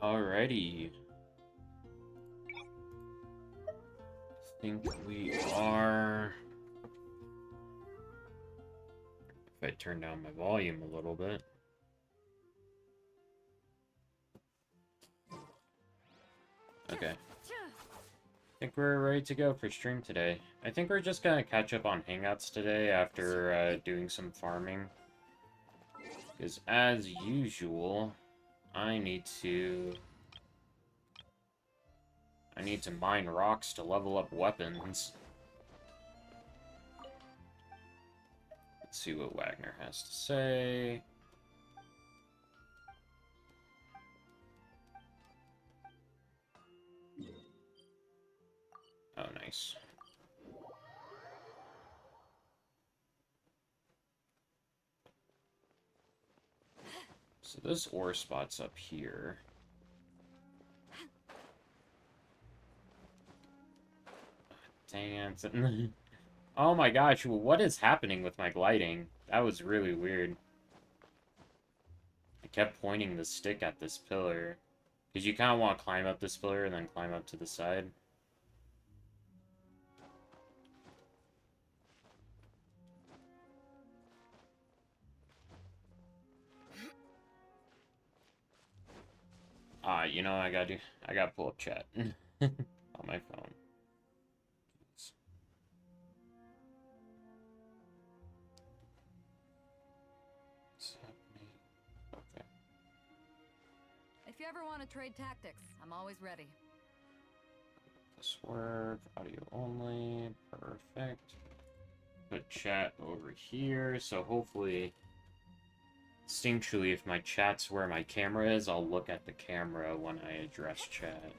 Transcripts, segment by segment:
Alrighty. I think we are... If I turn down my volume a little bit. Okay. I think we're ready to go for stream today. I think we're just gonna catch up on Hangouts today after doing some farming. Because as usual, I need to mine rocks to level up weapons. Let's see what Wagner has to say. Oh, nice. So this ore spot's up here. Dang it. Oh my gosh, what is happening with my gliding? That was really weird. I kept pointing the stick at this pillar. Because you kind of want to climb up this pillar and then climb up to the side. You know what I gotta do? I gotta pull up chat on my phone. Okay. If you ever want to trade tactics, I'm always ready. This work, audio only, perfect. Put chat over here, so hopefully, instinctually, if my chat's where my camera is, I'll look at the camera when I address chat.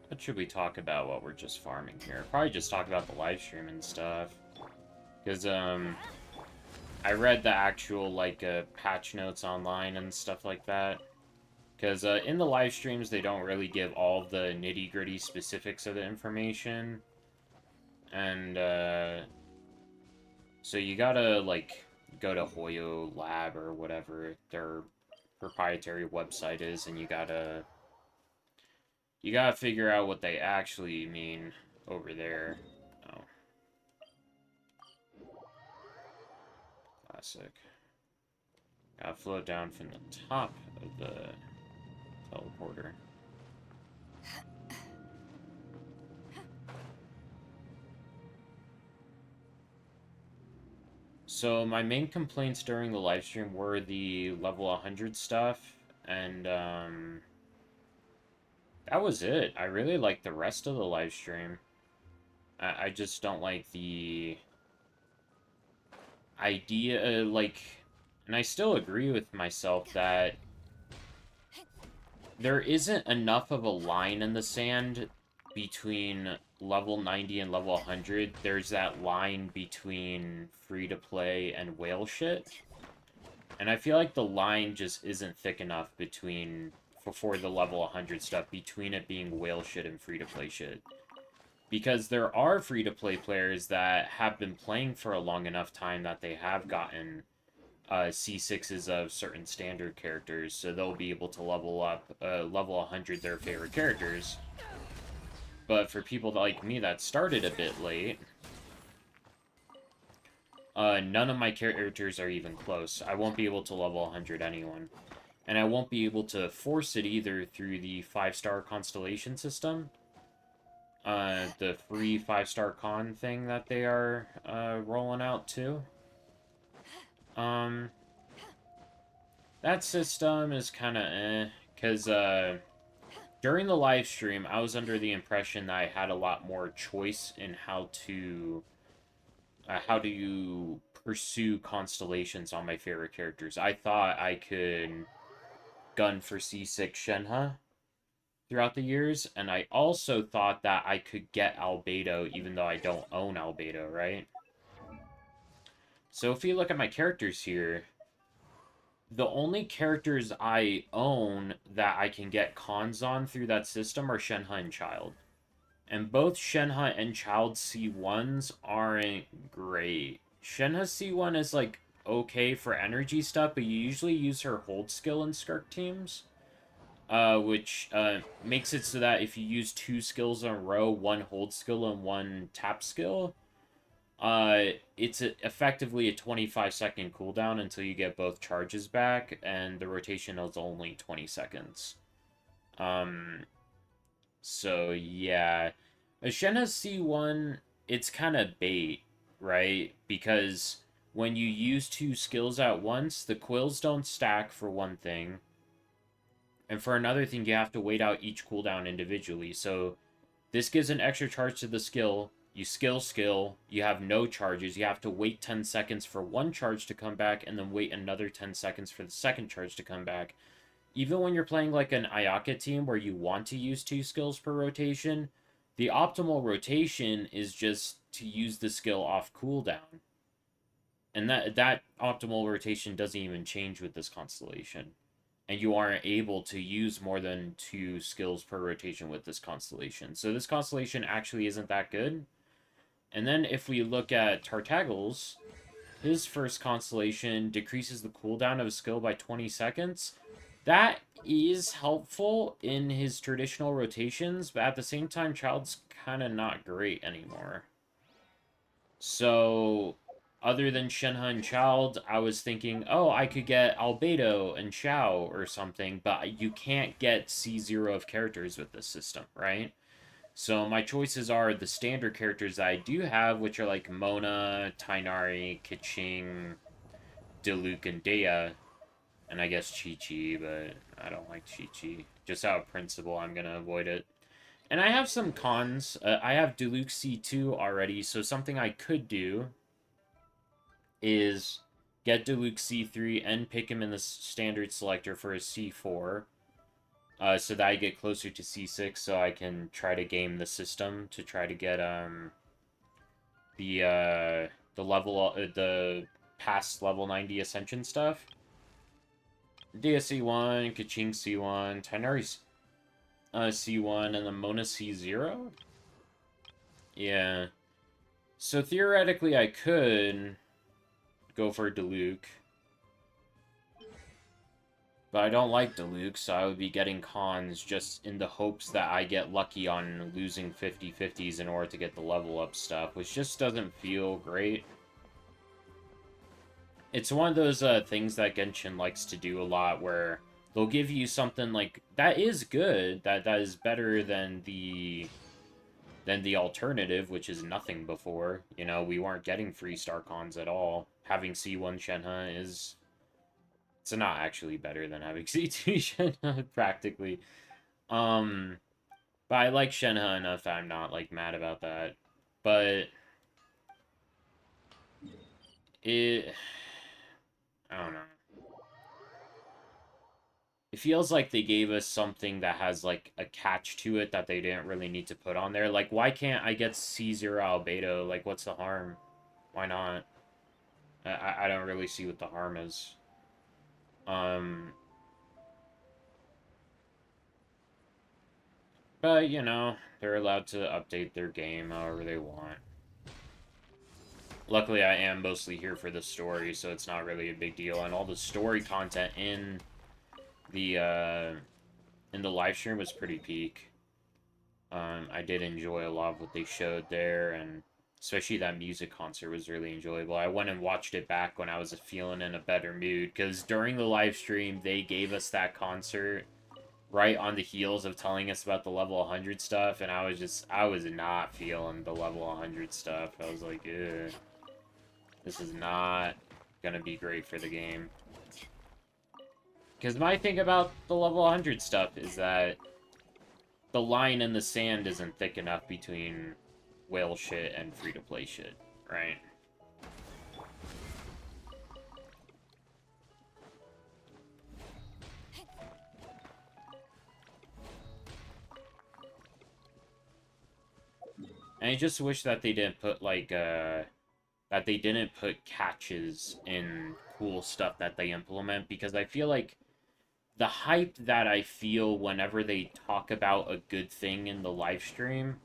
What should we talk about while we're just farming here? Probably just talk about the live stream and stuff. Because, I read the actual, like, patch notes online and stuff like that. Because, in the live streams, they don't really give all the nitty-gritty specifics of the information. And, so you gotta, like, go to Hoyo Lab or whatever their proprietary website is, and you gotta figure out what they actually mean over there. Oh. Classic. Gotta float down from the top of the teleporter. So my main complaints during the live stream were the level 100 stuff, and that was it. I really liked the rest of the live stream. I just don't like the idea, like, and I still agree with myself that there isn't enough of a line in the sand between level 90 and level 100. There's that line between free-to-play and whale shit. And I feel like the line just isn't thick enough between, for the level 100 stuff, between it being whale shit and free-to-play shit. Because there are free-to-play players that have been playing for a long enough time that they have gotten C6s of certain standard characters, so they'll be able to level up, level 100 their favorite characters. But for people like me that started a bit late, none of my characters are even close. I won't be able to level 100 anyone. And I won't be able to force it either through the 5-star constellation system. The free 5-star con thing that they are rolling out too. That system is kind of because during the live stream, I was under the impression that I had a lot more choice in how do you pursue constellations on my favorite characters. I thought I could gun for C6 Shenhe throughout the years, and I also thought that I could get Albedo even though I don't own Albedo, right? So if you look at my characters here, the only characters I own that I can get cons on through that system are Shenhe and Child. And both Shenhe and Child C1s aren't great. Shenhe C1 is like okay for energy stuff, but you usually use her hold skill in Skirk teams. Which makes it so that if you use 2 skills in a row, 1 hold skill and 1 tap skill, it's effectively a 25-second cooldown until you get both charges back, and the rotation is only 20 seconds. So yeah. Shenhe C1, it's kind of bait, right? Because when you use 2 skills at once, the quills don't stack for one thing. And for another thing, you have to wait out each cooldown individually. So this gives an extra charge to the skill. You skill, you have no charges. You have to wait 10 seconds for one charge to come back, and then wait another 10 seconds for the second charge to come back. Even when you're playing like an Ayaka team where you want to use 2 skills per rotation, the optimal rotation is just to use the skill off cooldown. And that optimal rotation doesn't even change with this constellation. And you aren't able to use more than 2 skills per rotation with this constellation. So this constellation actually isn't that good. And then if we look at Tartagel's, his first constellation decreases the cooldown of a skill by 20 seconds. That is helpful in his traditional rotations, but at the same time, Child's kind of not great anymore. So, other than Shenhe and Child, I was thinking, oh, I could get Albedo and Xiao or something, but you can't get C0 of characters with this system, right? So my choices are the standard characters that I do have, which are like Mona, Tainari, Keqing, Diluc, and Dea. And I guess Chi-Chi, but I don't like Chi-Chi. Just out of principle, I'm going to avoid it. And I have some cons. I have Diluc C2 already, so something I could do is get Diluc C3 and pick him in the standard selector for a C4. So that I get closer to C6, so I can try to game the system to try to get the level the past level 90 ascension stuff. DSC1, Keqing C1, Tainari C1, and then Mona C0? Yeah. So theoretically I could go for Diluc. But I don't like Diluc, so I would be getting cons just in the hopes that I get lucky on losing 50-50s in order to get the level up stuff, which just doesn't feel great. It's one of those things that Genshin likes to do a lot, where they'll give you something like, that is good, that is better than the alternative, which is nothing before. You know, we weren't getting free star cons at all. Having C1 Shenhe is... It's not actually better than having C2 Shenhe, practically. But I like Shenhe enough that I'm not, like, mad about that. But... I don't know. It feels like they gave us something that has, like, a catch to it that they didn't really need to put on there. Like, why can't I get C0 Albedo? Like, what's the harm? Why not? I don't really see what the harm is. But, you know, they're allowed to update their game however they want. Luckily, I am mostly here for the story, so it's not really a big deal. And all the story content in the live stream was pretty peak. I did enjoy a lot of what they showed there, and especially that music concert was really enjoyable. I went and watched it back when I was feeling in a better mood, because during the live stream, they gave us that concert right on the heels of telling us about the level 100 stuff, and I was not feeling the level 100 stuff. I was like, ew, this is not gonna be great for the game. Because my thing about the level 100 stuff is that the line in the sand isn't thick enough between whale shit and free-to-play shit, right? And I just wish that they didn't put, like, that they didn't put catches in cool stuff that they implement, because I feel like the hype that I feel whenever they talk about a good thing in the live stream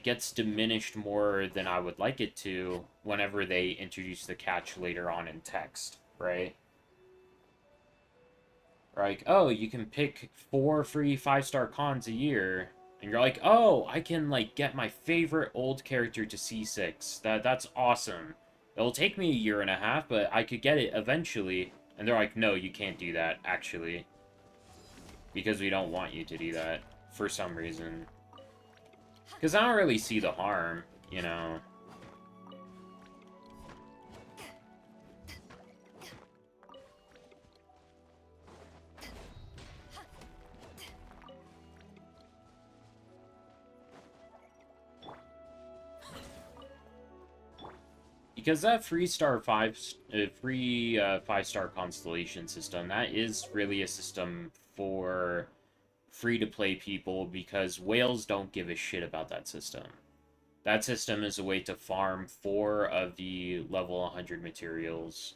gets diminished more than I would like it to whenever they introduce the catch later on in text, right? Like, oh, you can pick 4 free 5-star cons a year, and you're like, oh, I can, like, get my favorite old character to C6. That's awesome. It'll take me a year and a half, but I could get it eventually. And they're like, no, you can't do that, actually. Because we don't want you to do that, for some reason. Because I don't really see the harm, you know. Because that free 5-star constellation system, that is really a system for free-to-play people, because whales don't give a shit about that system. That system is a way to farm 4 of the level 100 materials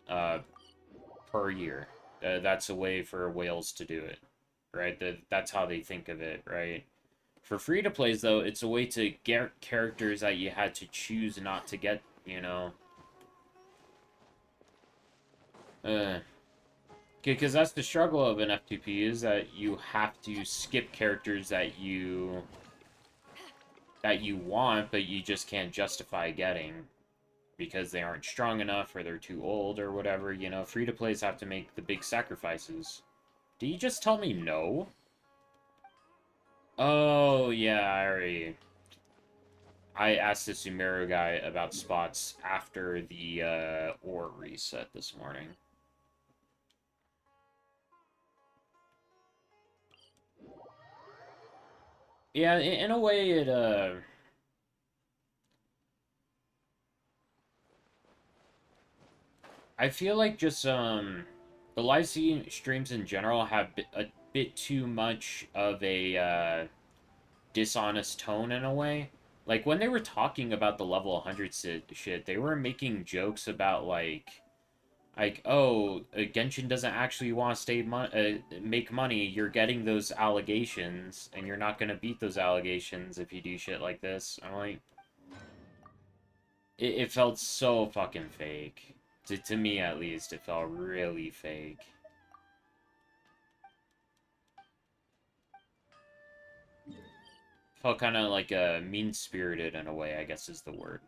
per year. That's a way for whales to do it, right? That's how they think of it, right? For free-to-plays, though, it's a way to get characters that you had to choose not to get, you know? Because that's the struggle of an F2P, is that you have to skip characters that you want, but you just can't justify getting because they aren't strong enough, or they're too old, or whatever, you know? Free-to-plays have to make the big sacrifices. Did you just tell me no? Oh, yeah, I asked the Sumeru guy about spots after the ore reset this morning. Yeah, in a way, I feel like just, the live streams in general have a bit too much of a, dishonest tone in a way. Like, when they were talking about the level 100 shit, they were making jokes about, like, oh, Genshin doesn't actually want to make money. You're getting those allegations, and you're not gonna beat those allegations if you do shit like this. I'm like, it felt so fucking fake. To me, at least, it felt really fake. Felt kind of like mean-spirited in a way, I guess is the word.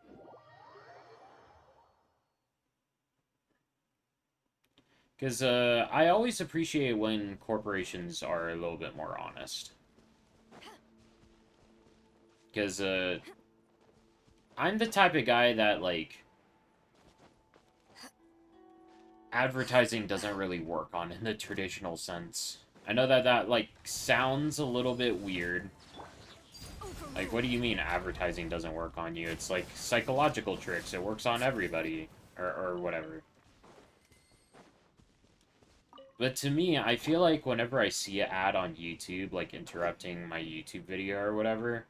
Because I always appreciate when corporations are a little bit more honest. Because I'm the type of guy that, like, advertising doesn't really work on in the traditional sense. I know that, like, sounds a little bit weird. Like, what do you mean advertising doesn't work on you? It's like psychological tricks. It works on everybody. Or whatever. But to me, I feel like whenever I see an ad on YouTube, like, interrupting my YouTube video or whatever,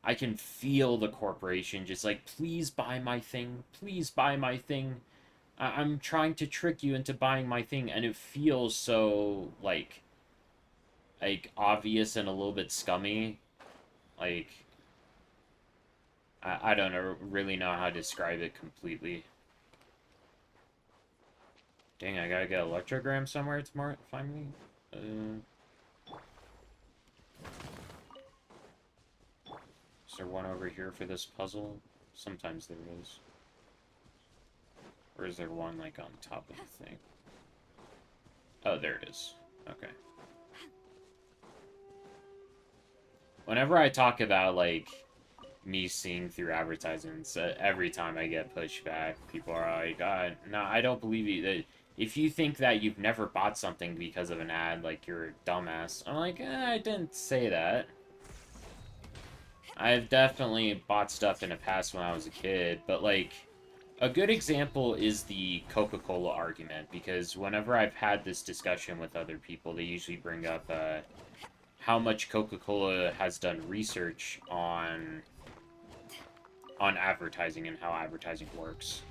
I can feel the corporation just like, please buy my thing. Please buy my thing. I'm trying to trick you into buying my thing, and it feels so, like obvious and a little bit scummy. Like, I don't know, really know how to describe it completely. Dang, I gotta get electrogram somewhere tomorrow, finally. Is there one over here for this puzzle? Sometimes there is. Or is there one, like, on top of the thing? Oh, there it is. Okay. Whenever I talk about, like, me seeing through advertisements, every time I get pushed back, people are like, no, I don't believe you. if you think that you've never bought something because of an ad, like, you're a dumbass. I'm like, I didn't say that. I've definitely bought stuff in the past when I was a kid, but, like, a good example is the Coca-Cola argument, because whenever I've had this discussion with other people, they usually bring up, how much Coca-Cola has done research on advertising and how advertising works.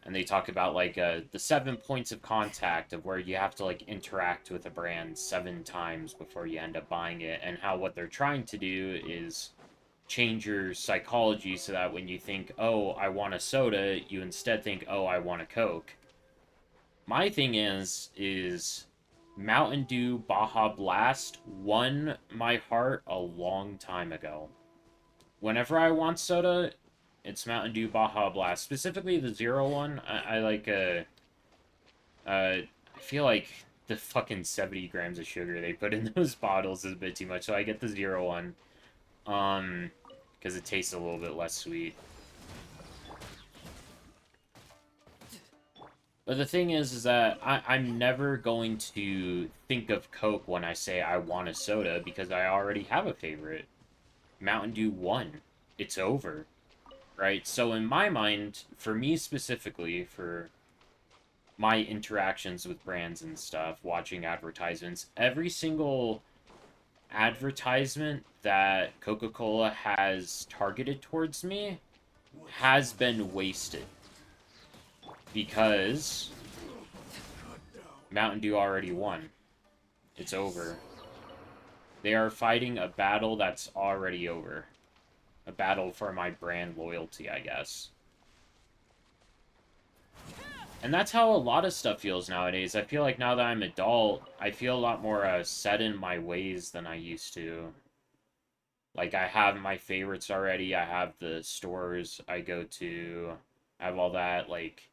And they talk about, like, the 7 points of contact of where you have to, like, interact with a brand 7 times before you end up buying it, and how what they're trying to do is change your psychology so that when you think, oh, I want a soda, you instead think, oh, I want a Coke. My thing is Mountain Dew Baja Blast won my heart a long time ago. Whenever I want soda, it's Mountain Dew Baja Blast. Specifically the zero one. I like, I feel like the fucking 70 grams of sugar they put in those bottles is a bit too much, so I get the zero one. Because it tastes a little bit less sweet. But the thing is that I'm never going to think of Coke when I say I want a soda, because I already have a favorite. Mountain Dew won. It's over. Right? So in my mind, for me specifically, for my interactions with brands and stuff, watching advertisements, every single advertisement that Coca-Cola has targeted towards me has been wasted. Because Mountain Dew already won. It's over. They are fighting a battle that's already over. A battle for my brand loyalty, I guess. And that's how a lot of stuff feels nowadays. I feel like now that I'm adult, I feel a lot more set in my ways than I used to. Like, I have my favorites already. I have the stores I go to. I have all that, like...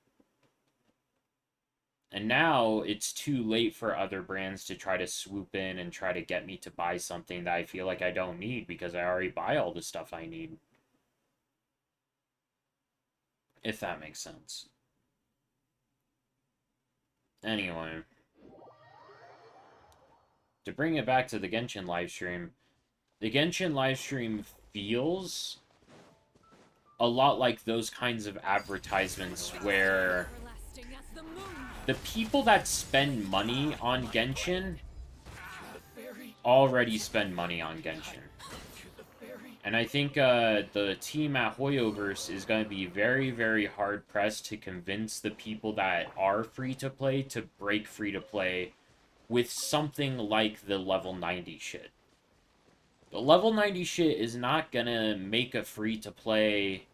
And now, it's too late for other brands to try to swoop in and try to get me to buy something that I feel like I don't need, because I already buy all the stuff I need. If that makes sense. Anyway. To bring it back to the Genshin livestream, the Genshin livestream feels a lot like those kinds of advertisements where the people that spend money on Genshin already spend money on Genshin. And I think the team at Hoyoverse is going to be very, very hard-pressed to convince the people that are free-to-play to break free-to-play with something like the level 90 shit. The level 90 shit is not gonna make a free-to-play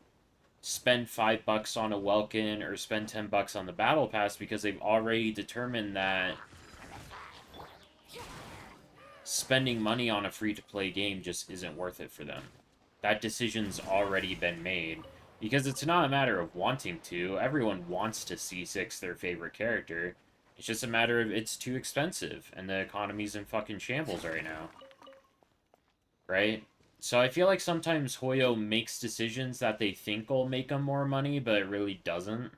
spend $5 on a Welkin or spend $10 on the Battle Pass, because they've already determined that spending money on a free-to-play game just isn't worth it for them. That decision's already been made. Because it's not a matter of wanting to. Everyone wants to C6 their favorite character. It's just a matter of it's too expensive, and the economy's in fucking shambles right now. Right? So I feel like sometimes Hoyo makes decisions that they think will make them more money, but it really doesn't.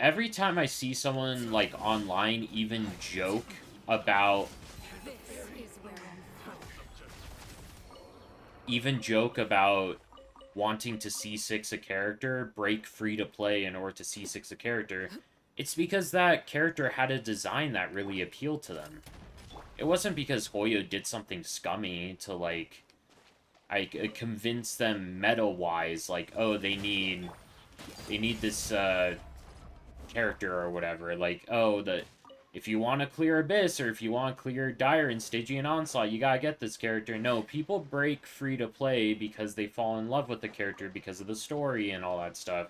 Every time I see someone, like, online even joke about... wanting to C6 a character, break free-to-play in order to C6 a character, it's because that character had a design that really appealed to them. It wasn't because Hoyo did something scummy to, like, convince them meta-wise, like, oh, they need this, character or whatever. Like, oh, if you want to clear Abyss, or if you want to clear Dire and Stygian Onslaught, you gotta get this character. No, people break free-to-play because they fall in love with the character because of the story and all that stuff.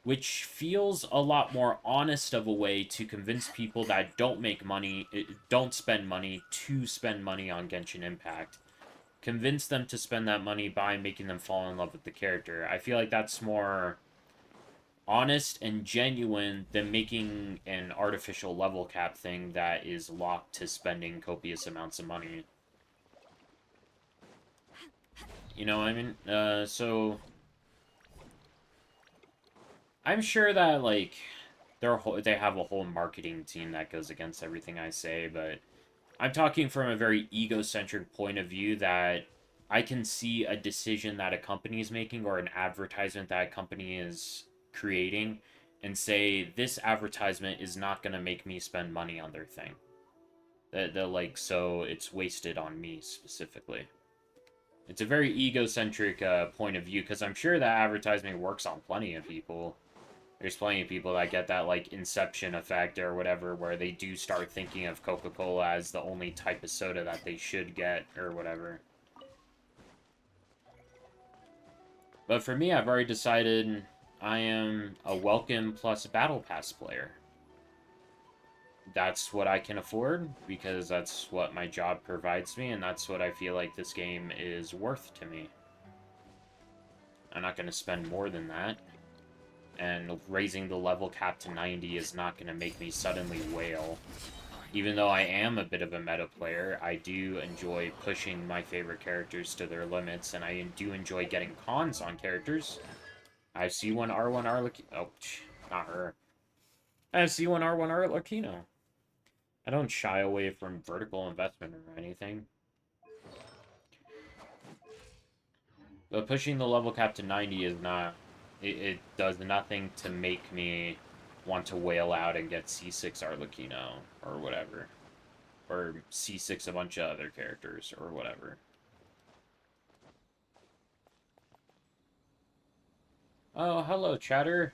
Which feels a lot more honest of a way to convince people that don't spend money to spend money on Genshin Impact. Convince them to spend that money by making them fall in love with the character. I feel like that's more honest and genuine than making an artificial level cap thing that is locked to spending copious amounts of money. You know what I mean? So I'm sure that, like, they have a whole marketing team that goes against everything I say, but I'm talking from a very egocentric point of view that I can see a decision that a company is making or an advertisement that a company is creating and say, this advertisement is not going to make me spend money on their thing. That like, so it's wasted on me specifically. It's a very egocentric point of view because I'm sure that advertising works on plenty of people. There's plenty of people that get that, like, inception effect or whatever, where they do start thinking of Coca-Cola as the only type of soda that they should get, or whatever. But for me, I've already decided I am a Welcome plus Battle Pass player. That's what I can afford, because that's what my job provides me, and that's what I feel like this game is worth to me. I'm not going to spend more than that. And raising the level cap to 90 is not going to make me suddenly wail. Even though I am a bit of a meta player, I do enjoy pushing my favorite characters to their limits, and I do enjoy getting cons on characters. I have C1 R1 Arlecchino. Oh, not her. I have C1 R1 Arlecchino. I don't shy away from vertical investment or anything. But pushing the level cap to 90 is not... It does nothing to make me want to wail out and get C6 Arlecchino, or whatever. Or C6 a bunch of other characters, or whatever. Oh, hello, chatter.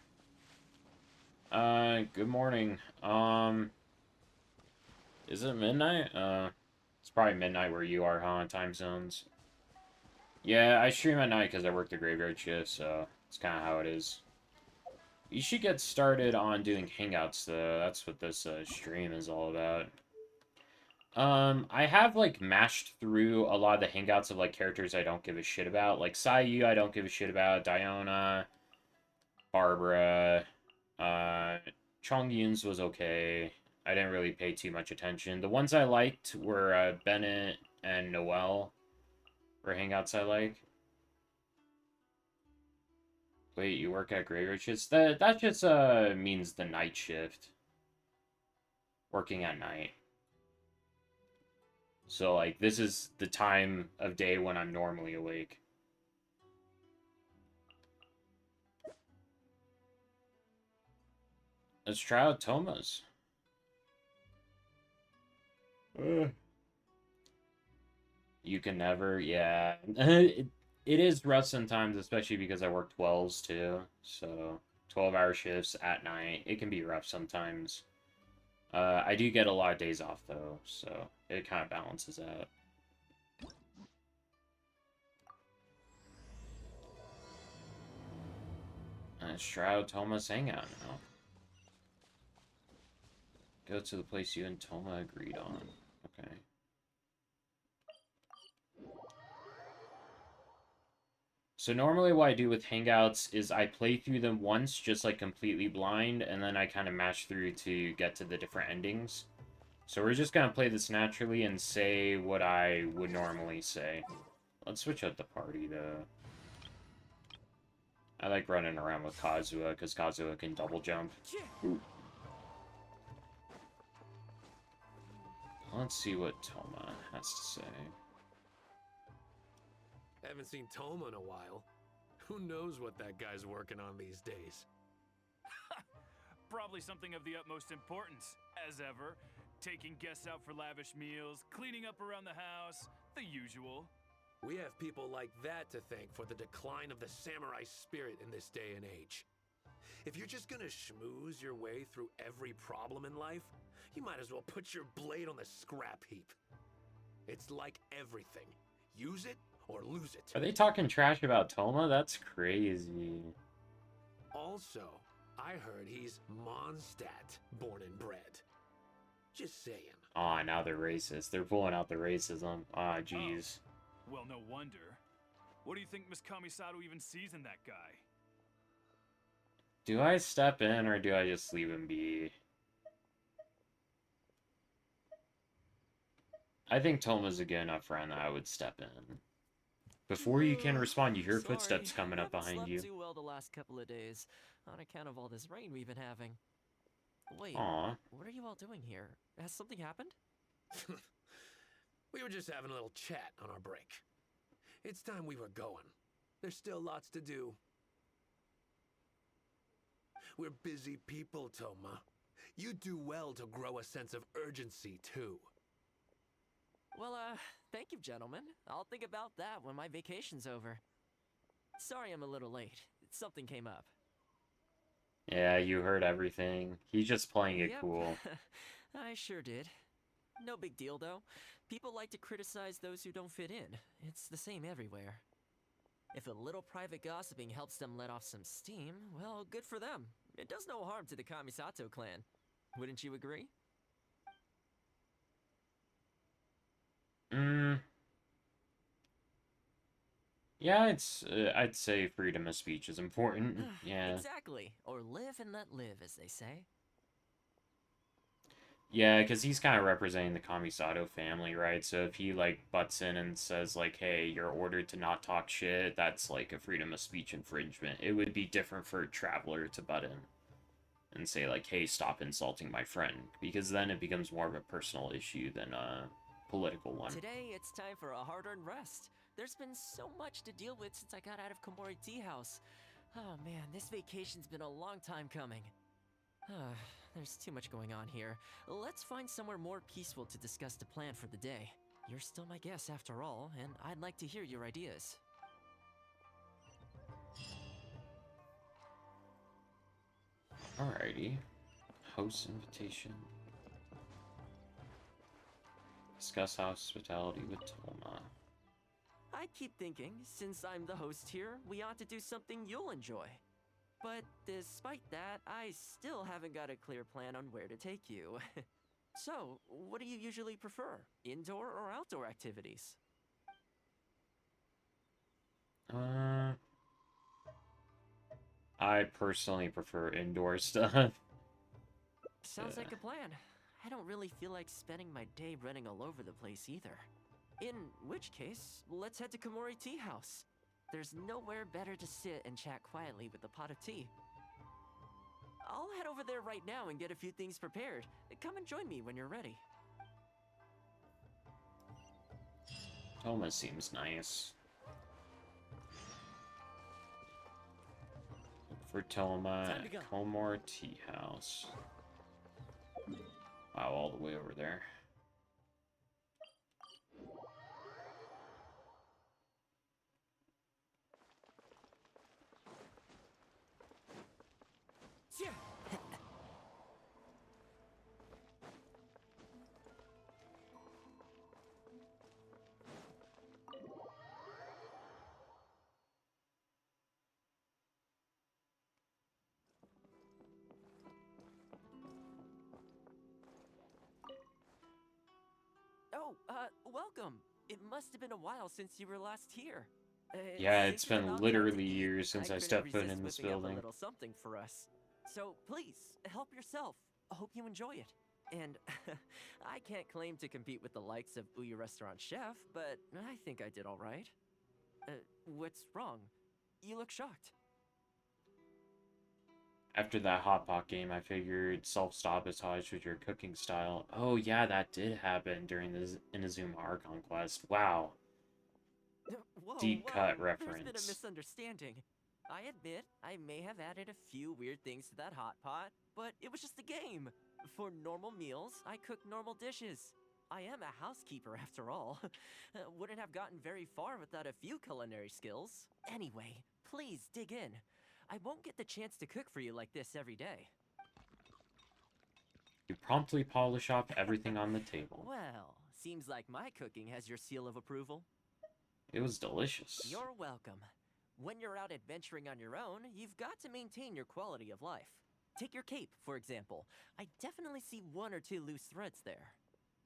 Good morning. Is it midnight? It's probably midnight where you are, huh, in time zones? Yeah, I stream at night because I work the graveyard shift, so it's kind of how it is. You should get started on doing Hangouts, though. That's what this stream is all about. I have, like, mashed through a lot of the Hangouts of, like, characters I don't give a shit about. Like, Sayu, I don't give a shit about. Diona, Barbara, Chongyun's was okay. I didn't really pay too much attention. The ones I liked were Bennett and Noelle were Hangouts I like. Wait, you work at graveyard shifts? That just means the night shift. Working at night. So, like, this is the time of day when I'm normally awake. Let's try out Thoma's. You can never, yeah. It is rough sometimes, especially because I work 12s too. So 12-hour shifts at night. It can be rough sometimes. I do get a lot of days off though, so it kind of balances out. Shroud Thoma's hangout now. Go to the place you and Thoma agreed on. Okay. So normally what I do with Hangouts is I play through them once, just like completely blind, and then I kind of mash through to get to the different endings. So we're just gonna play this naturally and say what I would normally say. Let's switch up the party, though. I like running around with Kazuha, because Kazuha can double jump. Ooh. Let's see what Thoma has to say. Haven't seen Thoma in a while. Who knows what that guy's working on these days? Probably something of the utmost importance, as ever. Taking guests out for lavish meals, cleaning up around the house, the usual. We have people like that to thank for the decline of the samurai spirit in this day and age. If you're just gonna schmooze your way through every problem in life, you might as well put your blade on the scrap heap. It's like everything. Use it or lose it. Are they talking trash about Thoma? That's crazy. Also, I heard he's Mondstadt born and bred. Just saying. Aw, now they're racist. They're pulling out the racism. Ah, jeez. Oh, well, no wonder. What do you think Miss Kamisato even sees in that guy? Do I step in, or do I just leave him be? I think Thoma's a good enough friend that I would step in. Before you can respond, you hear Sorry, footsteps coming I up haven't behind slept you. too well the last couple of days, on account of all this rain we've been having. Wait, Aw. what are you all doing here? Has something happened? We were just having a little chat on our break. It's time we were going. There's still lots to do. We're busy people, Thoma. You do well to grow a sense of urgency, too. Well, thank you, gentlemen. I'll think about that when my vacation's over. Sorry I'm a little late. Something came up. Yeah, you heard everything. He's just playing it Yep, cool. I sure did. No big deal, though. People like to criticize those who don't fit in. It's the same everywhere. If a little private gossiping helps them let off some steam, well, good for them. It does no harm to the Kamisato clan. Wouldn't you agree? Yeah, I'd say freedom of speech is important. Yeah. Exactly. Or live and let live, as they say. Yeah, because he's kind of representing the Kamisato family, right? So if he, like, butts in and says, like, hey, you're ordered to not talk shit, that's, like, a freedom of speech infringement. It would be different for a traveler to butt in and say, like, hey, stop insulting my friend, because then it becomes more of a personal issue than a political one. Today, it's time for a hard-earned rest. There's been so much to deal with since I got out of Komori Tea House. Oh man, this vacation's been a long time coming. There's too much going on here. Let's find somewhere more peaceful to discuss the plan for the day. You're still my guest after all, and I'd like to hear your ideas. Alrighty. Host invitation. Discuss hospitality with Thoma. I keep thinking, since I'm the host here, we ought to do something you'll enjoy. But despite that, I still haven't got a clear plan on where to take you. So, what do you usually prefer? Indoor or outdoor activities? I personally prefer indoor stuff. Sounds like a plan. I don't really feel like spending my day running all over the place either. In which case, let's head to Komori Tea House. There's nowhere better to sit and chat quietly with a pot of tea. I'll head over there right now and get a few things prepared. Come and join me when you're ready. Thoma seems nice. Look for Thoma Time to at go. Komori Tea House. Wow, all the way over there. Oh, welcome. It must have been a while since you were last here. Yeah, Since it's you're been about literally to eat, years since I couldn't stepped foot resist in this whipping up building. a little something for us. So please, help yourself. I hope you enjoy it. And I can't claim to compete with the likes of Ouya Restaurant Chef, but I think I did all right. What's wrong? You look shocked. After that hot pot game, I figured self-sabotage with your cooking style. Oh yeah, that did happen during the Inazuma Archon quest. Wow. Whoa, Deep cut There's been a reference. misunderstanding. I admit, I may have added a few weird things to that hot pot, but it was just a game. For normal meals, I cook normal dishes. I am a housekeeper after all. Wouldn't have gotten very far without a few culinary skills. Anyway, please dig in. I won't get the chance to cook for you like this every day. You promptly polish off everything on the table. Well, seems like my cooking has your seal of approval. It was delicious. You're welcome. When you're out adventuring on your own, you've got to maintain your quality of life. Take your cape, for example. I definitely see one or two loose threads there.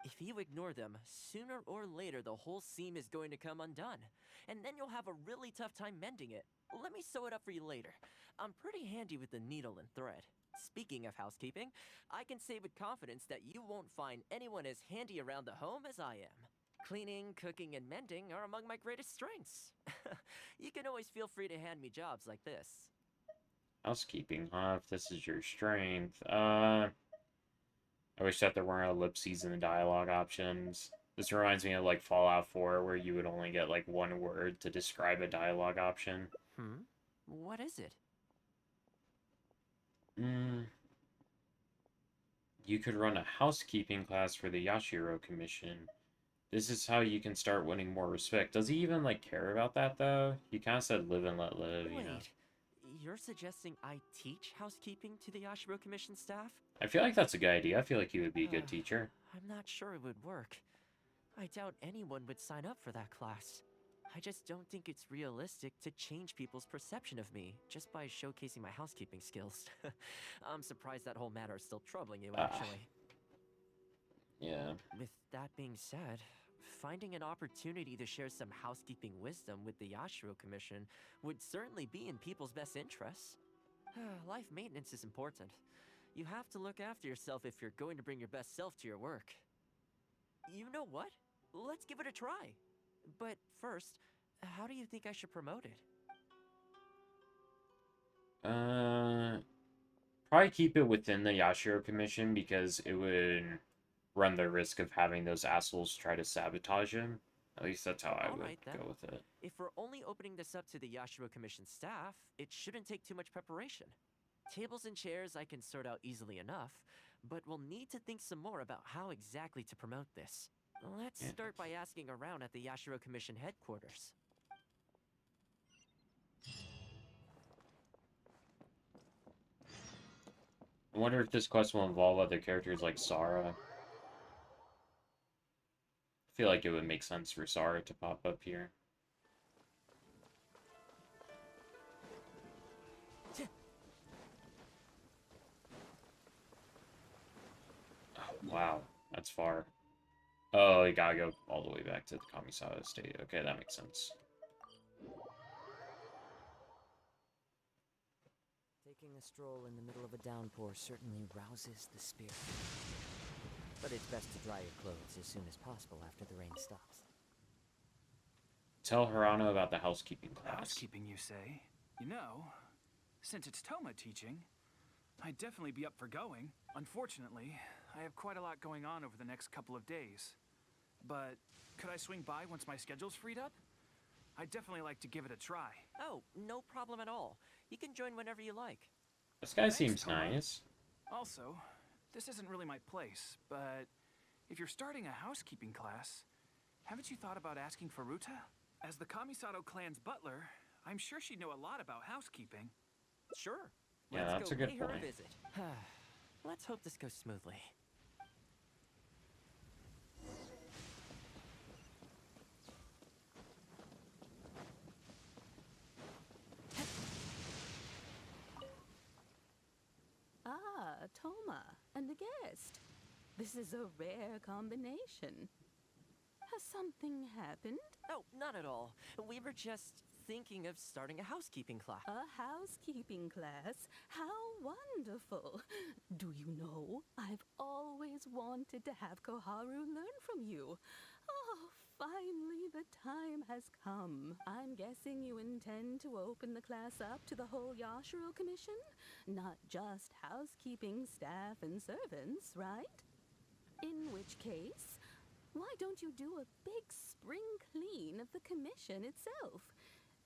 If you ignore them, sooner or later the whole seam is going to come undone. And then you'll have a really tough time mending it. Let me sew it up for you later. I'm pretty handy with the needle and thread. Speaking of housekeeping, I can say with confidence that you won't find anyone as handy around the home as I am. Cleaning, cooking, and mending are among my greatest strengths. You can always feel free to hand me jobs like this. Housekeeping, huh? If this is your strength. I wish that there weren't ellipses in the dialogue options. This reminds me of like Fallout 4, where you would only get like one word to describe a dialogue option. What is it? You could run a housekeeping class for the Yashiro Commission. This is how you can start winning more respect. Does he even like care about that though? He kind of said live and let live, you know. Wait, you're suggesting I teach housekeeping to the Yashiro Commission staff? I feel like that's a good idea. I feel like you would be a good teacher. I'm not sure it would work. I doubt anyone would sign up for that class. I just don't think it's realistic to change people's perception of me just by showcasing my housekeeping skills. I'm surprised that whole matter is still troubling you, actually. Yeah. With that being said, finding an opportunity to share some housekeeping wisdom with the Yashiro Commission would certainly be in people's best interests. Life maintenance is important. You have to look after yourself if you're going to bring your best self to your work. You know what? Let's give it a try. But first, how do you think I should promote it? Probably keep it within the Yashiro Commission because it would run the risk of having those assholes try to sabotage him. At least that's how I would go with it. If we're only opening this up to the Yashiro Commission staff, it shouldn't take too much preparation. Tables and chairs I can sort out easily enough, but we'll need to think some more about how exactly to promote this. Let's start by asking around at the Yashiro Commission headquarters. I wonder if this quest will involve other characters like Sara. I feel like it would make sense for Sara to pop up here. Oh, wow, that's far. Oh, you gotta go all the way back to the Kamisawa estate. Okay, that makes sense. Taking a stroll in the middle of a downpour certainly rouses the spirit. But it's best to dry your clothes as soon as possible after the rain stops. Tell Hirano about the housekeeping class. Housekeeping, you say? You know, since it's Thoma teaching, I'd definitely be up for going. Unfortunately, I have quite a lot going on over the next couple of days. But could I swing by once my schedule's freed up? I'd definitely like to give it a try. Oh, no problem at all. You can join whenever you like. This guy Thanks, seems Thoma. nice. Also, this isn't really my place, but if you're starting a housekeeping class, haven't you thought about asking for Ruta? As the Kamisato clan's butler, I'm sure she'd know a lot about housekeeping. Sure. Yeah, Let's that's go a good pay her point. a visit. Let's hope this goes smoothly. Ah, Thoma, and a guest. This is a rare combination. Has something happened? Oh, not at all. We were just thinking of starting a housekeeping class. A housekeeping class? How wonderful! Do you know, I've always wanted to have Koharu learn from you. Oh, finally the time has come. I'm guessing you intend to open the class up to the whole Yashiro Commission? Not just housekeeping staff and servants, right? In which case, why don't you do a big spring clean of the commission itself?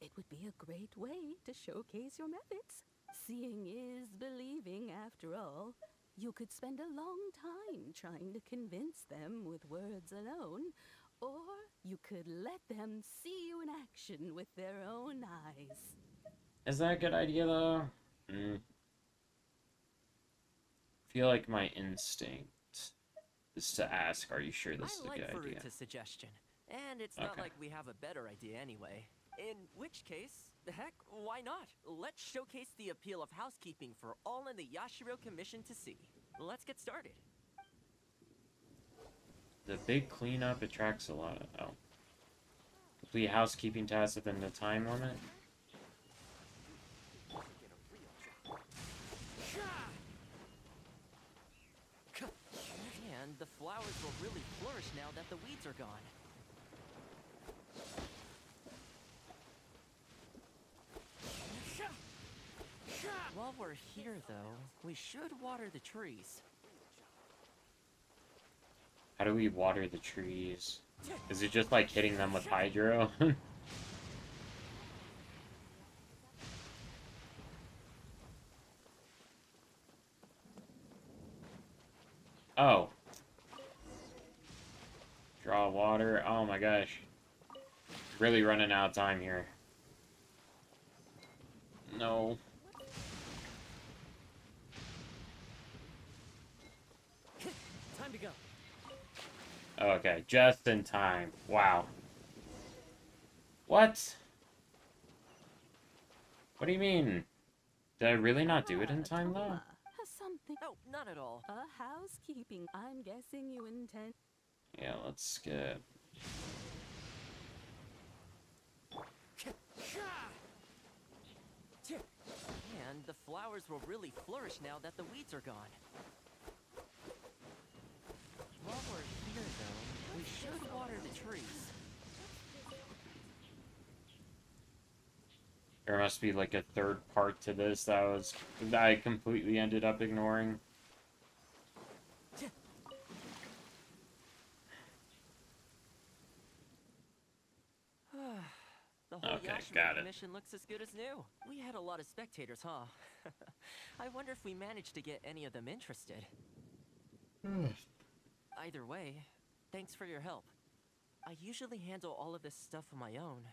It would be a great way to showcase your methods. Seeing is believing, after all. You could spend a long time trying to convince them with words alone, or you could let them see you in action with their own eyes. Is that a good idea, though? Feel like my instinct is to ask, are you sure this is a good idea? I like Faruta's suggestion. And it's not like we have a better idea anyway. In which case, heck, why not? Let's showcase the appeal of housekeeping for all in the Yashiro Commission to see. Let's get started. The big cleanup attracts a lot of... Oh. Complete housekeeping tasks within the time limit? And the flowers will really flourish now that the weeds are gone. While we're here, though, we should water the trees. How do we water the trees? Is it just like hitting them with hydro? Oh. Draw water. Oh my gosh. Really running out of time here. No. Time to go. Okay, just in time. Wow. What? What do you mean? Did I really not do it in time, though? Thoma, has something. Oh, not at all. Housekeeping. I'm guessing you intend. Yeah, let's skip. And the flowers will really flourish now that the weeds are gone. While we're here, though, we should water the trees. There must be like a third part to this that I completely ended up ignoring. The whole Okay, Yashima got it. commission looks as good as new. We had a lot of spectators, huh? I wonder if we managed to get any of them interested. Either way, thanks for your help. I usually handle all of this stuff on my own,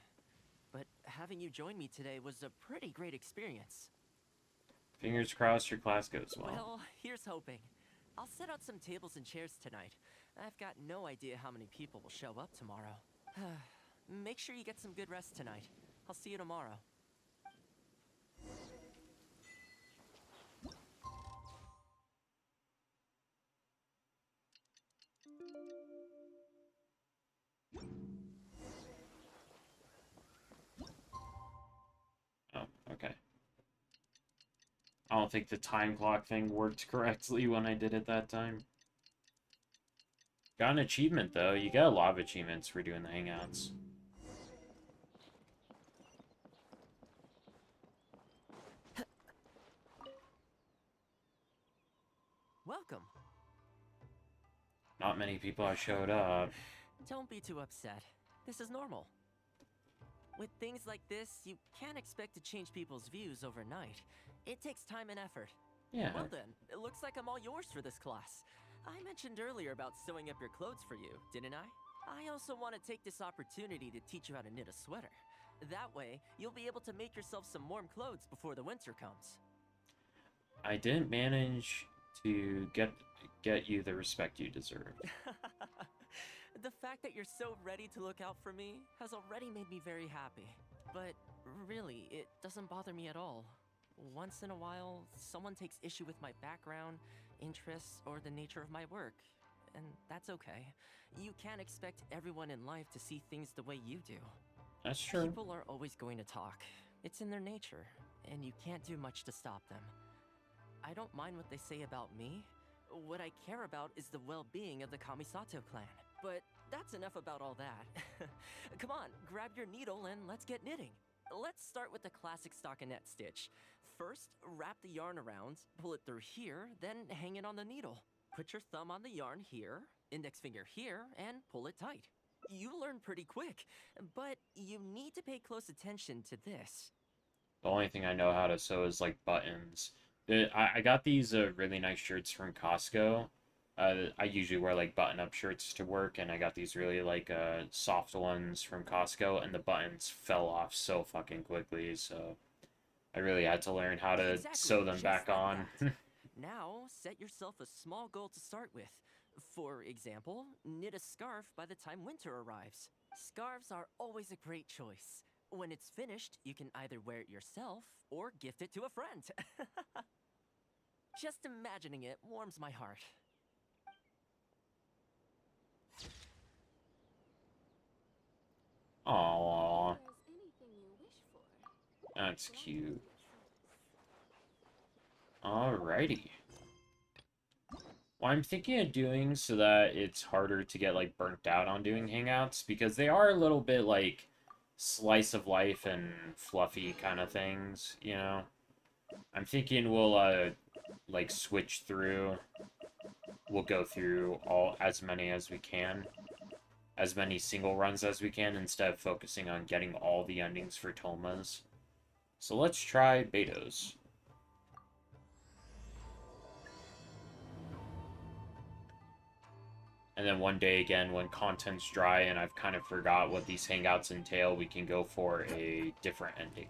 but having you join me today was a pretty great experience. Fingers crossed your class goes well. Well, here's hoping. I'll set out some tables and chairs tonight. I've got no idea how many people will show up tomorrow. Make sure you get some good rest tonight. I'll see you tomorrow. Oh, okay. I don't think the time clock thing worked correctly when I did it that time. Got an achievement, though. You get a lot of achievements for doing the Hangouts. Welcome. Not many people have showed up. Don't be too upset. This is normal. With things like this, you can't expect to change people's views overnight. It takes time and effort. Yeah. Well then, it looks like I'm all yours for this class. I mentioned earlier about sewing up your clothes for you, didn't I? I also want to take this opportunity to teach you how to knit a sweater. That way, you'll be able to make yourself some warm clothes before the winter comes. I didn't manage to get you the respect you deserved. The fact that you're so ready to look out for me has already made me very happy. But really, it doesn't bother me at all. Once in a while, someone takes issue with my background, interests, or the nature of my work. And that's okay. You can't expect everyone in life to see things the way you do. That's true. People are always going to talk. It's in their nature, and you can't do much to stop them. I don't mind what they say about me. What I care about is the well-being of the Kamisato clan. But that's enough about all that. Come on, grab your needle and let's get knitting. Let's start with the classic stockinette stitch. First, wrap the yarn around, pull it through here, then hang it on the needle. Put your thumb on the yarn here, index finger here, and pull it tight. You learn pretty quick, but you need to pay close attention to this. The only thing I know how to sew is like buttons. I got these really nice shirts from Costco. I usually wear like button-up shirts to work, and I got these really like soft ones from Costco, and the buttons fell off so fucking quickly, so I really had to learn how to sew them Just back like on. that. Now, set yourself a small goal to start with. For example, knit a scarf by the time winter arrives. Scarves are always a great choice. When it's finished, you can either wear it yourself or gift it to a friend. Just imagining it warms my heart. Aww, There's anything you wish for. that's cute. Alrighty. Well, I'm thinking of doing so that it's harder to get, like, burnt out on doing Hangouts, because they are a little bit, like, slice of life and fluffy kind of things, you know? I'm thinking we'll, like, switch through. We'll go through as many as we can. As many single runs as we can, instead of focusing on getting all the endings for Thomas. So let's try Beidou's. And then one day again, when content's dry and I've kind of forgot what these hangouts entail, we can go for a different ending.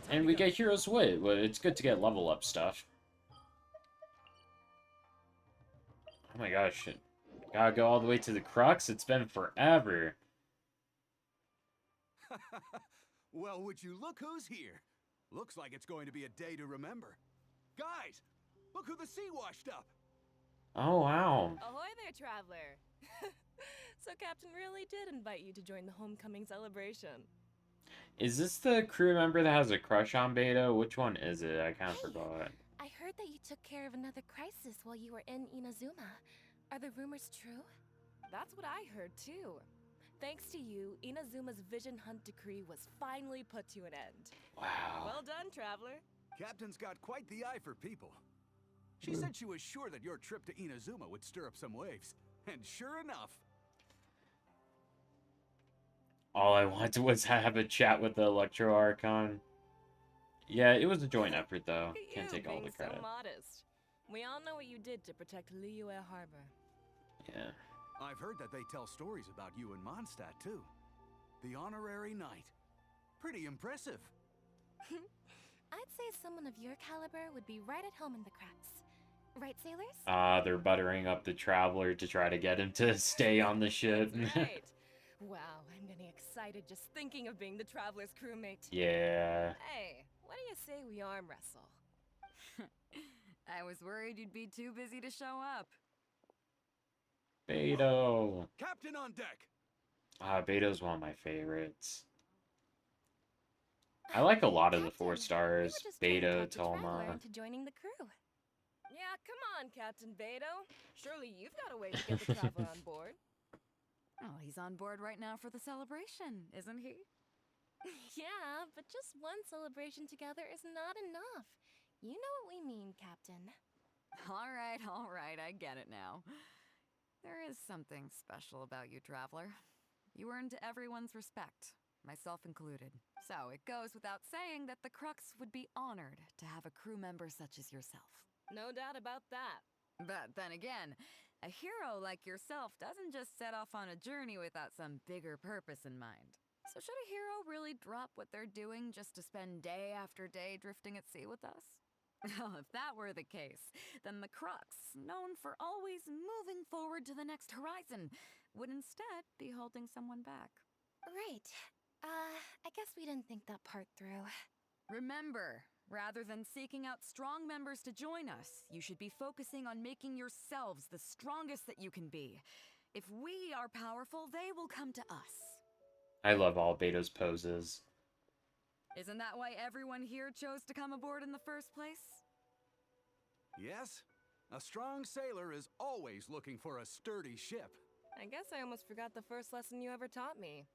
And we get Hero's Wit. Well, it's good to get level up stuff. Oh my gosh. Gotta go all the way to the crux? It's been forever. Well, would you look who's here? Looks like it's going to be a day to remember. Guys, look who the sea washed up. Oh, wow. Ahoy there, traveler! So Captain really did invite you to join the homecoming celebration. Is this the crew member that has a crush on Beidou? Which one is it? I kind of Hey, forgot. I heard that you took care of another crisis while you were in Inazuma. Are the rumors true? That's what I heard too. Thanks to you, Inazuma's Vision Hunt decree was finally put to an end. Wow. Well done, traveler. Captain's got quite the eye for people. She said she was sure that your trip to Inazuma would stir up some waves. And sure enough... All I wanted was have a chat with the Electro Archon. Yeah, it was a joint effort, though. Look at Can't you take all the being credit. so modest. We all know what you did to protect Liyue Harbor. Yeah. I've heard that they tell stories about you in Mondstadt, too. The honorary knight. Pretty impressive. I'd say someone of your caliber would be right at home in the cracks. Right, sailors? They're buttering up the Traveler to try to get him to stay on the ship. That's right. Wow, I'm getting excited just thinking of being the Traveler's crewmate. Yeah. Hey, what do you say we arm wrestle? I was worried you'd be too busy to show up. Beidou. Captain on deck! Beidou's one of my favorites. I like a lot of the Captain, 4 stars. we were just trying to Beidou, talk the Traveler Thoma. into joining the crew. Yeah, come on, Captain Beidou. Surely you've got a way to get the Traveler on board. Oh, he's on board right now for the celebration, isn't he? Yeah, but just one celebration together is not enough. You know what we mean, Captain. All right, I get it now. There is something special about you, Traveler. You earned everyone's respect, myself included. So it goes without saying that the Crux would be honored to have a crew member such as yourself. No doubt about that. But then again, a hero like yourself doesn't just set off on a journey without some bigger purpose in mind. So should a hero really drop what they're doing just to spend day after day drifting at sea with us? Well, if that were the case, then the Crux, known for always moving forward to the next horizon, would instead be holding someone back. Right. I guess we didn't think that part through. Remember, rather than seeking out strong members to join us, you should be focusing on making yourselves the strongest that you can be. If we are powerful, they will come to us. I love all Beidou's poses. Isn't that why everyone here chose to come aboard in the first place? Yes, a strong sailor is always looking for a sturdy ship. I guess I almost forgot the first lesson you ever taught me.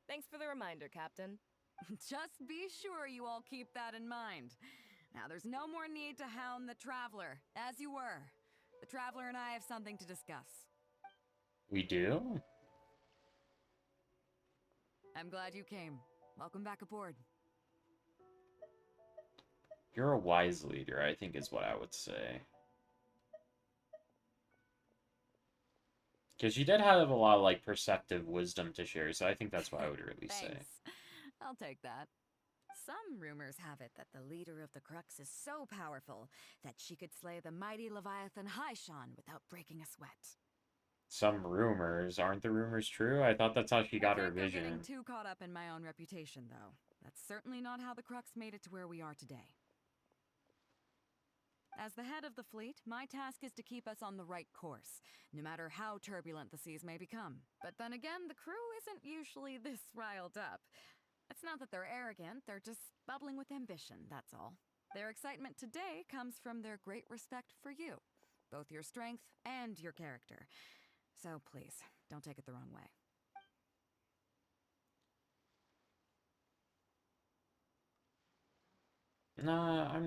Thanks for the reminder, Captain. Just be sure you all keep that in mind. Now, there's no more need to hound the Traveler, as you were. The Traveler and I have something to discuss. We do? I'm glad you came. Welcome back aboard. You're a wise leader, I think is what I would say. Because you did have a lot of, like, perceptive wisdom to share, so I think that's what I would really say. Thanks. I'll take that. Some rumors have it that the leader of the Crux is so powerful that she could slay the mighty Leviathan Haishan without breaking a sweat. Some rumors. Aren't the rumors true? I thought that's how she got I her think I'm vision. getting too caught up in my own reputation, though. That's certainly not how the Crux made it to where we are today. As the head of the fleet, my task is to keep us on the right course, no matter how turbulent the seas may become. But then again, the crew isn't usually this riled up. It's not that they're arrogant, they're just bubbling with ambition, that's all. Their excitement today comes from their great respect for you, both your strength and your character. So please, don't take it the wrong way. Nah,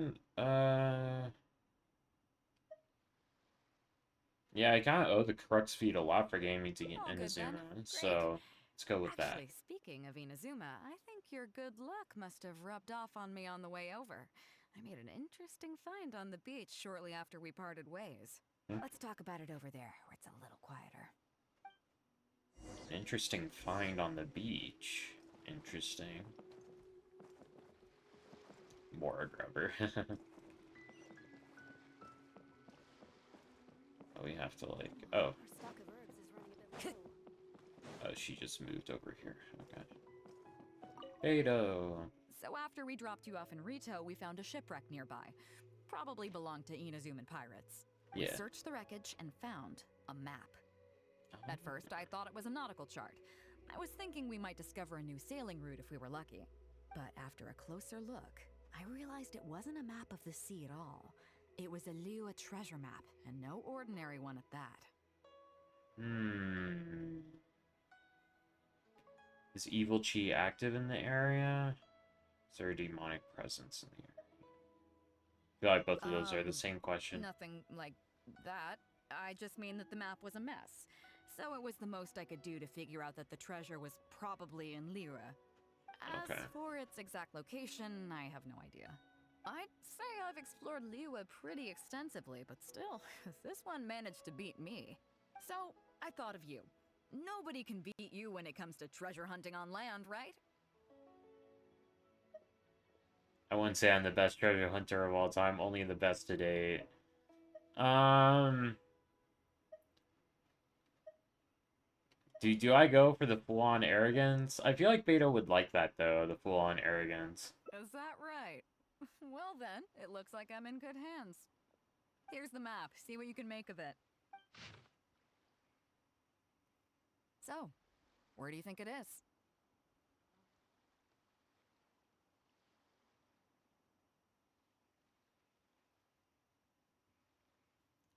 yeah, I kind of owe the Crux feed a lot for getting me to get All good then. Inazuma, Great. so let's go with that. Actually, speaking of Inazuma, I think your good luck must have rubbed off on me on the way over. I made an interesting find on the beach shortly after we parted ways. Hmm? Let's talk about it over there, where it's a little quieter. Interesting find on the beach. Interesting. More grubber. Oh, we have to like. Oh, Our stock of herbs is running a bit low. oh, she just moved over here. Okay. Beidou. So after we dropped you off in Rito, we found a shipwreck nearby. Probably belonged to Inazuman pirates. We Yeah. searched the wreckage and found a map. At first, I thought it was a nautical chart. I was thinking we might discover a new sailing route if we were lucky. But after a closer look, I realized it wasn't a map of the sea at all. It was a Liyue treasure map, and no ordinary one at that. Is evil chi active in the area? Is there a demonic presence in the area? I feel like both of those are the same question. Nothing like that. I just mean that the map was a mess. So it was the most I could do to figure out that the treasure was probably in Liyue. As Okay. for its exact location, I have no idea. I'd say I've explored Liyue pretty extensively, but still, this one managed to beat me. So, I thought of you. Nobody can beat you when it comes to treasure hunting on land, right? I wouldn't say I'm the best treasure hunter of all time, only the best to date. Do I go for the full-on arrogance? I feel like Beidou would like that, though, the full-on arrogance. Is that right? Well then, it looks like I'm in good hands. Here's the map. See what you can make of it. So, where do you think it is?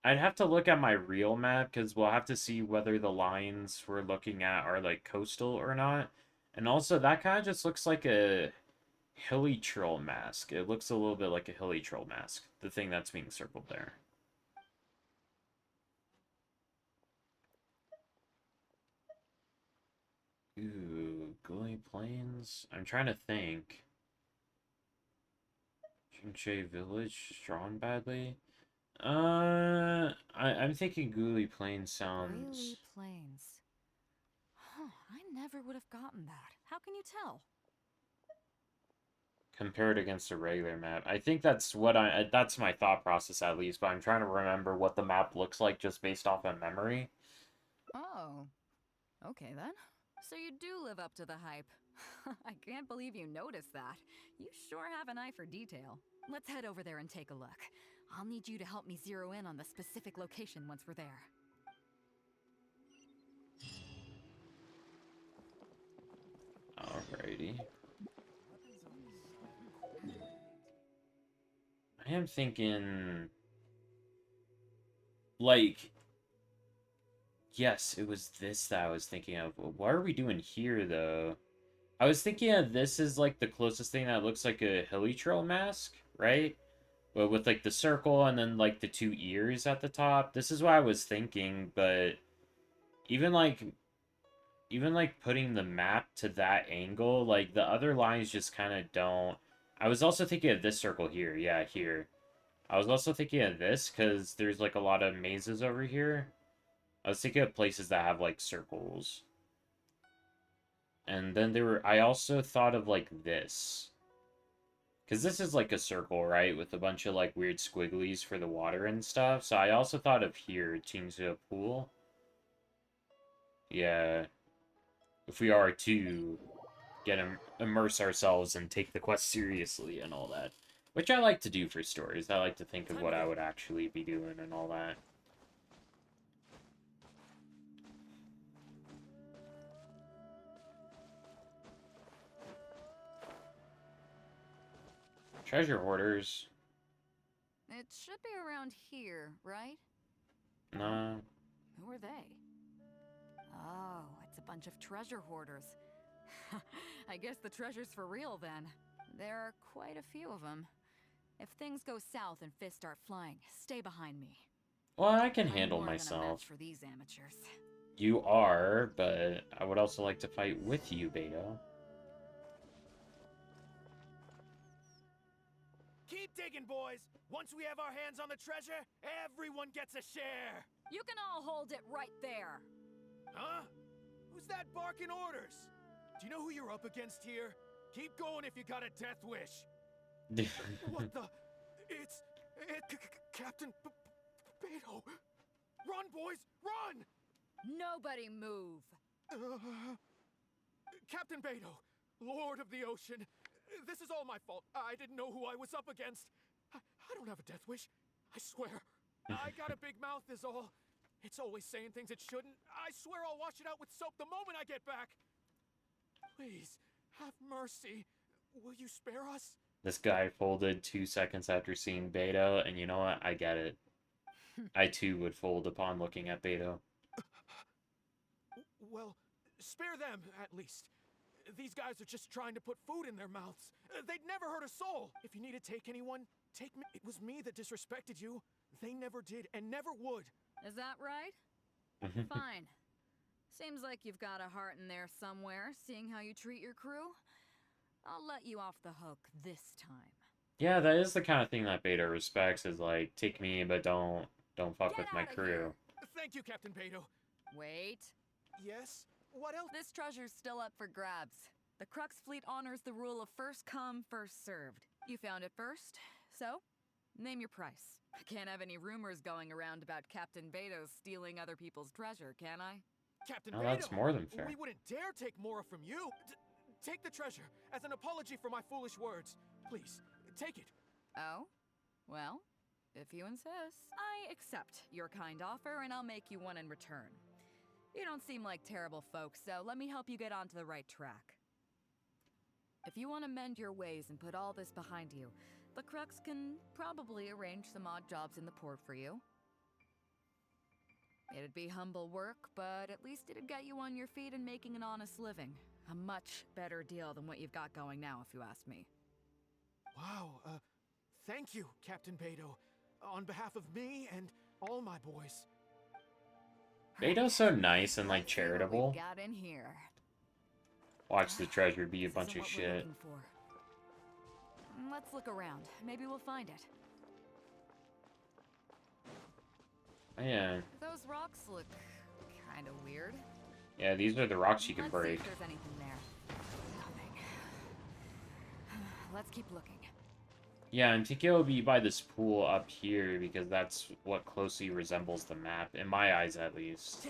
I'd have to look at my real map, because we'll have to see whether the lines we're looking at are, like, coastal or not. And also, that kind of just looks like a hilly troll mask. It looks a little bit like a hilly troll mask, the thing that's being circled there. Ooh, Gully Plains? I'm trying to think. Chingshe Village, drawn badly? I'm thinking Gully Plains sounds... Really Plains. Huh, I never would have gotten that. How can you tell? compared against a regular map. I think that's that's my thought process at least, but I'm trying to remember what the map looks like just based off of memory. Oh. Okay then. So you do live up to the hype. I can't believe you noticed that. You sure have an eye for detail. Let's head over there and take a look. I'll need you to help me zero in on the specific location once we're there. Alrighty. I am thinking... Like... Yes, it was this that I was thinking of. What are we doing here, though? I was thinking of this as, like, the closest thing that looks like a hilly trail mask, right? But with, like, the circle and then, like, the two ears at the top. This is what I was thinking, but... Even, like, putting the map to that angle, like, the other lines just kind of don't... I was also thinking of this circle here. Yeah, here. I was also thinking of this, because there's, like, a lot of mazes over here. I was thinking of places that have, like, circles. And then I also thought of, like, this. Because this is, like, a circle, right? With a bunch of, like, weird squigglies for the water and stuff. So I also thought of here, Qingzhe Pool. Yeah. If we are to immerse ourselves and take the quest seriously and all that. Which I like to do for stories. I like to think of what I would actually be doing and all that. Treasure hoarders. It should be around here, right? No. Who are they? Oh, it's a bunch of treasure hoarders. I guess the treasure's for real then. There are quite a few of them. If things go south and fists start flying, stay behind me. Well, I can I'm handle more than a myself. match for these amateurs. You are, but I would also like to fight with you, Beidou. Keep digging, boys! Once we have our hands on the treasure, everyone gets a share! You can all hold it right there. Huh? Who's that barking orders? Do you know who you're up against here? Keep going if you got a death wish. What the? It's Captain Beidou. Run, boys, run! Nobody move. Captain Beidou, Lord of the Ocean. This is all my fault. I didn't know who I was up against. I don't have a death wish. I swear. I got a big mouth is all. It's always saying things it shouldn't. I swear I'll wash it out with soap the moment I get back. Please, have mercy. Will you spare us? This guy folded 2 seconds after seeing Beidou, and you know what? I get it. I too would fold upon looking at Beidou. Well, spare them, at least. These guys are just trying to put food in their mouths. They'd never hurt a soul. If you need to take anyone, take me. It was me that disrespected you. They never did and never would. Is that right? Fine. Seems like you've got a heart in there somewhere, seeing how you treat your crew. I'll let you off the hook this time. Yeah, that is the kind of thing that Beidou respects, is like, take me, but don't fuck with my crew. Thank you, Captain Beidou. Wait. Yes? What else? This treasure's still up for grabs. The Crux fleet honors the rule of first come, first served. You found it first, so name your price. I can't have any rumors going around about Captain Beidou stealing other people's treasure, can I? Captain Oh, Beidou, that's more than fair. We wouldn't dare take more from you. Take the treasure as an apology for my foolish words. Please, take it. Oh? Well, if you insist. I accept your kind offer, and I'll make you one in return. You don't seem like terrible folks, so let me help you get onto the right track. If you want to mend your ways and put all this behind you, the Crux can probably arrange some odd jobs in the port for you. It'd be humble work, but at least it'd get you on your feet and making an honest living. A much better deal than what you've got going now, if you ask me. Wow, thank you, Captain Beidou. On behalf of me and all my boys. Beidou's so nice and, like, Let's see what charitable. we've got in here. Watch the treasure be a This bunch isn't of what we're shit. looking for. Let's look around. Maybe we'll find it. Yeah. Those rocks look kind of weird. Yeah, these are the rocks you can Let's break. see if there's anything there. Nothing. Let's keep looking. Yeah, and Tikio will be by this pool up here, because that's what closely resembles the map, in my eyes at least.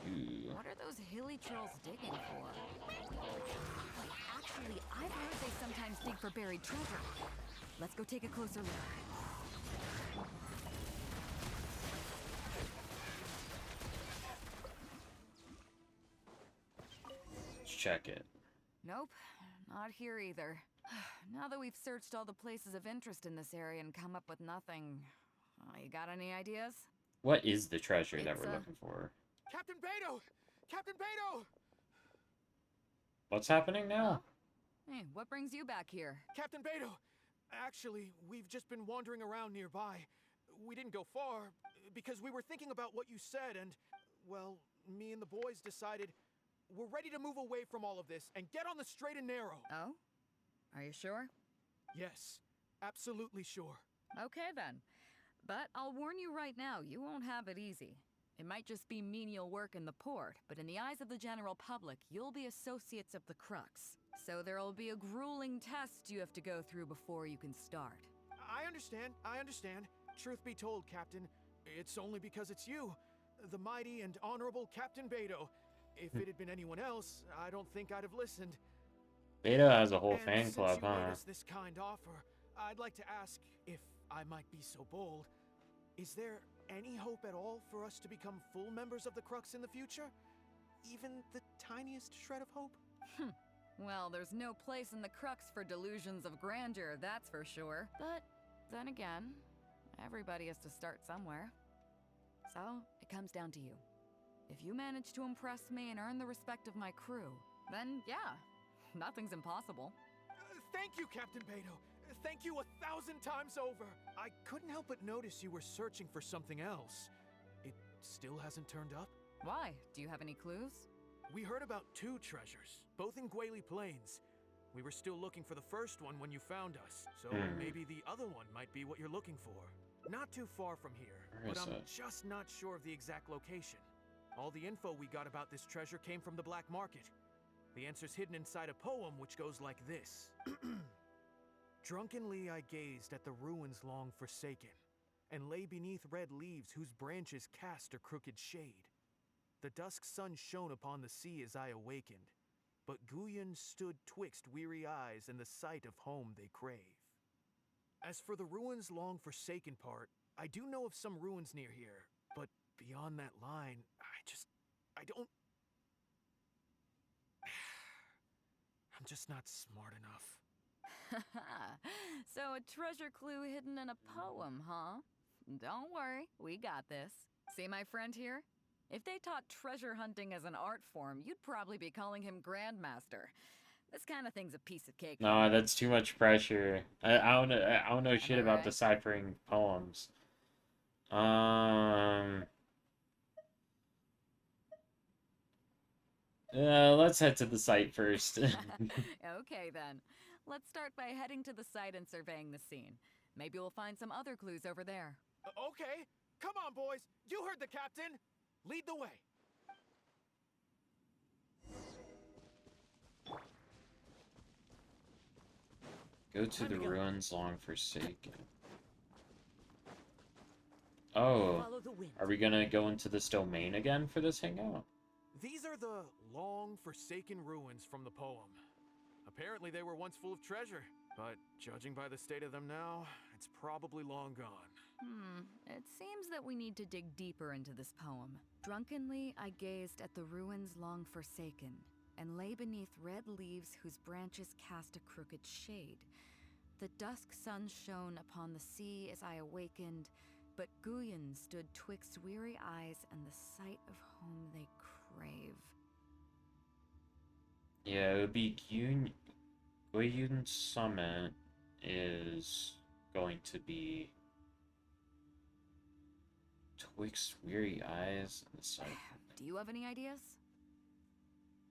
Ooh. What are those hilly trolls digging for? Actually, I've heard they sometimes dig for buried treasure. Let's go take a closer look. Let's check it. Nope, not here either. Now that we've searched all the places of interest in this area and come up with nothing, you got any ideas? What is the treasure that It's, we're looking for? Captain Beidou! Captain Beidou! What's happening now? Huh? Hey, what brings you back here? Captain Beidou! Actually, we've just been wandering around nearby. We didn't go far, because we were thinking about what you said, and, well, me and the boys decided we're ready to move away from all of this and get on the straight and narrow. Oh? Are you sure? Yes, absolutely sure. Okay then. But I'll warn you right now, you won't have it easy. It might just be menial work in the port, but in the eyes of the general public, you'll be associates of the Crux. So there'll be a grueling test you have to go through before you can start. I understand. Truth be told, Captain, it's only because it's you, the mighty and honorable Captain Beidou. If it had been anyone else, I don't think I'd have listened. Beidou has a whole And fan since club, you made huh? us this kind offer, I'd like to ask, if I might be so bold, is there any hope at all for us to become full members of the Crux in the future? Even the tiniest shred of hope? Well, there's no place in the Crux for delusions of grandeur, that's for sure. But then again, everybody has to start somewhere. So, it comes down to you. If you manage to impress me and earn the respect of my crew, then yeah, nothing's impossible. Thank you, Captain Beidou. Thank you 1,000 times over. I couldn't help but notice you were searching for something else. It still hasn't turned up? Why? Do you have any clues? We heard about 2 treasures, both in Guili Plains. We were still looking for the first one when you found us, so maybe the other one might be what you're looking for. Not too far from here, Where but is I'm it? just not sure of the exact location. All the info we got about this treasure came from the black market. The answer's hidden inside a poem which goes like this. Drunkenly I gazed at the ruins long forsaken, and lay beneath red leaves whose branches cast a crooked shade. The dusk sun shone upon the sea as I awakened, but Guyon stood twixt weary eyes and the sight of home they crave. As for the ruins long forsaken part, I do know of some ruins near here, but beyond that line, I don't... I'm just not smart enough. So a treasure clue hidden in a poem, huh? Don't worry, we got this. See my friend here? If they taught treasure hunting as an art form, you'd probably be calling him Grandmaster. This kind of thing's a piece of cake. No, that's too much pressure. I don't know shit about right? deciphering poems. Let's head to the site first. Okay then. Let's start by heading to the site and surveying the scene. Maybe we'll find some other clues over there. Okay, come on, boys. You heard the captain. Lead the way. Go to the ruins long forsaken. Oh, Follow the wind. are we gonna go into this domain again for this hangout? These are the long forsaken ruins from the poem. Apparently they were once full of treasure, but judging by the state of them now, it's probably long gone. It seems that we need to dig deeper into this poem. Drunkenly, I gazed at the ruins long forsaken, and lay beneath red leaves whose branches cast a crooked shade. The dusk sun shone upon the sea as I awakened, but Guyon stood twixt weary eyes and the sight of home they crave. Yeah, it would be Guiyun Summit is going to be twixt weary eyes and the sight. Do you have any ideas?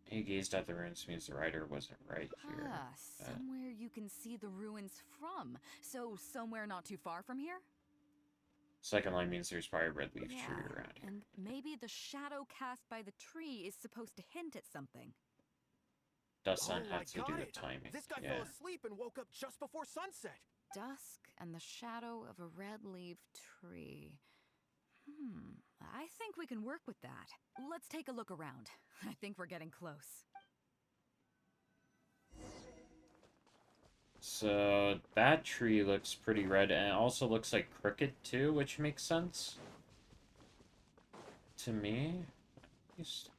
He gazed at the ruins means the writer wasn't right here. Somewhere you can see the ruins from. So somewhere not too far from here? Second line means there's probably a red leaf tree around here. And maybe the shadow cast by the tree is supposed to hint at something. Does sun I have to do got the it. timing? This guy Yeah. fell asleep and woke up just before sunset. Dusk and the shadow of a red-leaved tree. I think we can work with that. Let's take a look around. I think we're getting close. So that tree looks pretty red, and it also looks like crooked too, which makes sense to me. At least.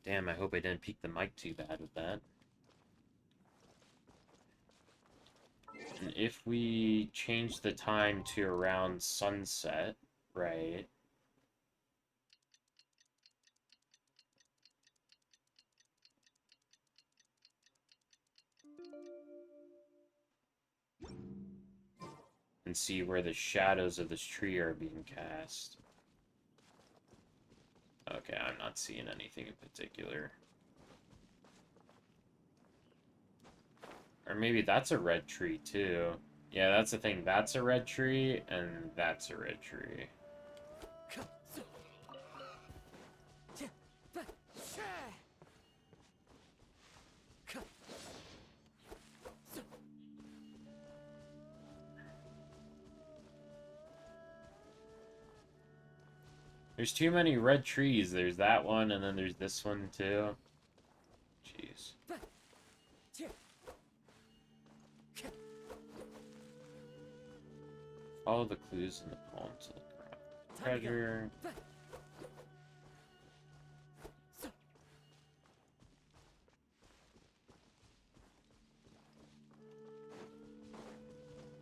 Damn, I hope I didn't peak the mic too bad with that. And if we change the time to around sunset, right? And see where the shadows of this tree are being cast. Okay, I'm not seeing anything in particular. Or maybe that's a red tree, too. Yeah, that's the thing. That's a red tree, and that's a red tree. There's too many red trees. There's that one, and then there's this one, too. Jeez. Follow the clues in the poem to look around. Treasure.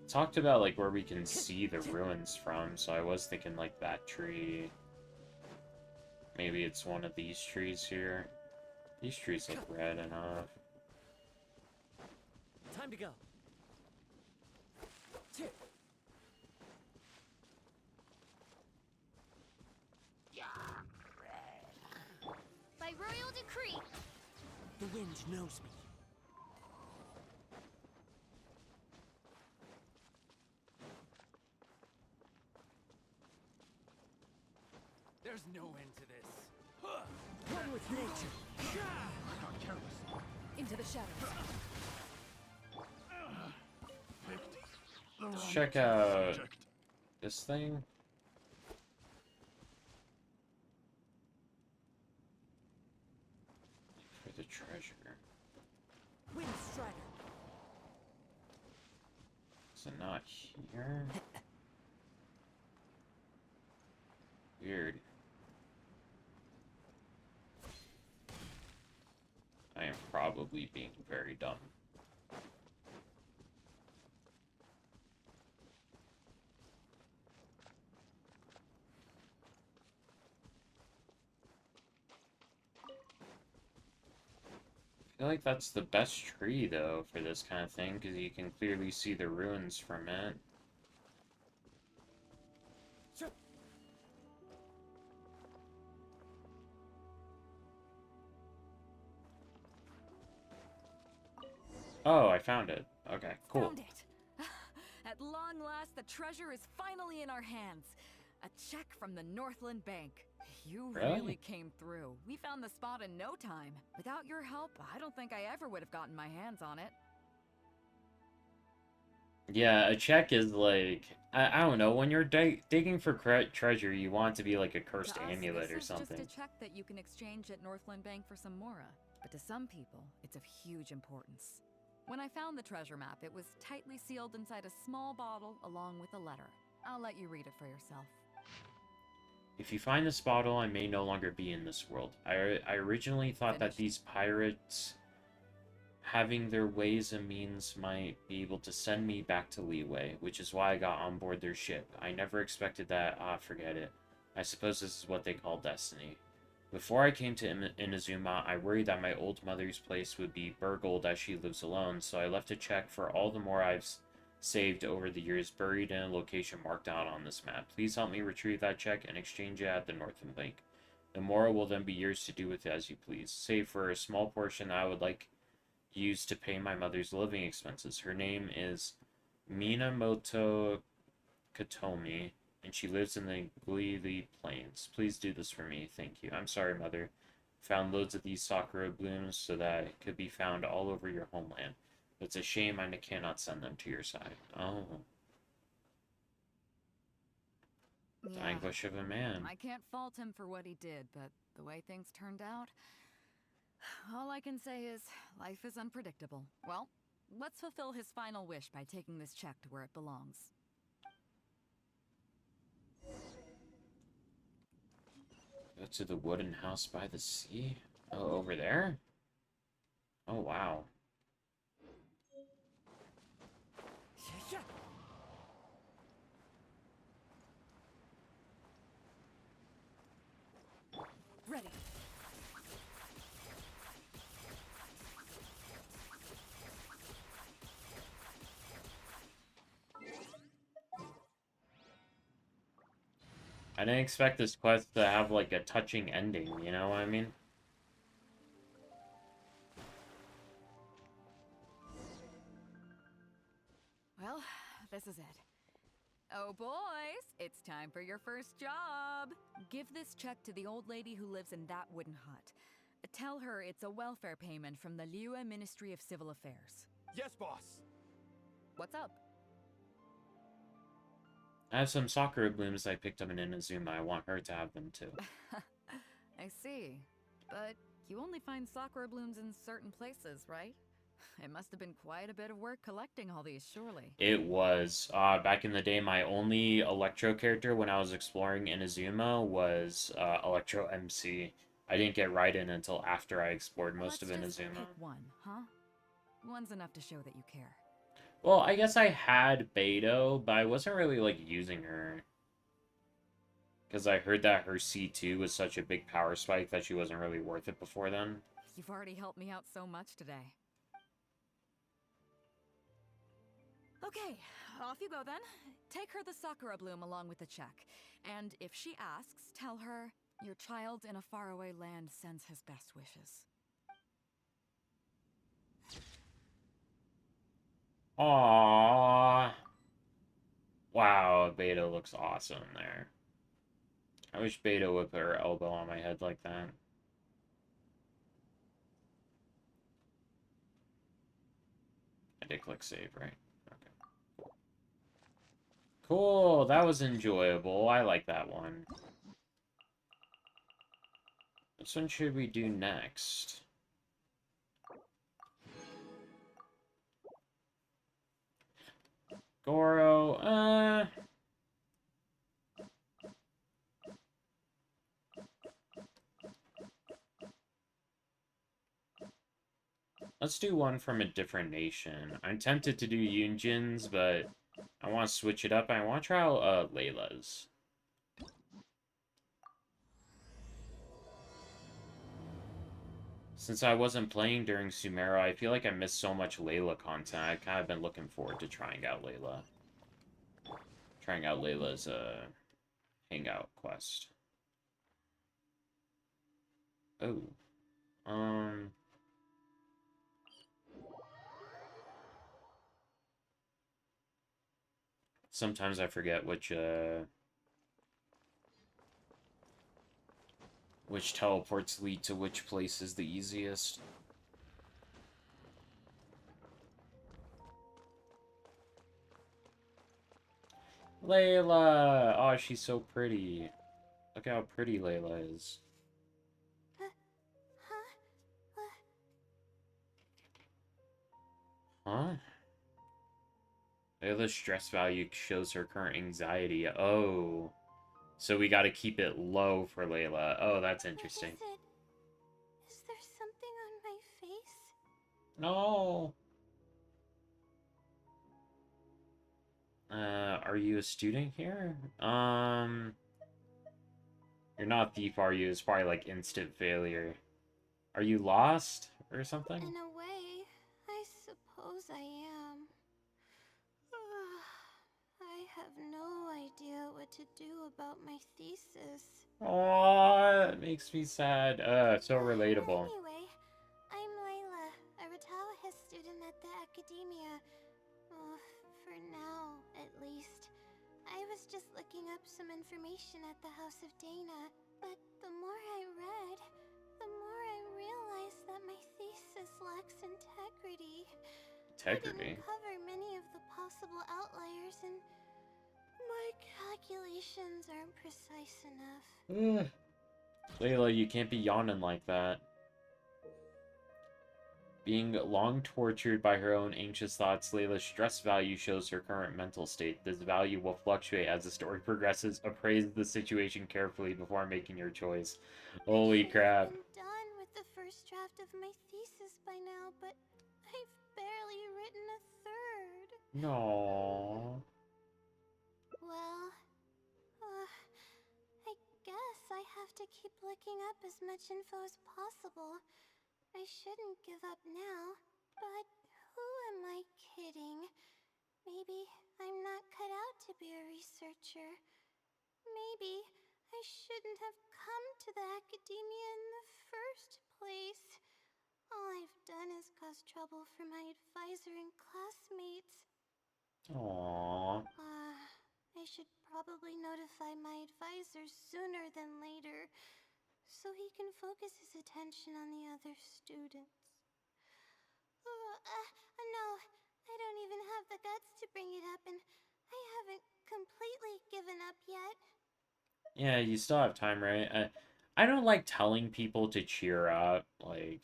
Talked about like where we can see the ruins from, so I was thinking like that tree. maybe it's one of these trees here. These trees look red enough. Time to go. By royal decree. The wind knows me. There's no end to this. One with nature. I got careless. Into the shadows. Let's check out this thing. For the treasure. Wind Strider. Is it not here? Weird. I am probably being very dumb. I feel like that's the best tree, though, for this kind of thing, because you can clearly see the ruins from it. Oh, I found it. Okay, cool. Found it. At long last, the treasure is finally in our hands. A check from the Northland Bank. You Really? really came through. We found the spot in no time. Without your help, I don't think I ever would have gotten my hands on it. Yeah, a check is like, I don't know, when you're digging for treasure, you want it to be like a cursed To us, amulet this or is something. just a check that you can exchange at Northland Bank for some mora. But to some people, it's of huge importance. When I found the treasure map, it was tightly sealed inside a small bottle along with a letter. I'll let you read it for yourself. If you find this bottle, I may no longer be in this world. I originally thought that Finished? these pirates, having their ways and means, might be able to send me back to Leeway, which is why I got on board their ship. I never expected that. Forget it. I suppose this is what they call destiny. Before I came to Inazuma, I worried that my old mother's place would be burgled as she lives alone, so I left a check for all the more I've saved over the years buried in a location marked out on this map. Please help me retrieve that check and exchange it at the Northern Bank. The mora will then be yours to do with as you please, save for a small portion I would like used to pay my mother's living expenses. Her name is Minamoto Katomi, and she lives in the Gleely Plains. Please do this for me, thank you. I'm sorry, Mother. Found loads of these sakura blooms so that it could be found all over your homeland. It's a shame I cannot send them to your side. Oh. The Yeah. anguish of a man. I can't fault him for what he did, but the way things turned out, all I can say is life is unpredictable. Well, let's fulfill his final wish by taking this check to where it belongs. Go to the wooden house by the sea? Oh, over there? Oh, wow. Ready. I didn't expect this quest to have, like, a touching ending, you know what I mean? Well, this is it. Oh, boys, it's time for your first job. Give this check to the old lady who lives in that wooden hut. Tell her it's a welfare payment from the Liyue Ministry of Civil Affairs. Yes, boss. What's up? I have some sakura blooms I picked up in Inazuma. I want her to have them, too. I see. But you only find sakura blooms in certain places, right? It must have been quite a bit of work collecting all these, surely. It was. Back in the day, my only Electro character when I was exploring Inazuma was Electro MC. I didn't get Raiden until after I explored most of Let's just Inazuma. pick one, huh? One's enough to show that you care. Well, I guess I had Beidou, but I wasn't really, like, using her. Because I heard that her C2 was such a big power spike that she wasn't really worth it before then. You've already helped me out so much today. Okay, off you go then. Take her the Sakura bloom along with the check. And if she asks, tell her your child in a faraway land sends his best wishes. Aww. Wow, Beidou looks awesome there. I wish Beidou would put her elbow on my head like that. I did click save, right? Okay. Cool, that was enjoyable. I like that one. Which one should we do next? Goro, let's do one from a different nation. I'm tempted to do Yunjin's, but I want to switch it up. I want to try out Layla's. Since I wasn't playing during Sumeru, I feel like I missed so much Layla content. I've kind of been looking forward to trying out Layla. Trying out Layla's Hangout quest. Oh. Sometimes I forget which teleports lead to which place is the easiest. Layla! Oh, she's so pretty. Look how pretty Layla is. Huh? Layla's stress value shows her current anxiety. Oh. So we gotta keep it low for Layla. Oh, that's interesting. Is there something on my face? No. Are you a student here? You're not a thief, are you? It's probably like instant failure. Are you lost or something? In a way, I suppose I am. I have no idea what to do about my thesis. Aw, that makes me sad. So relatable. Anyway, I'm Layla, a Ratalis student at the academia. For now, at least. I was just looking up some information at the House of Dana, but the more I read, the more I realized that my thesis lacks integrity. I didn't cover many of the possible outliers, and my calculations aren't precise enough. Layla, you can't be yawning like that. Being long tortured by her own anxious thoughts, Layla's stress value shows her current mental state. This value will fluctuate as the story progresses. Appraise the situation carefully before making your choice. Holy crap. I've been done with the first draft of my thesis by now, but I've barely written a third. No. Well, I guess I have to keep looking up as much info as possible. I shouldn't give up now, but who am I kidding? Maybe I'm not cut out to be a researcher. Maybe I shouldn't have come to the academia in the first place. All I've done is cause trouble for my advisor and classmates. Aww. I should probably notify my advisor sooner than later, so he can focus his attention on the other students. No, I don't even have the guts to bring it up, and I haven't completely given up yet. Yeah, you still have time, right? I don't like telling people to cheer up. Like,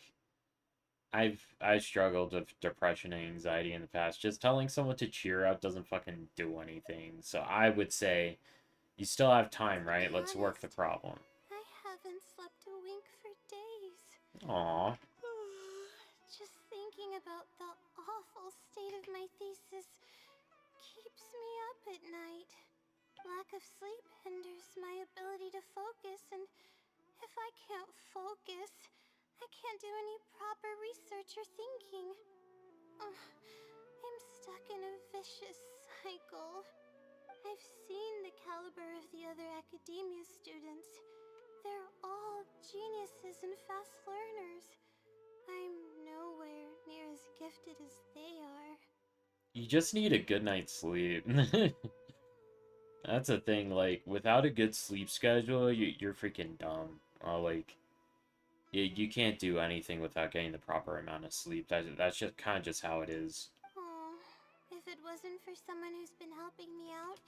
I've struggled with depression and anxiety in the past. Just telling someone to cheer up doesn't fucking do anything. So I would say, you still have time, right? Let's work the problem. I haven't slept a wink for days. Aww. Just thinking about the awful state of my thesis keeps me up at night. Lack of sleep hinders my ability to focus, and if I can't focus, I can't do any proper research or thinking. Ugh, I'm stuck in a vicious cycle. I've seen the caliber of the other academia students. They're all geniuses and fast learners. I'm nowhere near as gifted as they are. You just need a good night's sleep. That's a thing, like, without a good sleep schedule, you're freaking dumb. Like, you can't do anything without getting the proper amount of sleep. That's just kind of just how it is. Oh, if it wasn't for someone who's been helping me out,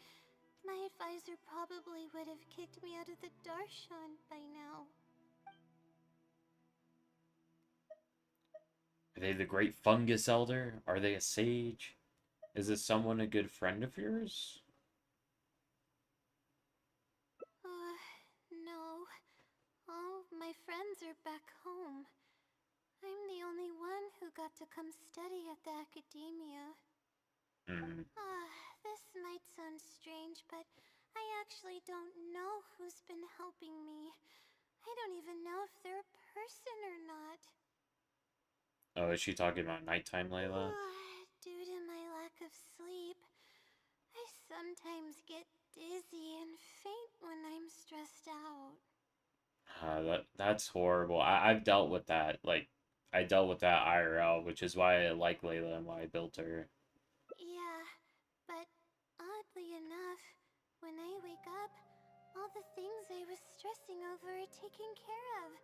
my advisor probably would have kicked me out of the Darshan by now. Are they the Great Fungus Elder? Are they a sage? Is this someone a good friend of yours? No. All my friends are back home. I'm the only one who got to come study at the academia. This might sound strange, but I actually don't know who's been helping me. I don't even know if they're a person or not. Oh, is she talking about nighttime, Layla? Due to my lack of sleep, I sometimes get dizzy and faint when I'm stressed out. That's horrible. I've dealt with that. Like, I dealt with that IRL, which is why I like Layla and why I built her. Yeah, but oddly enough, when I wake up, all the things I was stressing over are taken care of.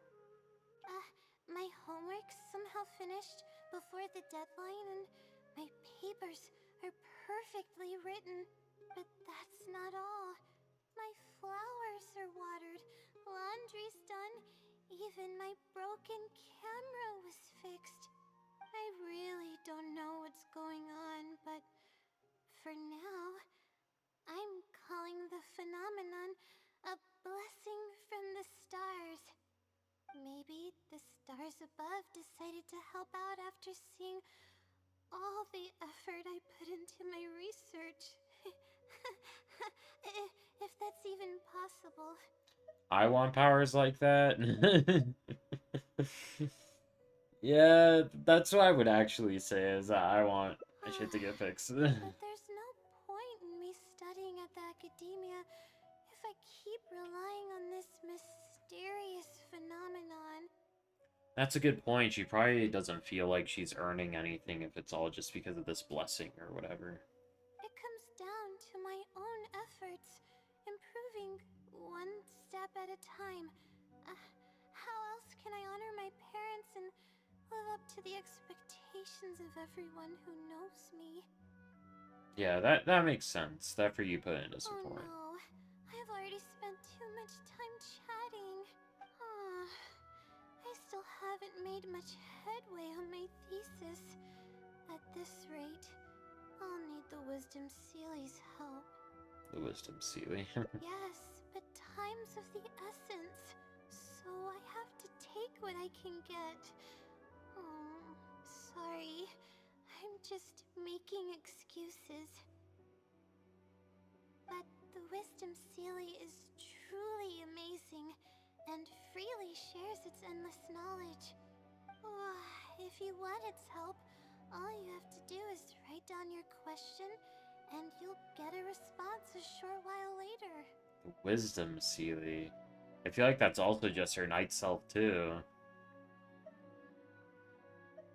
My homework's somehow finished before the deadline, and my papers are perfectly written. But that's not all. My flowers are watered, laundry's done, even my broken camera was fixed. I really don't know what's going on, but for now, I'm calling the phenomenon a blessing from the stars. Maybe the stars above decided to help out after seeing all the effort I put into my research. If that's even possible. I want powers like that. Yeah, that's what I would actually say is I want shit to get fixed. But there's no point in me studying at the academia if I keep relying on this mysterious phenomenon. That's a good point. She probably doesn't feel like she's earning anything if it's all just because of this blessing or whatever. It comes down to my own efforts, improving one step at a time. How else can I honor my parents and live up to the expectations of everyone who knows me? Yeah, that makes sense. That for you put into Oh support. no, I've already spent too much time chatting. I still haven't made much headway on my thesis. At this rate, I'll need the Wisdom Sealy's help. The Wisdom Sealy. Yes, but time's of the essence, so I have to take what I can get. Oh, sorry. I'm just making excuses. But the Wisdom Sealy is truly amazing and freely shares its endless knowledge. If you want its help, all you have to do is write down your question and you'll get a response a short while later. Wisdom Sealy. I feel like that's also just her night self too.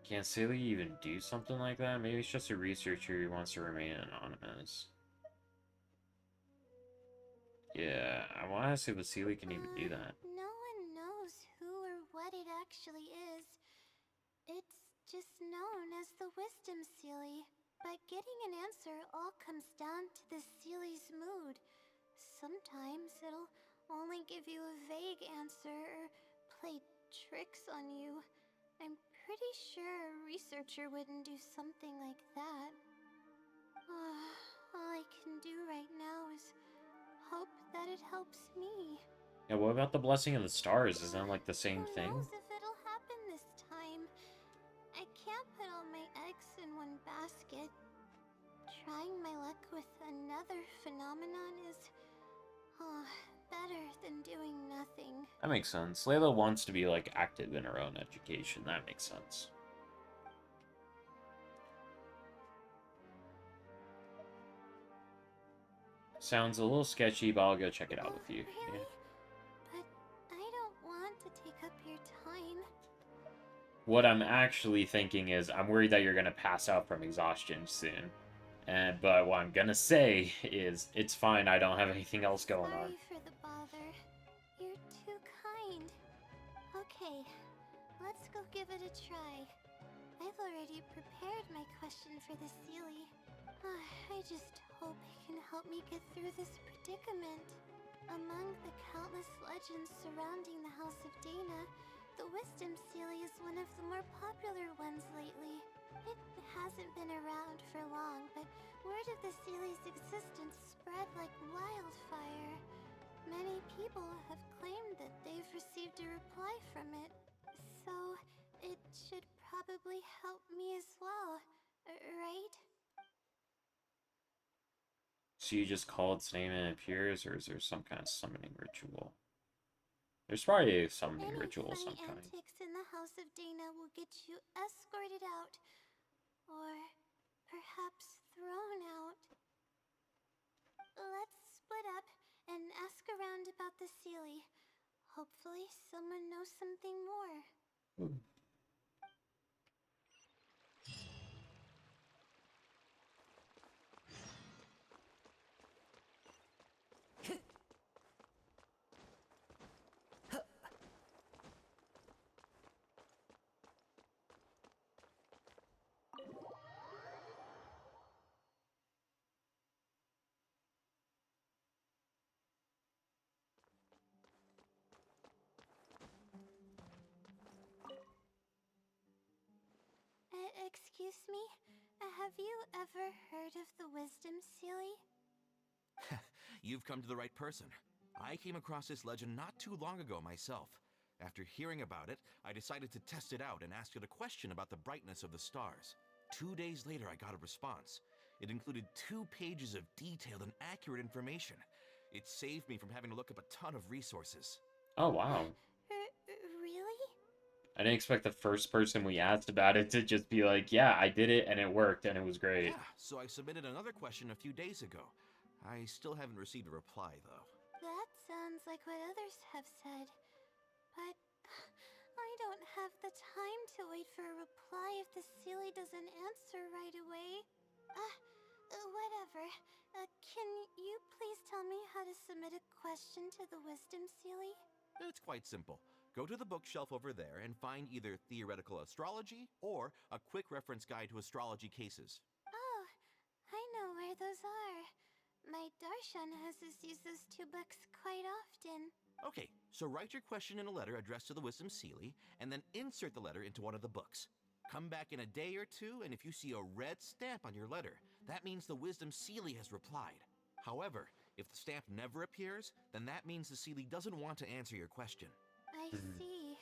Can't Sealy even do something like that? Maybe it's just a researcher who wants to remain anonymous. Yeah, I want to see if Sealy can even do that. No one knows who or what it actually is. It's just known as the Wisdom Sealy. But getting an answer all comes down to the Sealy's mood. Sometimes it'll only give you a vague answer or play tricks on you. I'm pretty sure a researcher wouldn't do something like that. All I can do right now is hope that it helps me. Yeah, what about the Blessing of the Stars? Isn't that like the same Who thing? knows if it'll happen this time? I can't put all my eggs in one basket. Trying my luck with another phenomenon is That makes sense. Layla wants to be, like, active in her own education. That makes sense. Sounds a little sketchy, but I'll go check it out with you. Really? Yeah. But I don't want to take up your time. What I'm actually thinking is I'm worried that you're going to pass out from exhaustion soon. But what I'm going to say is it's fine. I don't have anything else going on. Sorry for the bother. You're too kind. Okay, let's go give it a try. I've already prepared my question for the Sealy. I just hope it can help me get through this predicament. Among the countless legends surrounding the House of Dana, the Wisdom Sealy is one of the more popular ones lately. It hasn't been around for long, but word of the Sealy's existence spread like wildfire. Many people have claimed that they've received a reply from it, so it should probably help me as well, right? So you just call its name and it appears, or is there some kind of summoning ritual? There's probably a summoning ritual of some Any kind. funny antics in the House of Dana will get you escorted out, or perhaps thrown out. Let's split up and ask around about the Sealy. Hopefully someone knows something more. Ooh. Excuse me? Have you ever heard of the Wisdom Sealy? You've come to the right person. I came across this legend not too long ago myself. After hearing about it, I decided to test it out and asked it a question about the brightness of the stars. 2 days later, I got a response. It included 2 pages of detailed and accurate information. It saved me from having to look up a ton of resources. Oh, wow. Really? I didn't expect the first person we asked about it to just be like, yeah, I did it, and it worked, and it was great. Yeah, so I submitted another question a few days ago. I still haven't received a reply, though. That sounds like what others have said. But I don't have the time to wait for a reply if the Sealy doesn't answer right away. Whatever. Can you please tell me how to submit a question to the Wisdom Sealy? It's quite simple. Go to the bookshelf over there and find either Theoretical Astrology or a quick reference guide to astrology cases. Oh, I know where those are. My Darshan has us use those 2 books quite often. Okay, so write your question in a letter addressed to the Wisdom Sealy, and then insert the letter into one of the books. Come back in a day or 2, and if you see a red stamp on your letter, that means the Wisdom Sealy has replied. However, if the stamp never appears, then that means the Sealy doesn't want to answer your question. I see.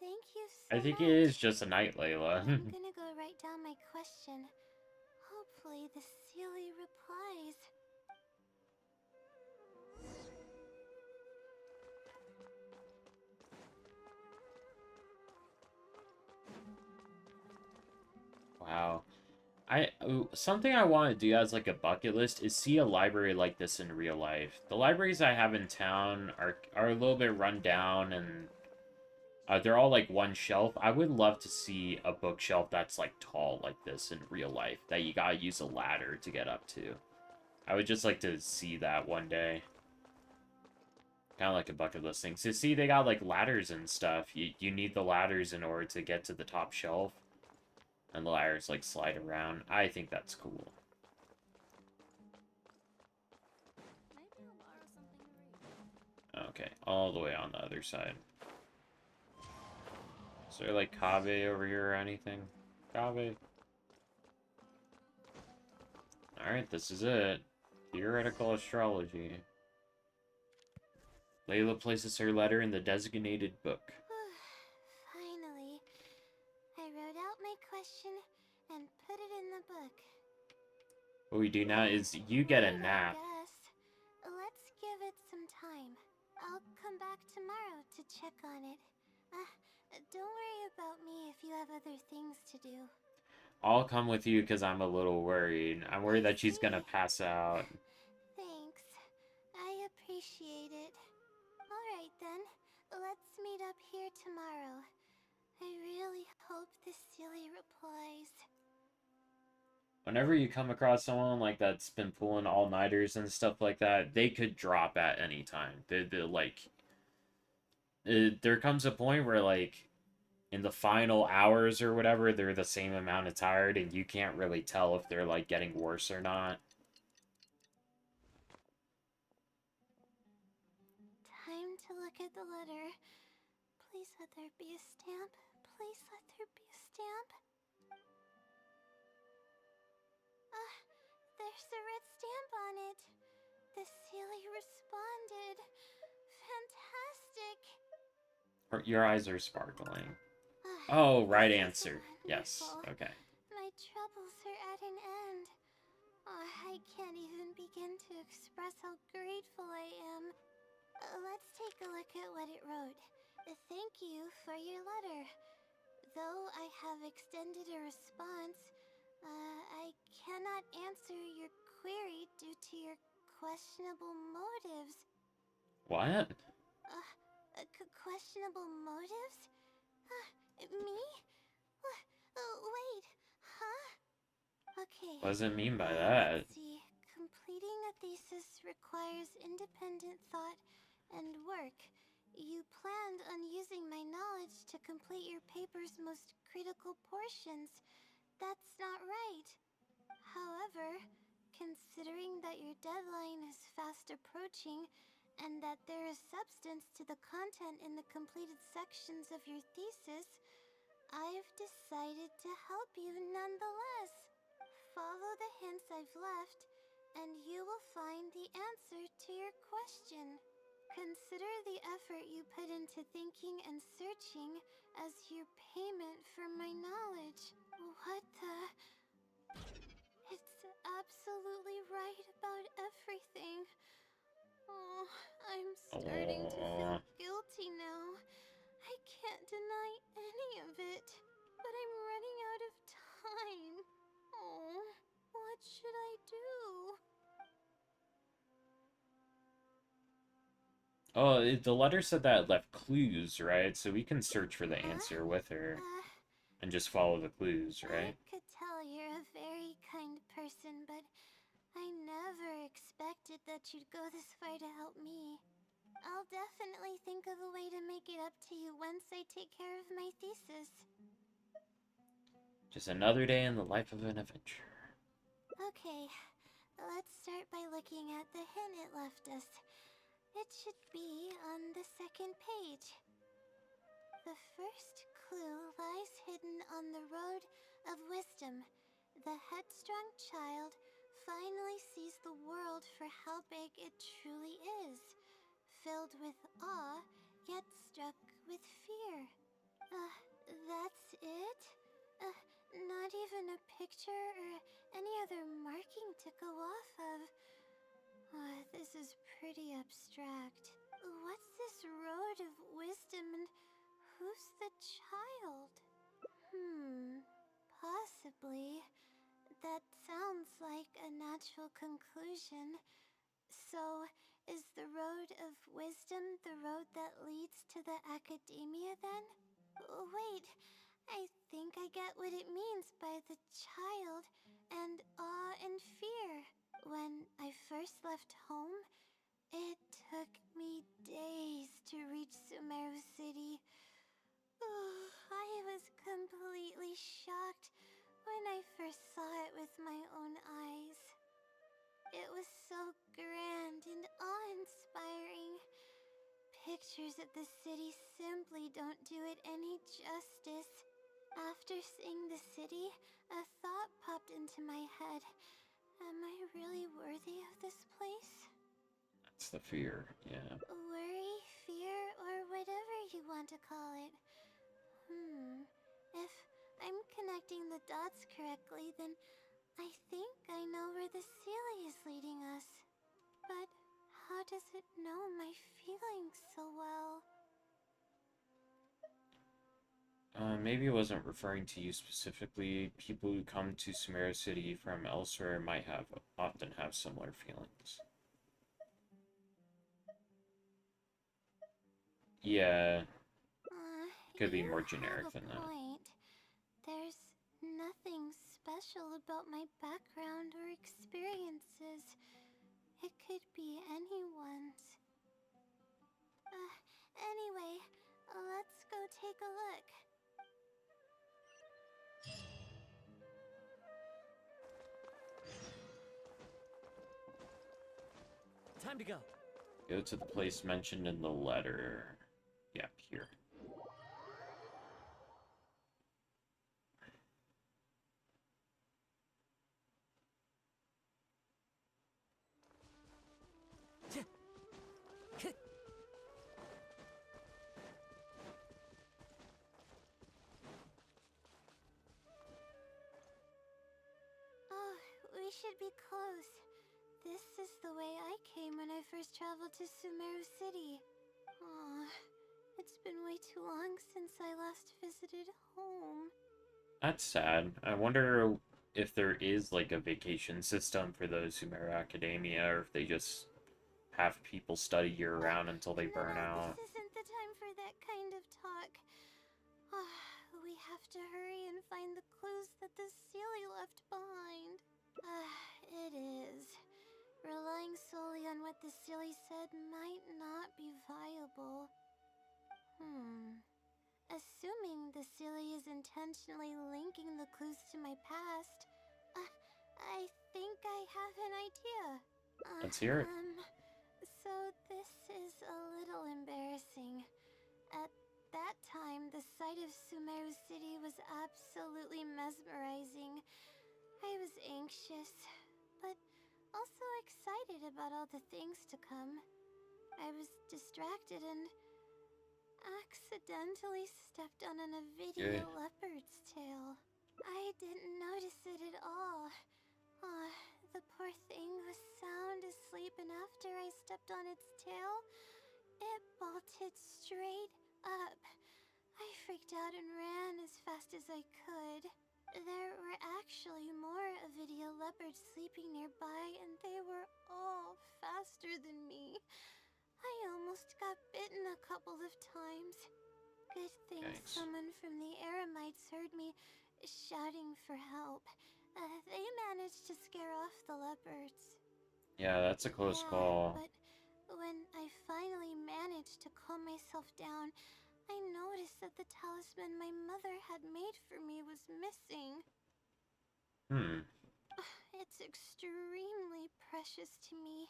Thank you so I think much. it is just a night, Layla. I'm gonna go write down my question. Hopefully the Sealy replies. Wow. Something I want to do as like a bucket list is see a library like this in real life. The libraries I have in town are a little bit run down, and they're all like one shelf. I would love to see a bookshelf that's like tall like this in real life, that you gotta use a ladder to get up to. I would just like to see that one day. Kind of like a bucket list thing. So see, they got like ladders and stuff. You need the ladders in order to get to the top shelf. And the ladders like slide around. I think that's cool. Okay, all the way on the other side. Is there like Kave over here or anything? Kave? Alright, this is it. Theoretical Astrology. Layla places her letter in the designated book. Finally. I wrote out my question and put it in the book. What we do now is you get a Right, I nap. guess. Let's give it some time. I'll come back tomorrow to check on it. Don't worry about me if you have other things to do. I'll come with you because I'm a little worried. I'm worried that she's gonna See? pass out. Thanks. I appreciate it. Alright then, let's meet up here tomorrow. I really hope the silly replies. Whenever you come across someone like that's been pulling all-nighters and stuff like that, they could drop at any time. They're like, there comes a point where like in the final hours or whatever, they're the same amount of tired, and you can't really tell if they're like getting worse or not. Time to look at the letter. Please let there be a stamp. Please let there be a stamp. There's a red stamp on it. The silly responded. Fantastic. Your eyes are sparkling. Ah, Oh, right this is answer. Yes. wonderful. Okay. My troubles are at an end. I can't even begin to express how grateful I am. Let's take a look at what it wrote. Thank you for your letter. Though I have extended a response, I cannot answer your query due to your questionable motives. What? Questionable motives? Me? Wait, huh? Okay. What does it mean by that? Let's see. Completing a thesis requires independent thought and work. You planned on using my knowledge to complete your paper's most critical portions. That's not right. However, considering that your deadline is fast approaching and that there is substance to the content in the completed sections of your thesis, I've decided to help you nonetheless. Follow the hints I've left, and you will find the answer to your question. Consider the effort you put into thinking and searching as your payment for my knowledge. What the... It's absolutely right about everything. Oh, I'm starting to feel guilty now. I can't deny any of it, but I'm running out of time. Oh, what should I do? Oh, the letter said that it left clues, right? So we can search for the answer with her and just follow the clues, right? I could tell you're a very kind person, but I never expected that you'd go this far to help me. I'll definitely think of a way to make it up to you once I take care of my thesis. Just another day in the life of an adventure. Okay, let's start by looking at the hint it left us. It should be on the second page. The first clue lies hidden on the road of wisdom. The headstrong child finally sees the world for how big it truly is, filled with awe, yet struck with fear. That's it? Not even a picture or any other marking to go off of. This is pretty abstract. What's this road of wisdom and who's the child? Possibly. That sounds like a natural conclusion. So, is the road of wisdom the road that leads to the academia then? Wait, I think I get what it means by the child and awe and fear. When I first left home, it took me days to reach Sumeru City. I was completely shocked when I first saw it with my own eyes. It was so grand and awe-inspiring. Pictures of the city simply don't do it any justice. After seeing the city, a thought popped into my head. Am I really worthy of this place? That's the fear, yeah. Worry, fear, or whatever you want to call it. If I'm connecting the dots correctly, then I think I know where the ceiling is leading us. But how does it know my feelings so well? Maybe it wasn't referring to you specifically. People who come to Sumeru City from elsewhere might often have similar feelings. Yeah, could be more generic than that. Point. There's nothing special about my background or experiences. It could be anyone's. Anyway, let's go take a look. Time to go. Go to the place mentioned in the letter. Yeah, here. Oh, we should be close. This is the way I came when I first traveled to Sumeru City. Aw, it's been way too long since I last visited home. That's sad. I wonder if there is like a vacation system for those Sumeru Academia, or if they just have people study year-round until they burn out. This isn't the time for that kind of talk. We have to hurry and find the clues that the Sealy left behind. It is. Relying solely on what the Sealy said might not be viable. Assuming the Sealy is intentionally linking the clues to my past, I think I have an idea. Let's hear it. So this is a little embarrassing. At that time, the sight of Sumeru City was absolutely mesmerizing. I was anxious, but also excited about all the things to come. I was distracted and accidentally stepped on an Avidia leopard's tail. I didn't notice it at all. The poor thing was sound asleep, and after I stepped on its tail, it bolted straight up. I freaked out and ran as fast as I could. There were actually more Avidia leopards sleeping nearby, and they were all faster than me. I almost got bitten a couple of times. Good thing someone from the Eremites heard me shouting for help. They managed to scare off the leopards. Yeah, that's a close call. But when I finally managed to calm myself down, I noticed that the talisman my mother had made for me was missing. It's extremely precious to me.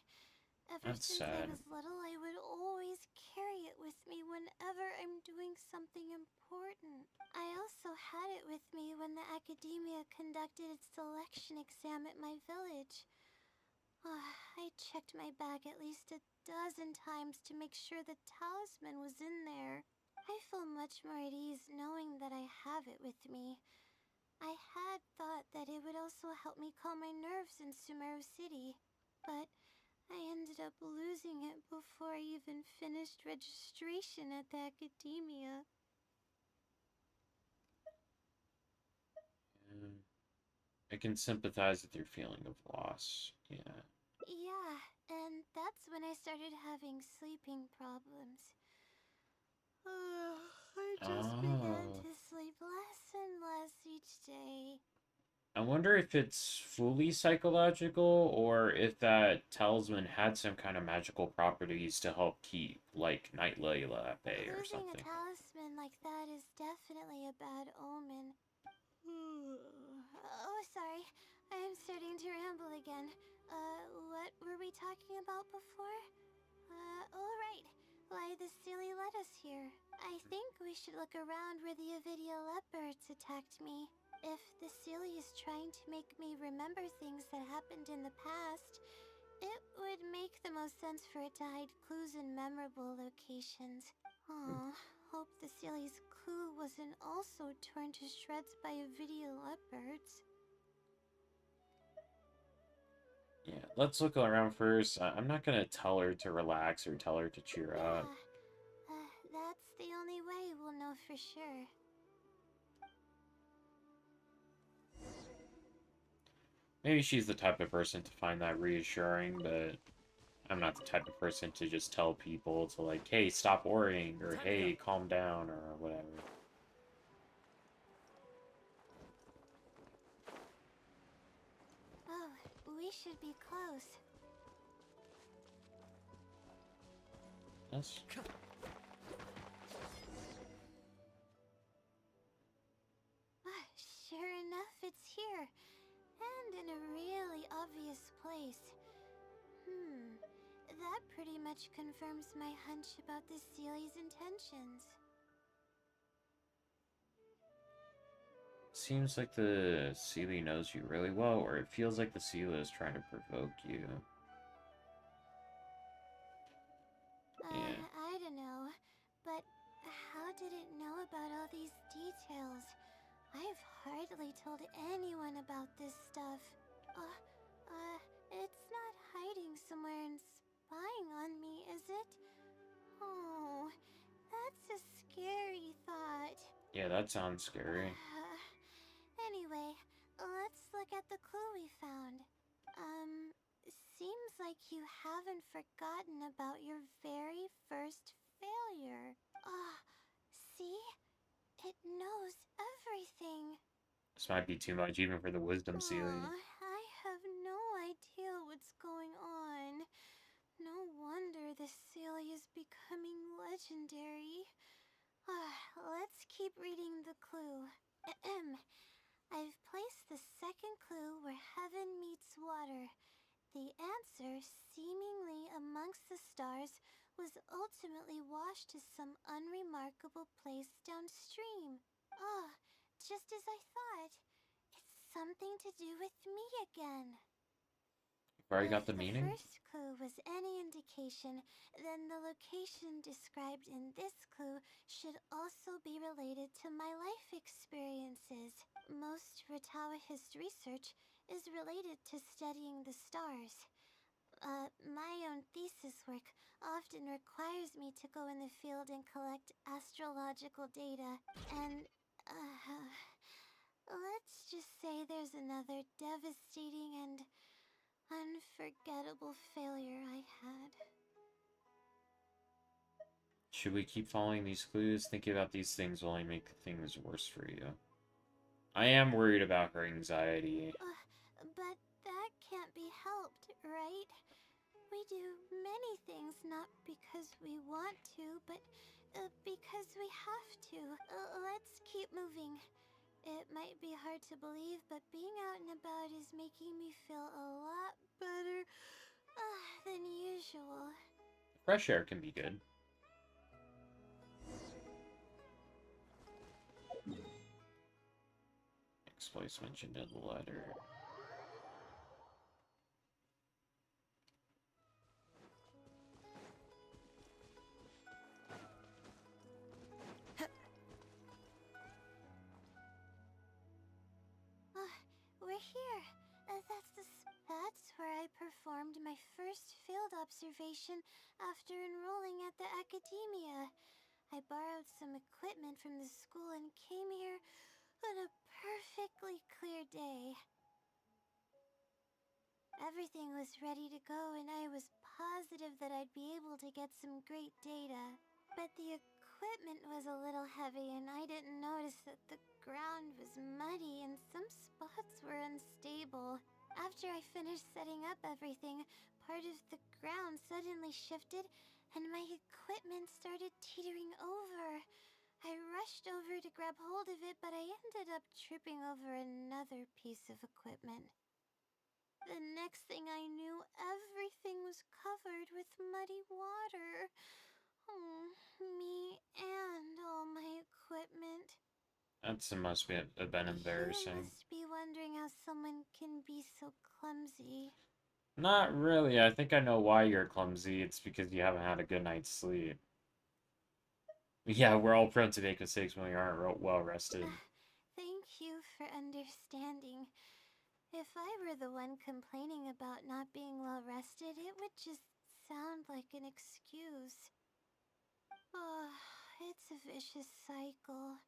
Ever That's since I sad. was little, I would always carry it with me whenever I'm doing something important. I also had it with me when the Academia conducted its selection exam at my village. I checked my bag at least a dozen times to make sure the talisman was in there. I feel much more at ease knowing that I have it with me. I had thought that it would also help me calm my nerves in Sumeru City, but I ended up losing it before I even finished registration at the Academia. I can sympathize with your feeling of loss. Yeah. Yeah, and that's when I started having sleeping problems. I just began to sleep less and less each day. I wonder if it's fully psychological, or if that talisman had some kind of magical properties to help keep, like, Night Layla at bay or Losing something. a talisman like that is definitely a bad omen. Oh, sorry. I'm starting to ramble again. What were we talking about before? Oh, right. Why the Sealy led us here. I think we should look around where the Avidia leopards attacked me. If the Sealy is trying to make me remember things that happened in the past, it would make the most sense for it to hide clues in memorable locations. Hope the Sealy's clue wasn't also torn to shreds by Avidia leopards. Yeah, let's look around first. I'm not gonna tell her to relax or tell her to cheer up. Yeah, that's the only way we'll know for sure. Maybe she's the type of person to find that reassuring, but I'm not the type of person to just tell people to, like, hey, stop worrying, or Time to hey, go. calm down, or whatever. Oh, we should be close. That's... Sure enough, it's here. And in a really obvious place. That pretty much confirms my hunch about the Sealy's intentions. Seems like the Sealy knows you really well, or it feels like the Sealy is trying to provoke you. Yeah. I don't know. But how did it know about all these details? I've hardly told anyone about this stuff. It's not hiding somewhere and spying on me, is it? Oh, that's a scary thought. Yeah, that sounds scary. Anyway, let's look at the clue we found. Seems like you haven't forgotten about your very first failure. See? It knows everything. This might be too much even for the Wisdom Sealy. I have no idea what's going on. No wonder this Sealy is becoming legendary. Let's keep reading the clue. I've placed the second clue where heaven meets water. The answer, seemingly amongst the stars, was ultimately washed to some unremarkable place downstream. Just as I thought. It's something to do with me again. I've already got If the the meaning? first clue was any indication, then the location described in this clue should also be related to my life experiences. Most Ratawa-hist research is related to studying the stars. My own thesis work often requires me to go in the field and collect astrological data, and, let's just say there's another devastating and unforgettable failure I had. Should we keep following these clues? Thinking about these things will only make things worse for you. I am worried about her anxiety. But that can't be helped, right? We do many things not because we want to, but because we have to. Let's keep moving. It might be hard to believe, but being out and about is making me feel a lot better than usual. Fresh air can be good. Next place mentioned in the letter. We're here. That's where I performed my first field observation after enrolling at the academia. I borrowed some equipment from the school and came here on a perfectly clear day. Everything was ready to go and I was positive that I'd be able to get some great data. But the equipment was a little heavy and I didn't notice that the ground was muddy and some spots were unstable. After I finished setting up everything, part of the ground suddenly shifted and my equipment started teetering over. I rushed over to grab hold of it, but I ended up tripping over another piece of equipment. The next thing I knew, everything was covered with muddy water. Me and all my equipment. That must be have been You embarrassing. must be wondering how someone can be so clumsy. Not really. I think I know why you're clumsy. It's because you haven't had a good night's sleep. Yeah, we're all prone to make mistakes when we aren't well rested. Thank you for understanding. If I were the one complaining about not being well rested, it would just sound like an excuse. Oh, it's a vicious cycle.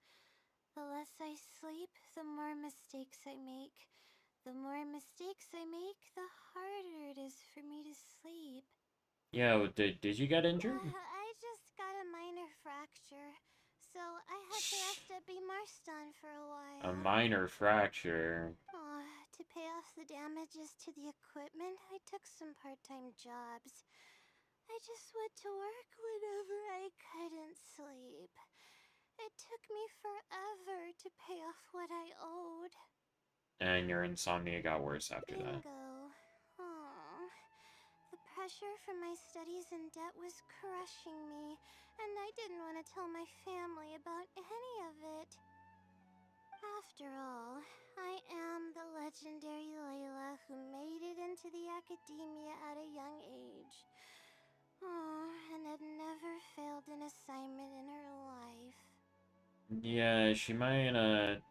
The less I sleep, the more mistakes I make. The more mistakes I make, the harder it is for me to sleep. Yeah, did you get injured? I just got a minor fracture, so I had to rest at B. Marston for a while. A minor fracture. To pay off the damages to the equipment, I took some part-time jobs. I just went to work whenever I couldn't sleep. It took me forever to pay off what I owed. And your insomnia got worse after that. Bingo. Aw. The pressure from my studies and debt was crushing me, and I didn't want to tell my family about any of it. After all, I am the legendary Layla who made it into the academia at a young age. And had never failed an assignment in her life. Yeah, she might,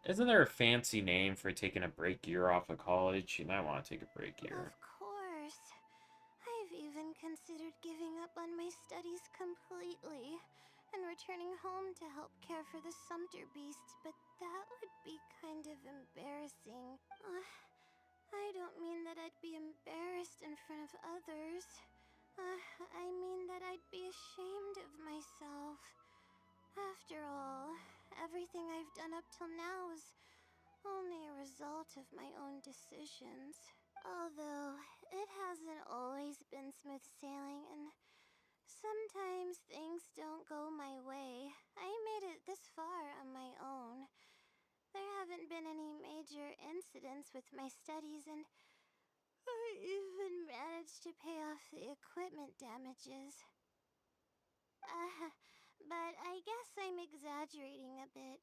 isn't there a fancy name for taking a break year off of college? She might want to take a break year. Of course. I've even considered giving up on my studies completely and returning home to help care for the Sumter beast, but that would be kind of embarrassing. I don't mean that I'd be embarrassed in front of others. I mean that I'd be ashamed of myself. After all, everything I've done up till now is only a result of my own decisions. Although, it hasn't always been smooth sailing, and sometimes things don't go my way. I made it this far on my own. There haven't been any major incidents with my studies, and I even managed to pay off the equipment damages. But I guess I'm exaggerating a bit.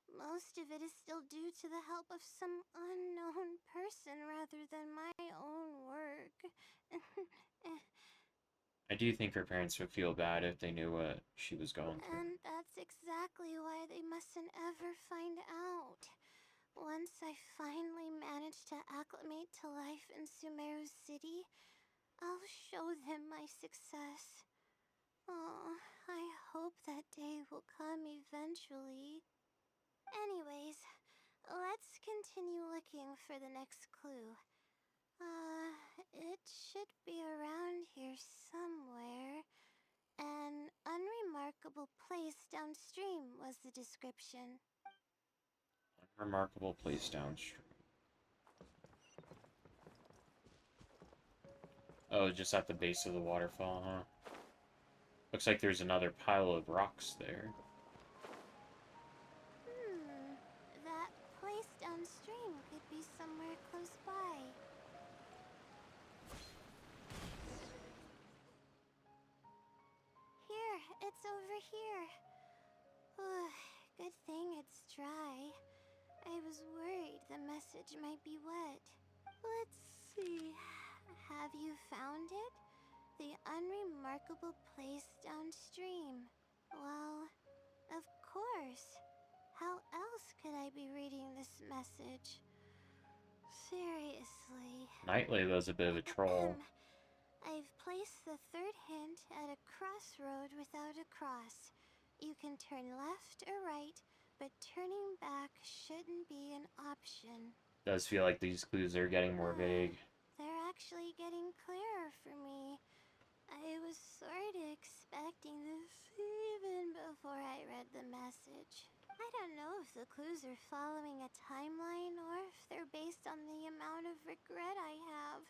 Most of it is still due to the help of some unknown person rather than my own work. I do think her parents would feel bad if they knew what she was going through. And that's exactly why they mustn't ever find out. Once I finally manage to acclimate to life in Sumeru City, I'll show them my success. Oh, I hope that day will come eventually. Anyways, let's continue looking for the next clue. It should be around here somewhere. An unremarkable place downstream was the description. Unremarkable place downstream. Oh, just at the base of the waterfall, huh? Looks like there's another pile of rocks there. That place downstream could be somewhere close by. Here, it's over here. Good thing it's dry. I was worried the message might be wet. Let's see. Have you found it? The unremarkable place downstream. Well, of course. How else could I be reading this message? Seriously. Knightley was a bit of a troll. I've placed the third hint at a crossroad without a cross. You can turn left or right, but turning back shouldn't be an option. Does feel like these clues are getting more vague. They're actually getting clearer for me. I was sort of expecting this even before I read the message. I don't know if the clues are following a timeline or if they're based on the amount of regret I have.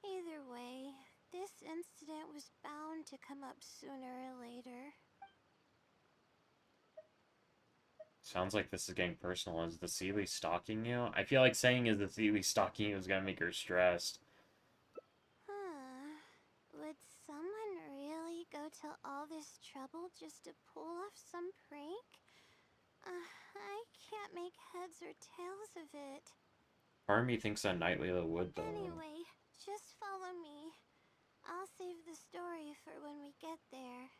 Either way, this incident was bound to come up sooner or later. Sounds like this is getting personal. Is the Sealy stalking you? I feel like saying is the Sealy stalking you is gonna make her stressed. Would someone really go to all this trouble just to pull off some prank? I can't make heads or tails of it. Part of me thinks that Knightley would, though. Anyway, just follow me. I'll save the story for when we get there.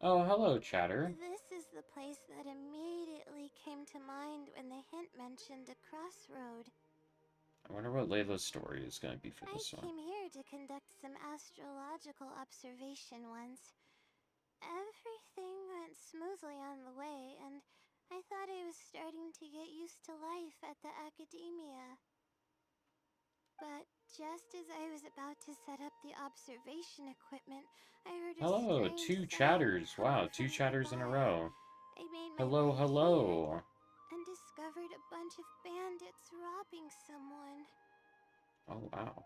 Oh, hello, Chatter. This is the place that immediately came to mind when the hint mentioned a crossroad. I wonder what Layla's story is going to be for I this one. came here to conduct some astrological observation once. Everything went smoothly on the way, and I thought I was starting to get used to life at the academia. But just as I was about to set up the observation equipment, I heard a Hello, strange two sound chatters. coming Wow, from two chatters in a nearby. row. I made my Hello, way here hello. and discovered a bunch of bandits robbing someone. Oh, wow.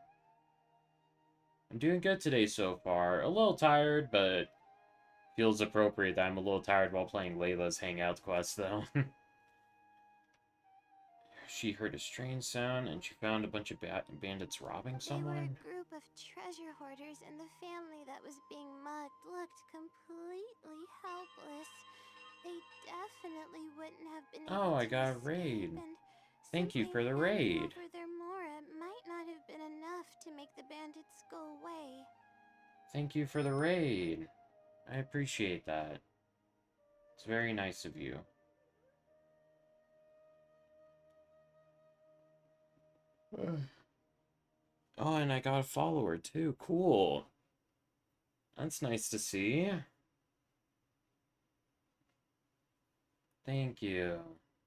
I'm doing good today so far. A little tired, but feels appropriate that I'm a little tired while playing Layla's Hangout quest, though. She heard a strange sound, and she found a bunch of bandits robbing They were someone. a group of treasure hoarders, and the family that was being mugged looked completely helpless. They definitely wouldn't have been Oh, able I to got a escape, raid. and Thank you simply for the handing raid. over their mora might not have been enough to make the bandits go away. Thank you for the raid. I appreciate that. It's very nice of you. Oh, and I got a follower too. Cool. That's nice to see. Thank you.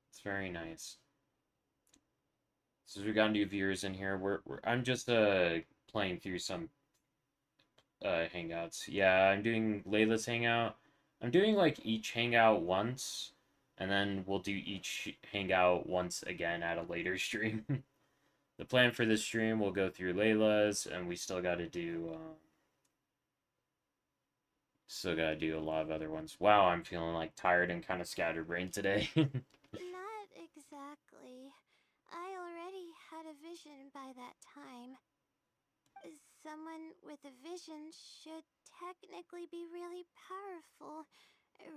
It's very nice. So we got new viewers in here. I'm just playing through some hangouts. Yeah, I'm doing Layla's hangout. I'm doing like each hangout once, and then we'll do each hangout once again at a later stream. The plan for this stream, we'll go through Layla's, and we still got to do a lot of other ones. Wow, I'm feeling like tired and kind of scatterbrained today. Not exactly. I already had a vision by that time. Someone with a vision should technically be really powerful,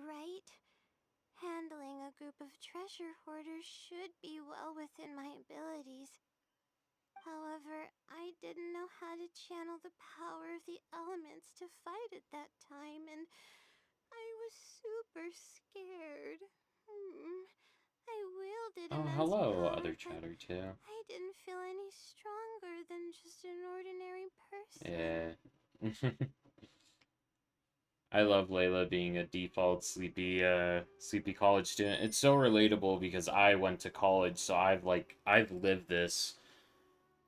right? Handling a group of treasure hoarders should be well within my abilities. However, I didn't know how to channel the power of the elements to fight at that time, and I was super scared. I wielded Oh, immense hello, power, other but chatter too. I didn't feel any stronger than just an ordinary person. Yeah. I love Layla being a default sleepy college student. It's so relatable because I went to college, so I've lived this.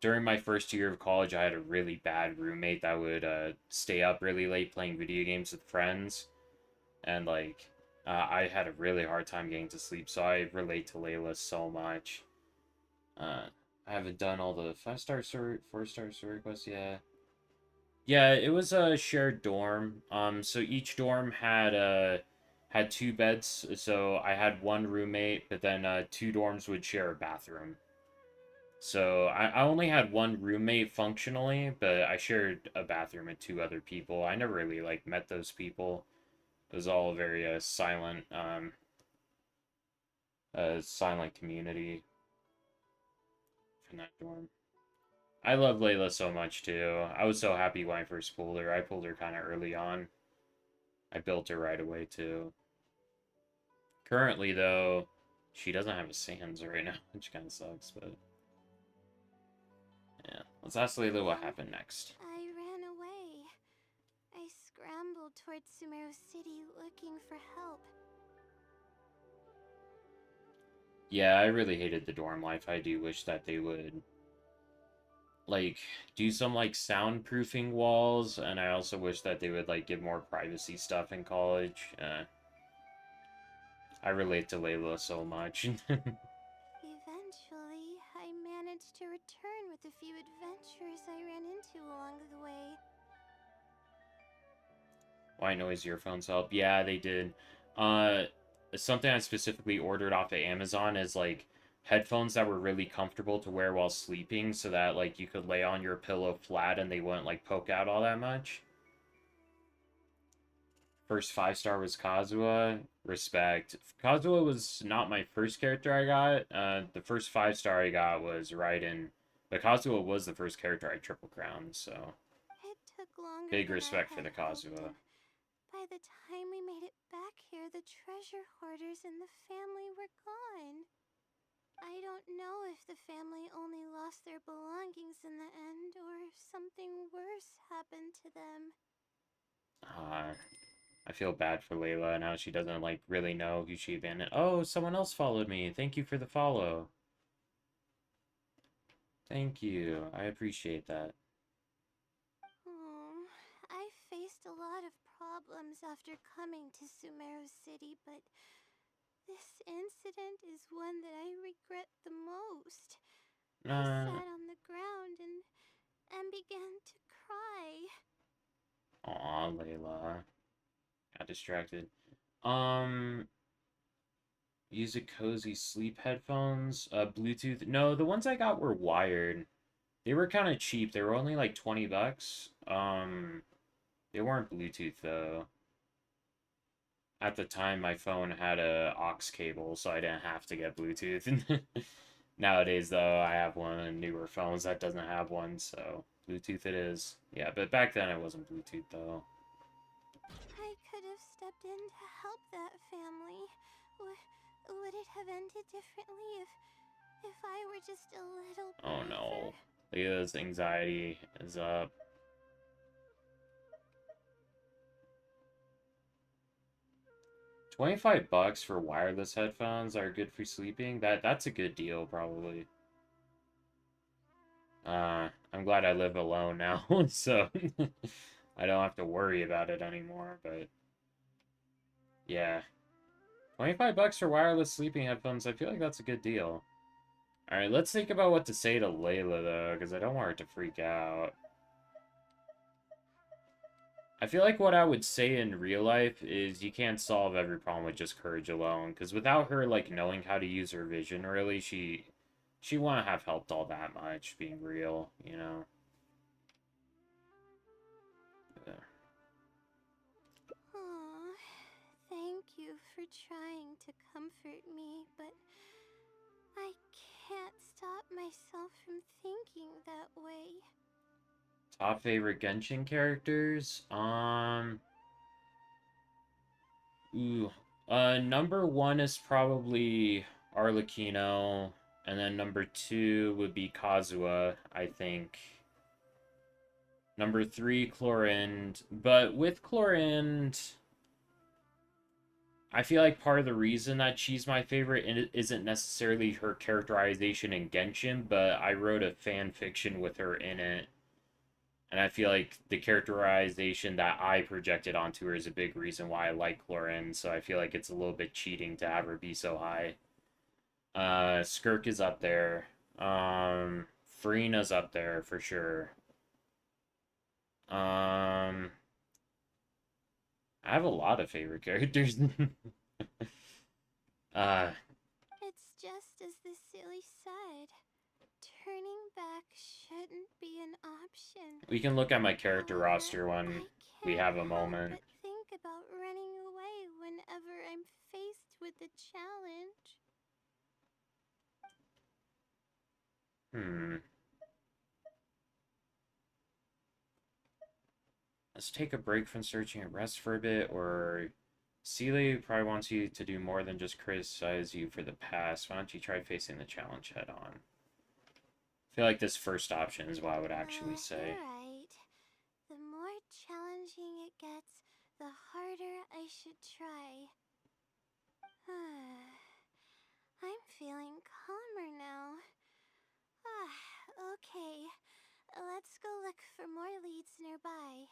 During my first year of college, I had a really bad roommate that would stay up really late playing video games with friends, and I had a really hard time getting to sleep. So I relate to Layla so much. I haven't done all the 5-star story, 4-star story quests yet. Yeah, it was a shared dorm. So each dorm had 2 beds. So I had one roommate, but then 2 dorms would share a bathroom. So I only had one roommate functionally, but I shared a bathroom with 2 other people. I never really met those people. It was all a very silent community in that dorm. I love Layla so much too. I was so happy when I first pulled her. I pulled her kind of early on. I built her right away too. Currently though, she doesn't have a Sans right now, which kind of sucks, but yeah. Let's ask Layla what happened next. I ran away. I scrambled towards Sumeru City looking for help. Yeah, I really hated the dorm life. I do wish that they would do some soundproofing walls, and I also wish that they would give more privacy stuff in college. I relate to Layla so much. Eventually, I managed to return with a few adventures I ran into along the way. White noise earphones help. Yeah, they did. Uh, Something I specifically ordered off of Amazon is headphones that were really comfortable to wear while sleeping, so that you could lay on your pillow flat and they wouldn't poke out all that much. First 5-star was Kazuha. Respect. Kazuha was not my first character I got. The first 5-star I got was Raiden. But Kazuha was the first character I triple crowned, so It took longer big than respect I for had the hoped, Kazuha. and by by the time we made it back here, the treasure hoarders and the family were gone. I don't know if the family only lost their belongings in the end, or if something worse happened to them. I feel bad for Layla now. She doesn't like really know who she abandoned. Oh, someone else followed me. Thank you for the follow. Thank you. I appreciate that. Oh, I faced a lot of problems after coming to Sumeru City, but this incident is one that I regret the most. I sat on the ground and began to cry. Aw, Layla. Got distracted. Use a cozy sleep headphones. Bluetooth. No, the ones I got were wired. They were kind of cheap. They were only like 20 bucks. They weren't Bluetooth though. At the time, my phone had a aux cable, so I didn't have to get Bluetooth. Nowadays, though, I have one of newer phones that doesn't have one, so Bluetooth it is. Yeah, but back then it wasn't Bluetooth though. I could have stepped in to help that family. Would it have ended differently if I were just a little Oh braver? no. Leah's anxiety is up. $25 for wireless headphones are good for sleeping. That's a good deal, probably. I'm glad I live alone now, so I don't have to worry about it anymore, but yeah. $25 for wireless sleeping headphones, I feel like that's a good deal. Alright, let's think about what to say to Layla, though, because I don't want her to freak out. I feel like what I would say in real life is you can't solve every problem with just courage alone, because without her, like, knowing how to use her vision, really, she wouldn't have helped all that much, being real, you know? Aw, thank you for trying to comfort me, but I can't stop myself from thinking that way. Top favorite Genshin characters? Number one is probably Arlecchino, and then number two would be Kazuha, I think. Number three, Chlorind. But with Chlorind, I feel like part of the reason that she's my favorite isn't necessarily her characterization in Genshin, but I wrote a fan fiction with her in it. And I feel like the characterization that I projected onto her is a big reason why I like Chlorind, so I feel like it's a little bit cheating to have her be so high. Skirk is up there. Farina's up there for sure. I have a lot of favorite characters. It's just as the silly said. Turning back shouldn't be an option. We can look at my character However, roster when we have a moment. But think about running away whenever I'm faced with a challenge. Let's take a break from searching and rest for a bit, or Seeley probably wants you to do more than just criticize you for the past. Why don't you try facing the challenge head on? I feel like this first option is what I would actually say. You're right. The more challenging it gets, the harder I should try. I'm feeling calmer now. Okay. Let's go look for more leads nearby.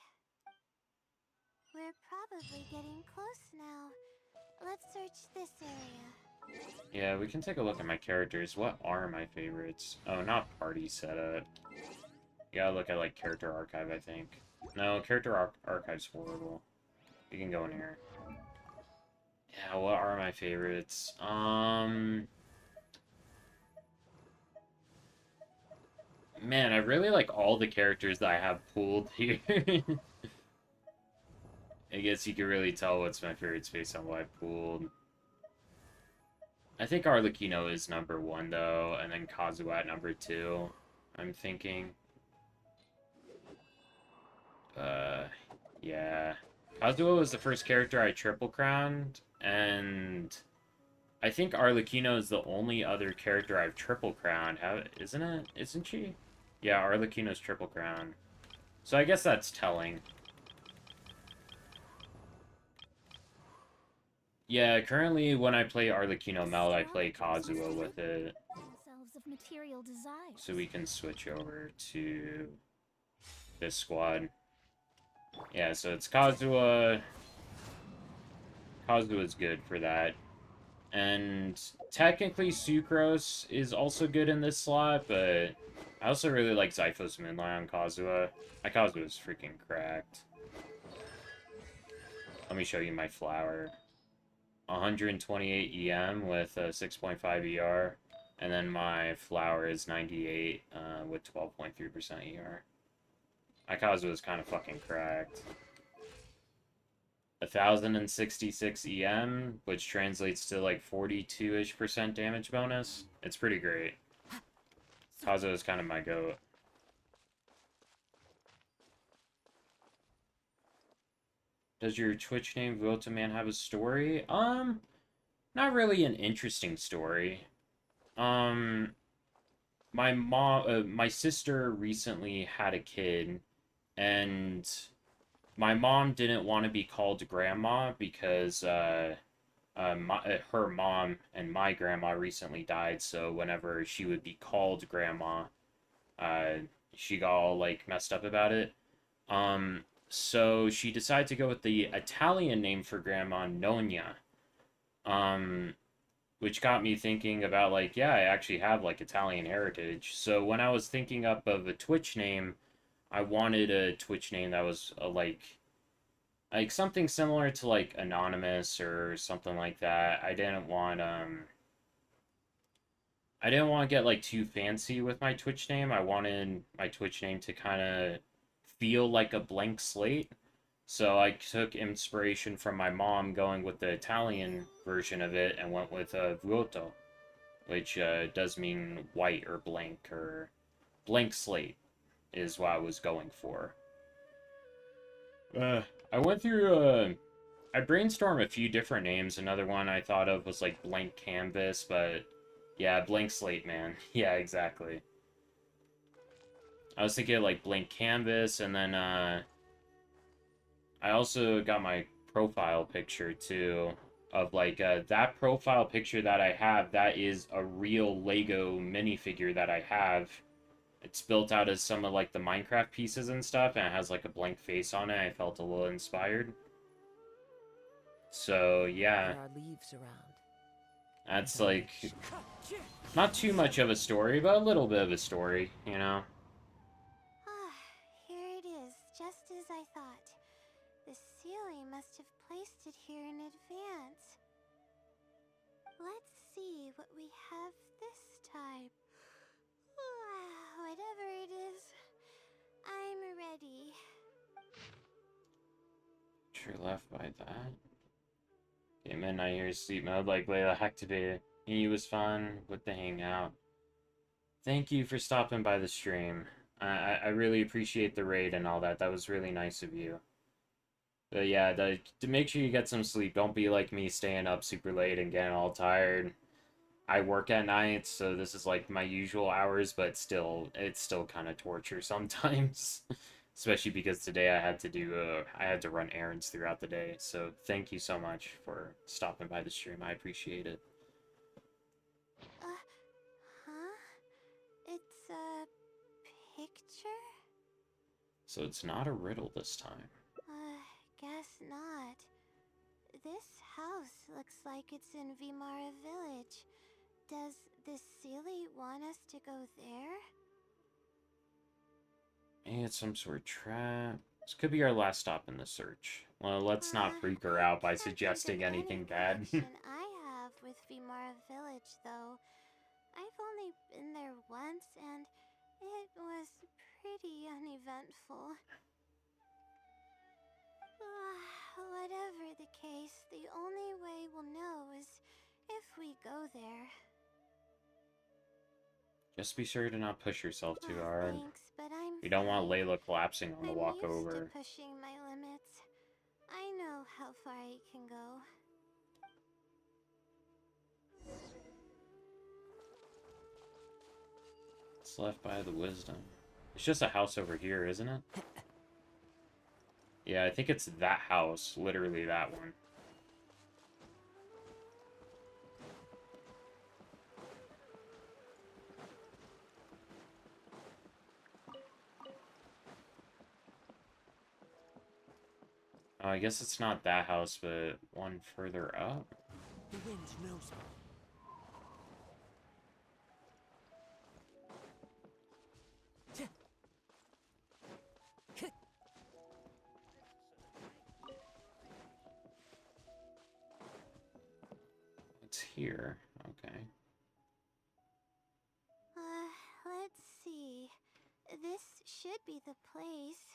We're probably getting close now. Let's search this area. Yeah, we can take a look at my characters. What are my favorites? Oh, not party setup. You gotta look at, like, character archive, I think. No, character archive's horrible. You can go in here. Yeah, what are my favorites? Man, I really like all the characters that I have pulled here. I guess you can really tell what's my favorites based on what I pulled. I think Arlecchino is number one, though, and then Kazuha at number two, I'm thinking. Yeah. Kazuo was the first character I triple crowned, and I think Arlecchino is the only other character I've triple crowned. How isn't it? Isn't she? Yeah, Arlecchino's triple crowned. So I guess that's telling. Yeah, currently when I play Arlecchino Meld, I play Kazuo with it. Themselves of material desires. So we can switch over to this squad. Yeah, so it's Kazuo. Kazuo's good for that. And technically Sucrose is also good in this slot, but I also really like Zyphos Moonlight on Kazuo. My Kazuo is freaking cracked. Let me show you my flower. 128 EM with a 6.5 ER. And then my flower is 98 with 12.3% ER. My Kazuo is kind of fucking cracked. 1066 EM, which translates to like 42-ish% damage bonus. It's pretty great. Kazuo is kind of my goat. Does your Twitch name Vuoto Man have a story? Not really an interesting story. My sister recently had a kid, and my mom didn't want to be called grandma because her mom and my grandma recently died, so whenever she would be called grandma, she got all like messed up about it. So she decided to go with the Italian name for grandma, Nonna. Which got me thinking about like, yeah, I actually have like Italian heritage. So when I was thinking up of a Twitch name, I wanted a Twitch name that was like something similar to like Anonymous or something like that. I didn't want to get like too fancy with my Twitch name. I wanted my Twitch name to kind of feel like a blank slate. So I took inspiration from my mom going with the Italian version of it and went with Vuoto, which does mean white or blank slate is what I was going for. I went through, I brainstormed a few different names. Another one I thought of was like Blank Canvas, but yeah, Blank Slate, man. Yeah, exactly. I was thinking of like Blank Canvas, and then I also got my profile picture too of like that profile picture that I have. That is a real Lego minifigure that I have. It's built out of some of like the Minecraft pieces and stuff, and it has like a blank face on it. I felt a little inspired. So yeah, There are leaves around. that's like not too much of a story, but a little bit of a story, you know. Ah, here it is, just as I thought. The Sealy must have placed it here in advance. Let's see what we have this time. Whatever it is, I'm ready. Sure left by that. Okay, midnight here, sleep mode, like Layla activated. He was fun with the hangout. Thank you for stopping by the stream. I really appreciate the raid and all that. That was really nice of you. But yeah, to make sure you get some sleep. Don't be like me staying up super late and getting all tired. I work at night, so this is like my usual hours, but still, it's still kind of torture sometimes. Especially because today I had to run errands throughout the day. So thank you so much for stopping by the stream. I appreciate it. Huh? It's a picture? So it's not a riddle this time. Guess not. This house looks like it's in Vimara Village. Does the Sealy want us to go there? Maybe it's some sort of trap. This could be our last stop in the search. Well, let's not freak her out by suggesting anything bad. I have with Vimara Village, though. I've only been there once, and it was pretty uneventful. Whatever the case, the only way we'll know is if we go there. Just be sure to not push yourself too hard. Thanks, but I'm You don't want fine. Layla collapsing on the walk I'm used over. to pushing my limits. I they can go. It's left by the wisdom. It's just a house over here, isn't it? Yeah, I think it's that house. Literally that one. Oh, I guess it's not that house, but one further up. The wind knows me. It's here. Okay. Let's see. This should be the place.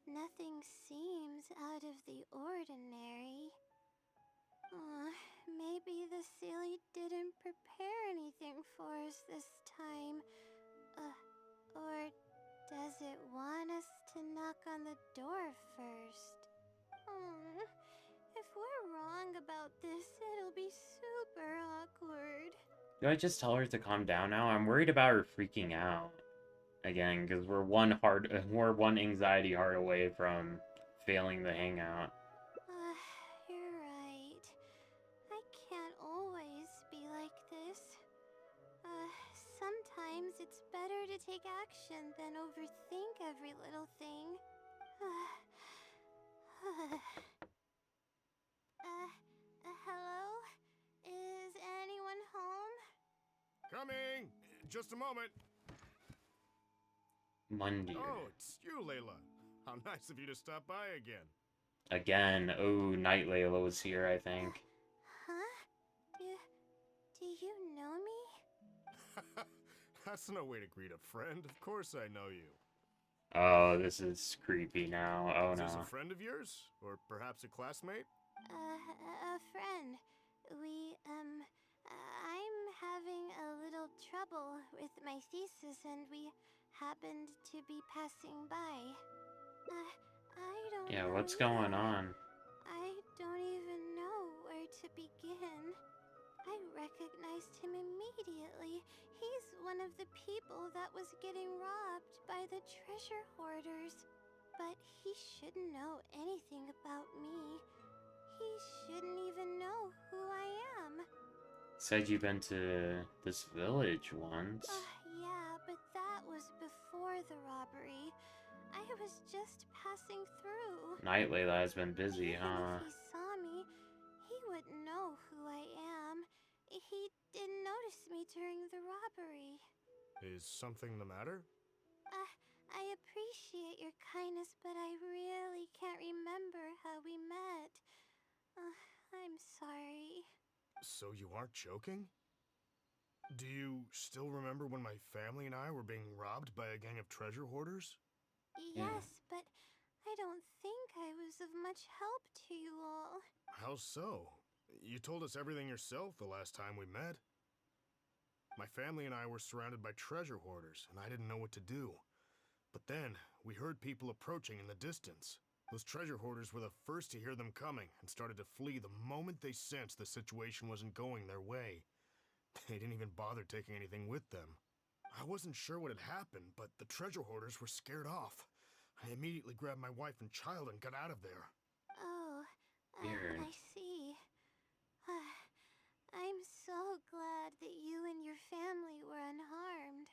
Nothing seems out of the ordinary. Maybe the Silly didn't prepare anything for us this time. Or does it want us to knock on the door first? If we're wrong about this, it'll be super awkward. Do I just tell her to calm down now? I'm worried about her freaking out again, because we're one anxiety heart away from failing the hangout. You're right. I can't always be like this. Sometimes it's better to take action than overthink every little thing. Hello? Is anyone home? Coming! Just a moment. Mundier. Oh, it's you, Layla. How nice of you to stop by again. Again. Oh, Night Layla was here, I think. Huh? Do you know me? That's no way to greet a friend. Of course I know you. Oh, this is creepy now. Oh, Is this no. a friend of yours? Or perhaps a classmate? A friend. I'm having a little trouble with my thesis and we happened to be passing by. I don't Yeah, know what's going either. on? I don't even know where to begin. I recognized him immediately. He's one of the people that was getting robbed by the treasure hoarders. But he shouldn't know anything about me. He shouldn't even know who I am. Said you've been to this village once. Yeah, but that was before the robbery. I was just passing through. Night Layla has been busy, Even huh? if he saw me, he wouldn't know who I am. He didn't notice me during the robbery. Is something the matter? I appreciate your kindness, but I really can't remember how we met. I'm sorry. So you aren't joking? Do you still remember when my family and I were being robbed by a gang of treasure hoarders? Yes, but I don't think I was of much help to you all. How so? You told us everything yourself the last time we met. My family and I were surrounded by treasure hoarders, and I didn't know what to do. But then, we heard people approaching in the distance. Those treasure hoarders were the first to hear them coming and started to flee the moment they sensed the situation wasn't going their way. They didn't even bother taking anything with them. I wasn't sure what had happened, but the treasure hoarders were scared off. I immediately grabbed my wife and child and got out of there. Oh, Weird. I see. I'm so glad that you and your family were unharmed.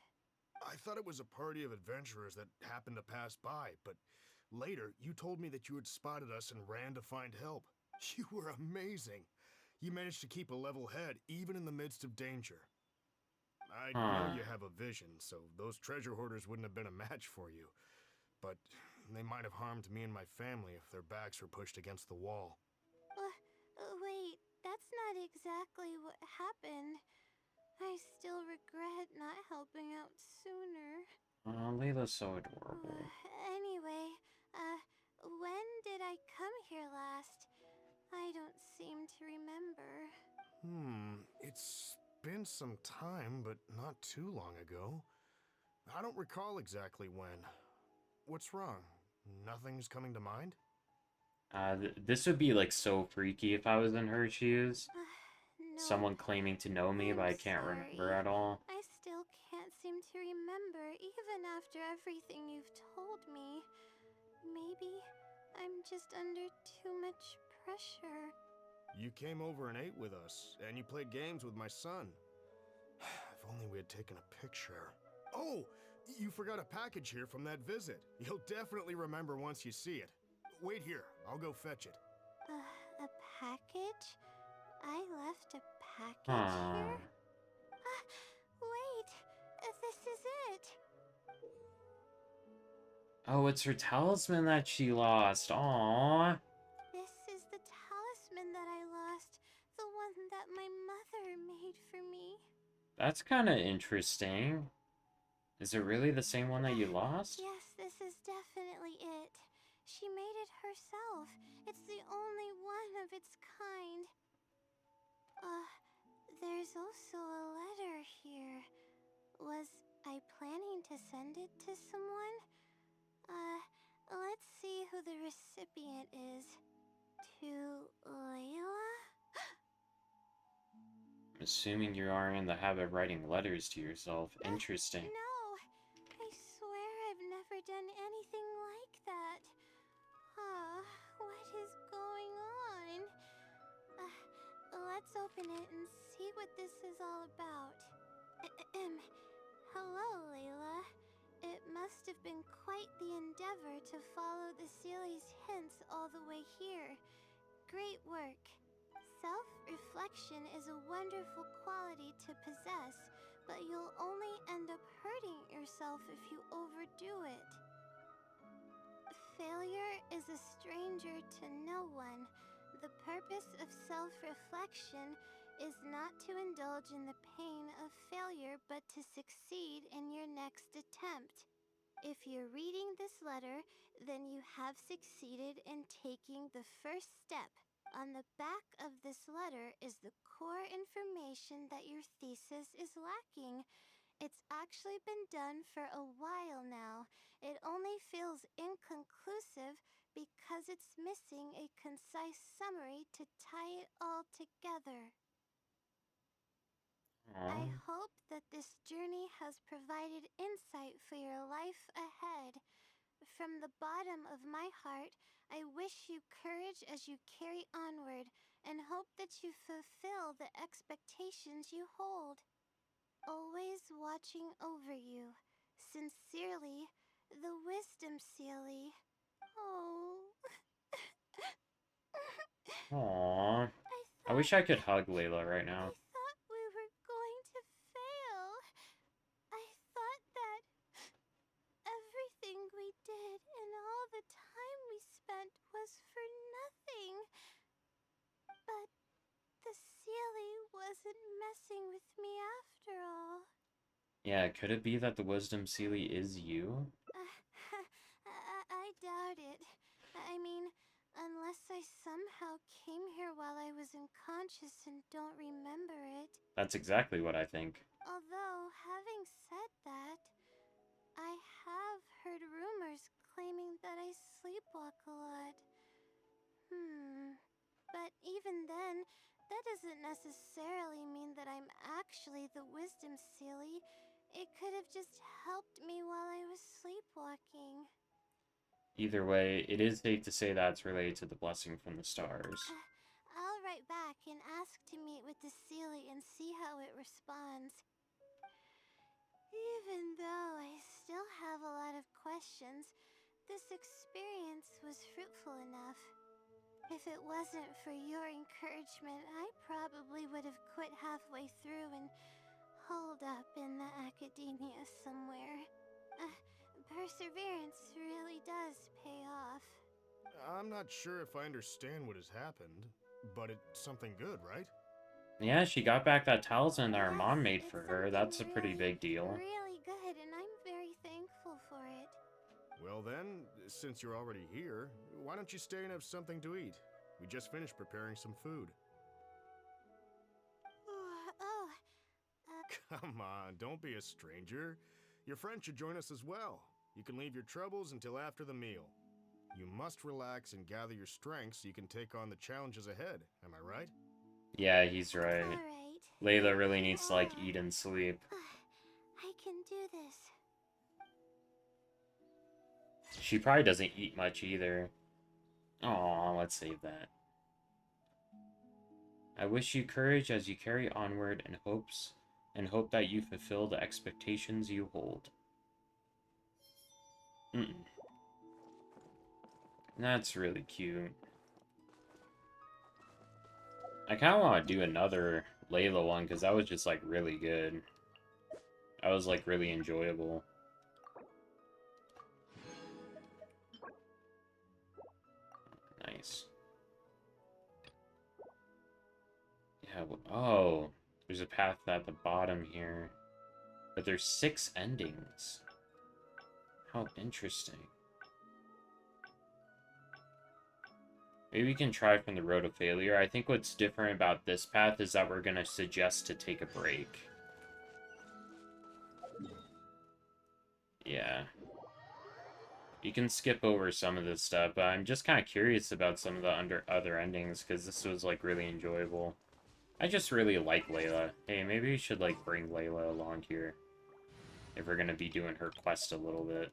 I thought it was a party of adventurers that happened to pass by, but later you told me that you had spotted us and ran to find help. You were amazing. You managed to keep a level head even in the midst of danger. I know you have a vision, so those treasure hoarders wouldn't have been a match for you. But they might have harmed me and my family if their backs were pushed against the wall. Wait, that's not exactly what happened. I still regret not helping out sooner. Oh, Layla's so adorable. Anyway, when did I come here last? I don't seem to remember. It's been some time, but not too long ago. I don't recall exactly when. What's wrong? Nothing's coming to mind? This would be like so freaky if I was in her shoes. No, Someone claiming to know me, I'm but I can't remember sorry. at all. I still can't seem to remember, even after everything you've told me. Maybe I'm just under too much pressure. You came over and ate with us, and you played games with my son. If only we had taken a picture. Oh, you forgot a package here from that visit. You'll definitely remember once you see it. Wait here, I'll go fetch it. A package? I left a package Huh. here? Wait, this is it. Oh, it's her talisman that she lost. Aww. This is the talisman that I lost, the one that my mother made for me. That's kind of interesting. Is it really the same one that you lost? Yes, this is definitely it. She made it herself. It's the only one of its kind. There's also a letter here. Was I planning to send it to someone? Let's see who the recipient is. To Layla? I'm assuming you are in the habit of writing letters to yourself. Interesting. No, I swear I've never done anything like that. What is going on? Let's open it and see what this is all about. Hello, Layla. It must have been quite the endeavor to follow the Sealy's hints all the way here. Great work. Self-reflection is a wonderful quality to possess, but you'll only end up hurting yourself if you overdo it. Failure is a stranger to no one. The purpose of self-reflection is not to indulge in the pain of failure, but to succeed in your next attempt. If you're reading this letter, then you have succeeded in taking the first step. On the back of this letter is the core information that your thesis is lacking. It's actually been done for a while now. It only feels inconclusive because it's missing a concise summary to tie it all together. I Aww. hope that this journey has provided insight for your life ahead. From the bottom of my heart, I wish you courage as you carry onward and hope that you fulfill the expectations you hold. Always watching over you. Sincerely, the Wisdom Sealy. Oh. Aww. I thought wish I could hug Layla right I now. thought we were going to fail. I thought that everything we did and all the time we spent was for nothing. But the Sealy wasn't messing with me after all. Yeah, could it be that the Wisdom Sealy is you? I doubt it. I mean, unless I somehow came here while I was unconscious and don't remember it. That's exactly what I think. Although, having said that, I have heard rumors claiming that I sleepwalk a lot. But even then, that doesn't necessarily mean that I'm actually the Wisdom Sealy. It could have just helped me while I was sleepwalking. Either way, it is safe to say that's related to the blessing from the stars. I'll write back and ask to meet with the Sealy and see how it responds. Even though I still have a lot of questions, this experience was fruitful enough. If it wasn't for your encouragement, I probably would have quit halfway through and holed up in the academia somewhere. Perseverance really does pay off. I'm not sure if I understand what has happened, but it's something good, right? Yeah, she got back that talisman that her Yes, mom made it's for her. something That's a pretty really, big deal. really good, and I'm very thankful for it. Well then, since you're already here, why don't you stay and have something to eat? We just finished preparing some food. Come on, don't be a stranger. Your friend should join us as well. You can leave your troubles until after the meal. You must relax and gather your strength so you can take on the challenges ahead. Am I right? Yeah, he's right. Alright. Layla really needs to, like, eat and sleep. I can do this. She probably doesn't eat much either. Aw, let's save that. I wish you courage as you carry onward and hope that you fulfill the expectations you hold. That's really cute. I kind of want to do another Layla one because that was just like really good. That was like really enjoyable. Nice. Yeah, oh, there's a path at the bottom here. But there's 6 endings. How interesting. Maybe we can try from the road of failure. I think what's different about this path is that we're going to suggest to take a break. Yeah. You can skip over some of this stuff, but I'm just kind of curious about some of the other endings, because this was, like, really enjoyable. I just really like Layla. Hey, maybe we should, like, bring Layla along here. If we're going to be doing her quest a little bit.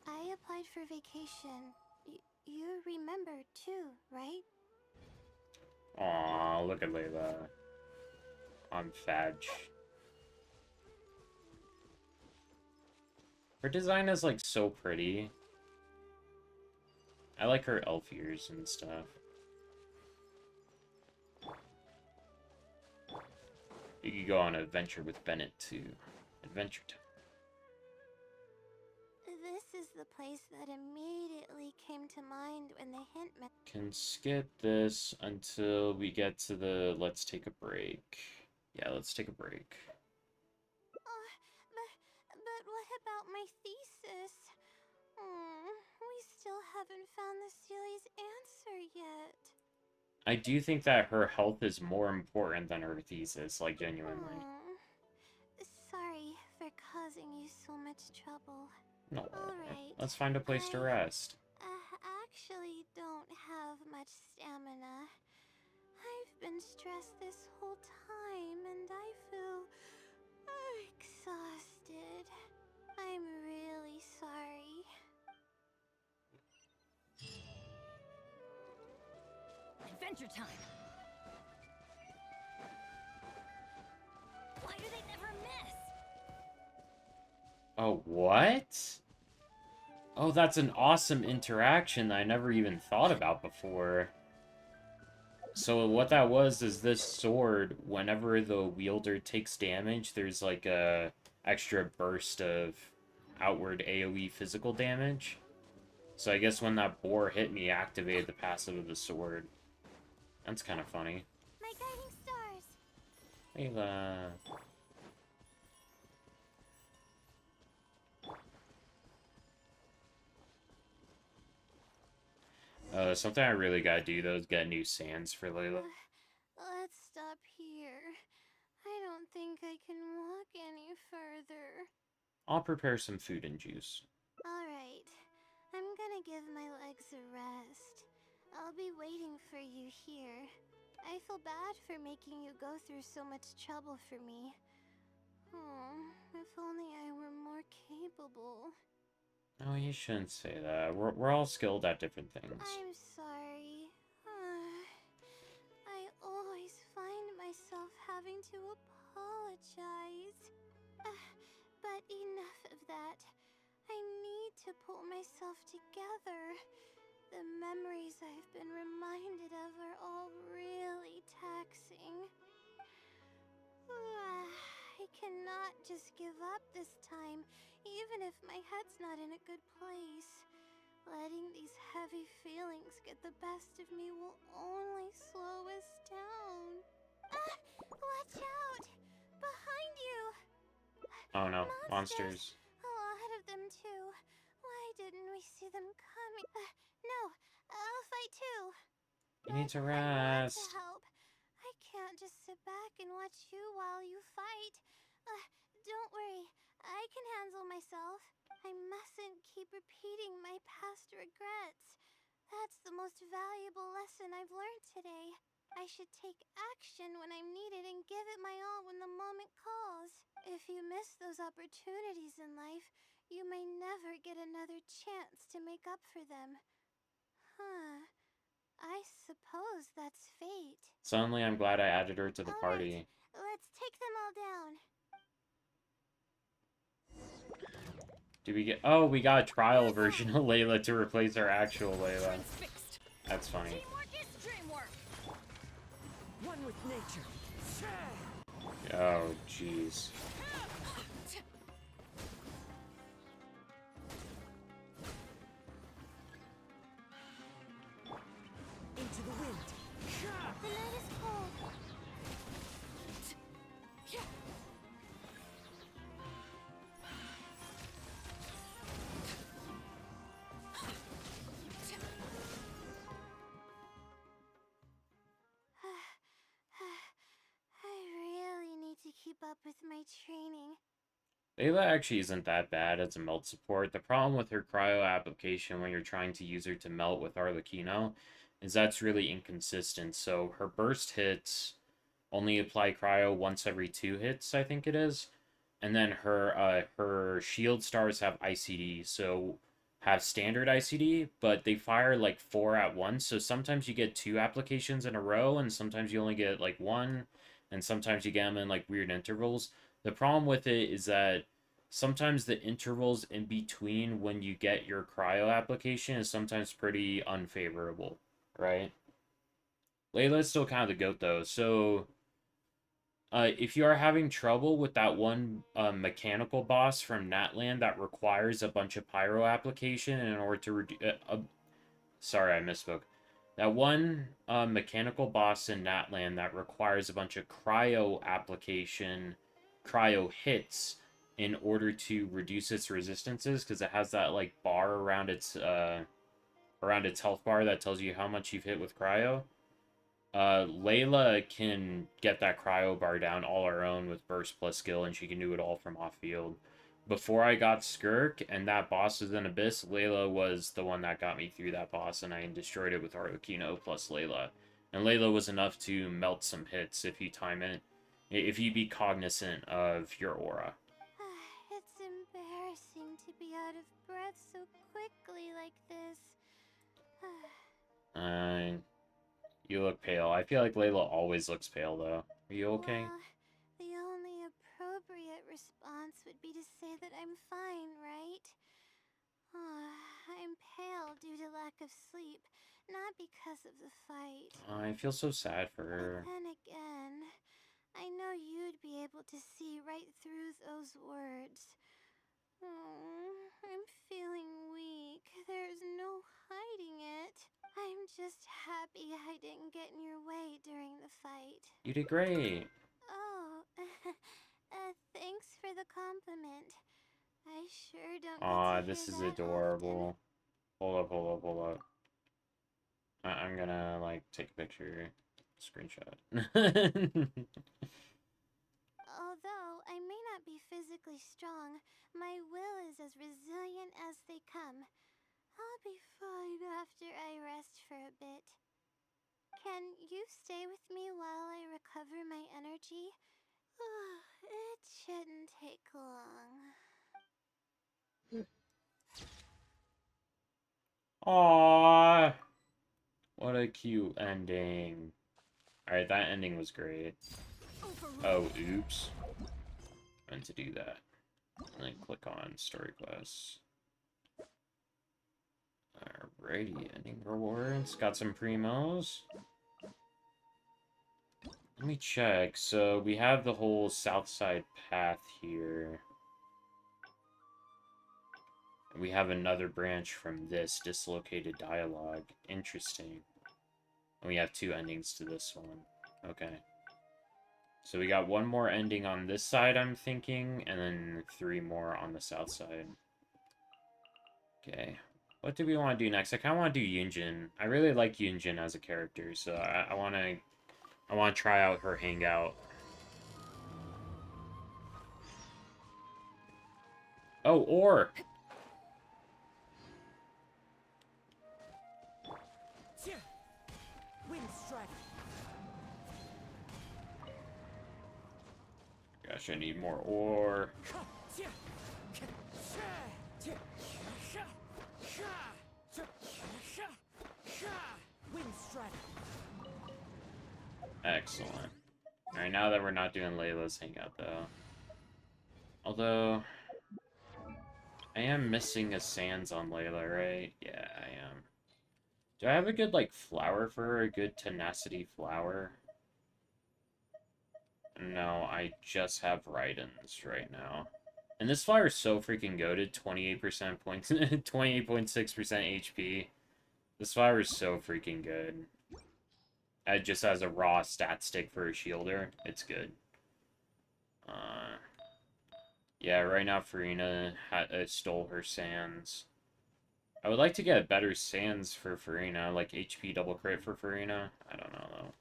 I applied for vacation. You remember too, right? Aw, look at Layla. On Fadge. Her design is, like, so pretty. I like her elf ears and stuff. You could go on an adventure with Bennett, too. Adventure Time. This is the place that immediately came to mind when the hint meant. Can skip this until we get to the let's take a break. Yeah, let's take a break. But what about my thesis? We still haven't found the Sealy's answer yet. I do think that her health is more important than her thesis, like, genuinely. Sorry for causing you so much trouble. No, Alright. let's find a place to rest. Actually don't have much stamina. I've been stressed this whole time and I feel exhausted. I'm really sorry. Adventure time! Why do they never miss? Oh, what? Oh, that's an awesome interaction that I never even thought about before. So what that was is this sword, whenever the wielder takes damage, there's like a extra burst of outward AoE physical damage. So I guess when that boar hit me, it activated the passive of the sword. That's kind of funny. My guiding stars. Layla. Something I really gotta do, though, is get new sands for Layla. Let's stop here. I don't think I can walk any further. I'll prepare some food and juice. Alright. I'm gonna give my legs a rest. I'll be waiting for you here. I feel bad for making you go through so much trouble for me. If only I were more capable. Oh, you shouldn't say that. We're all skilled at different things. I'm sorry. I always find myself having to apologize. But enough of that. I need to pull myself together. The memories I've been reminded of are all really taxing. I cannot just give up this time, even if my head's not in a good place. Letting these heavy feelings get the best of me will only slow us down. Watch out! Behind you! Oh no, monsters. A lot of them too. Why didn't we see them coming? No, I'll fight too. You need to I want rest. to help. I can't just sit back and watch you while you fight. Don't worry, I can handle myself. I mustn't keep repeating my past regrets. That's the most valuable lesson I've learned today. I should take action when I'm needed and give it my all when the moment calls. If you miss those opportunities in life, you may never get another chance to make up for them. Huh. I suppose that's fate. Suddenly, I'm glad I added her to the All party. right, let's take them all down. Do we get... Oh, we got a trial version of Layla to replace our actual Layla. Fixed. That's funny. Teamwork is dreamwork. One with nature. Oh, jeez. Into the wind. The night is cold. I really need to keep up with my training. Layla actually isn't that bad as a melt support. The problem with her cryo application when you're trying to use her to melt with Arlecchino is that's really inconsistent. So her burst hits only apply cryo once every 2 hits, I think it is. And then her shield stars have ICD, so have standard ICD, but they fire like 4 at once. So sometimes you get 2 applications in a row, and sometimes you only get like 1, and sometimes you get them in like weird intervals. The problem with it is that sometimes the intervals in between when you get your cryo application is sometimes pretty unfavorable, right? Layla's still kind of the GOAT though, so if you are having trouble with that one mechanical boss from Natland that requires a bunch of pyro application in order to reduce... sorry, I misspoke. That one mechanical boss in Natland that requires a bunch of cryo application, cryo hits, in order to reduce its resistances, because it has that like bar around its health bar that tells you how much you've hit with cryo. Layla can get that cryo bar down all her own with burst plus skill, and she can do it all from off field. Before I got Skirk and that boss was in Abyss, Layla was the one that got me through that boss, and I destroyed it with Arlecchino plus Layla. And Layla was enough to melt some hits if you time it, if you be cognizant of your aura. It's embarrassing to be out of breath so quickly like this. You look pale. I feel like Layla always looks pale, though. Are you okay? Well, the only appropriate response would be to say that I'm fine, right? I'm pale due to lack of sleep, not because of the fight. I feel so sad for her. But then again, I know you'd be able to see right through those words. I'm feeling weak. There's no hiding it. I'm just happy I didn't get in your way during the fight. You did great. Oh, thanks for the compliment. I sure don't Aw, get to this hear is that adorable. Hold up. I'm gonna, like, take a picture. Screenshot. Although I may not be physically strong, my will is as resilient as they come. I'll be fine after I rest for a bit. Can you stay with me while I recover my energy? It shouldn't take long. Aww. What a cute ending. Alright, that ending was great. Oh, oops. I meant to do that. And then click on story quests. Alrighty, ending rewards. Got some primos. Let me check. So we have the whole south side path here. We have another branch from this dislocated dialogue. Interesting. And we have 2 endings to this one. Okay. So we got 1 more ending on this side, I'm thinking, and then 3 more on the south side. Okay. What do we want to do next? I kind of want to do Yunjin. I really like Yunjin as a character, so I want to try out her hangout. Oh, ore! Wind strike. Gosh, I need more ore. Wind strike. Excellent. Alright, now that we're not doing Layla's hangout, though. Although... I am missing a Sands on Layla, right? Yeah, I am. Do I have a good, like, flower for her? A good tenacity flower? No, I just have Rydens right now. And this flower is so freaking goated. 28% points, 28.6% HP. This flower is so freaking good. It just has a raw stat stick for a shielder. It's good. Yeah, right now Farina stole her Sands. I would like to get better Sands for Farina, like HP double crit for Farina. I don't know, though.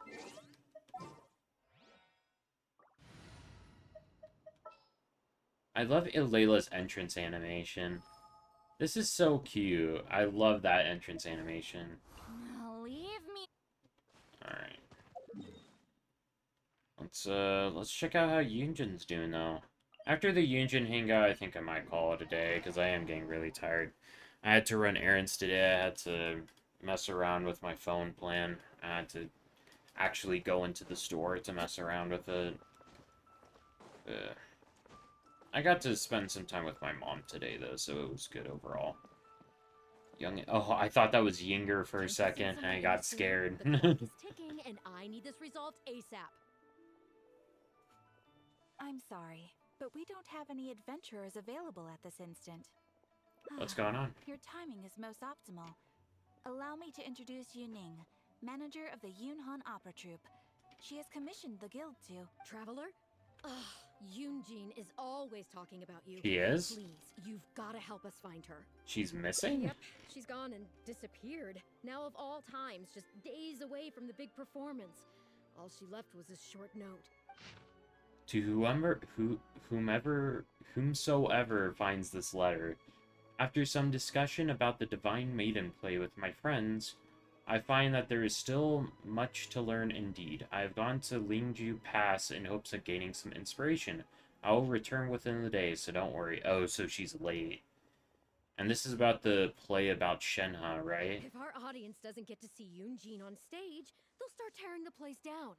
I love Ilayla's entrance animation. This is so cute. I love that entrance animation. Leave me. Alright. Let's check out how Yunjin's doing, though. After the Yunjin hangout, I think I might call it a day, because I am getting really tired. I had to run errands today. I had to mess around with my phone plan. I had to actually go into the store to mess around with it. I got to spend some time with my mom today, though, so it was good overall. Oh, I thought that was Yinger for a second, and I got scared. The clock is ticking, and I need this resolved ASAP. I'm sorry, but we don't have any adventurers available at this instant. What's going on? Your timing is most optimal. Allow me to introduce Yuning, manager of the Yunhan Opera Troupe. She has commissioned the guild to... Traveler? Ugh, Yunjin is always talking about you. She is? Please, you've got to help us find her. She's missing? Yep, she's gone and disappeared. Now of all times, just days away from the big performance. All she left was a short note. To whomsoever finds this letter, after some discussion about the Divine Maiden play with my friends, I find that there is still much to learn indeed. I have gone to Lingju Pass in hopes of gaining some inspiration. I will return within the day, so don't worry. Oh, so she's late. And this is about the play about Shenhe, right? If our audience doesn't get to see Yunjin on stage, they'll start tearing the place down.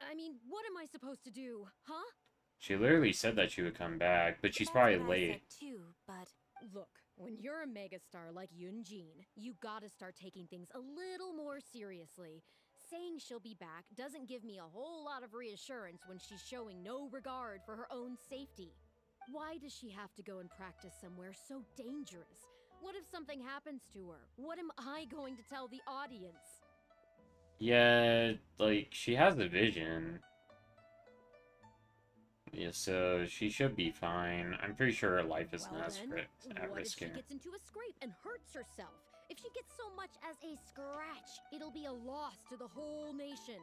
I mean, what am I supposed to do, huh? She literally said that she would come back, but she's That's probably what I late. said too, but... Look, when you're a megastar like Yunjin, you gotta start taking things a little more seriously. Saying she'll be back doesn't give me a whole lot of reassurance when she's showing no regard for her own safety. Why does she have to go and practice somewhere so dangerous? What if something happens to her? What am I going to tell the audience? Yeah, like, she has the vision. Yeah, so she should be fine. I'm pretty sure her life isn't Well at then, risk what if she here. gets into a scrape and hurts herself? If she gets so much as a scratch, it'll be a loss to the whole nation.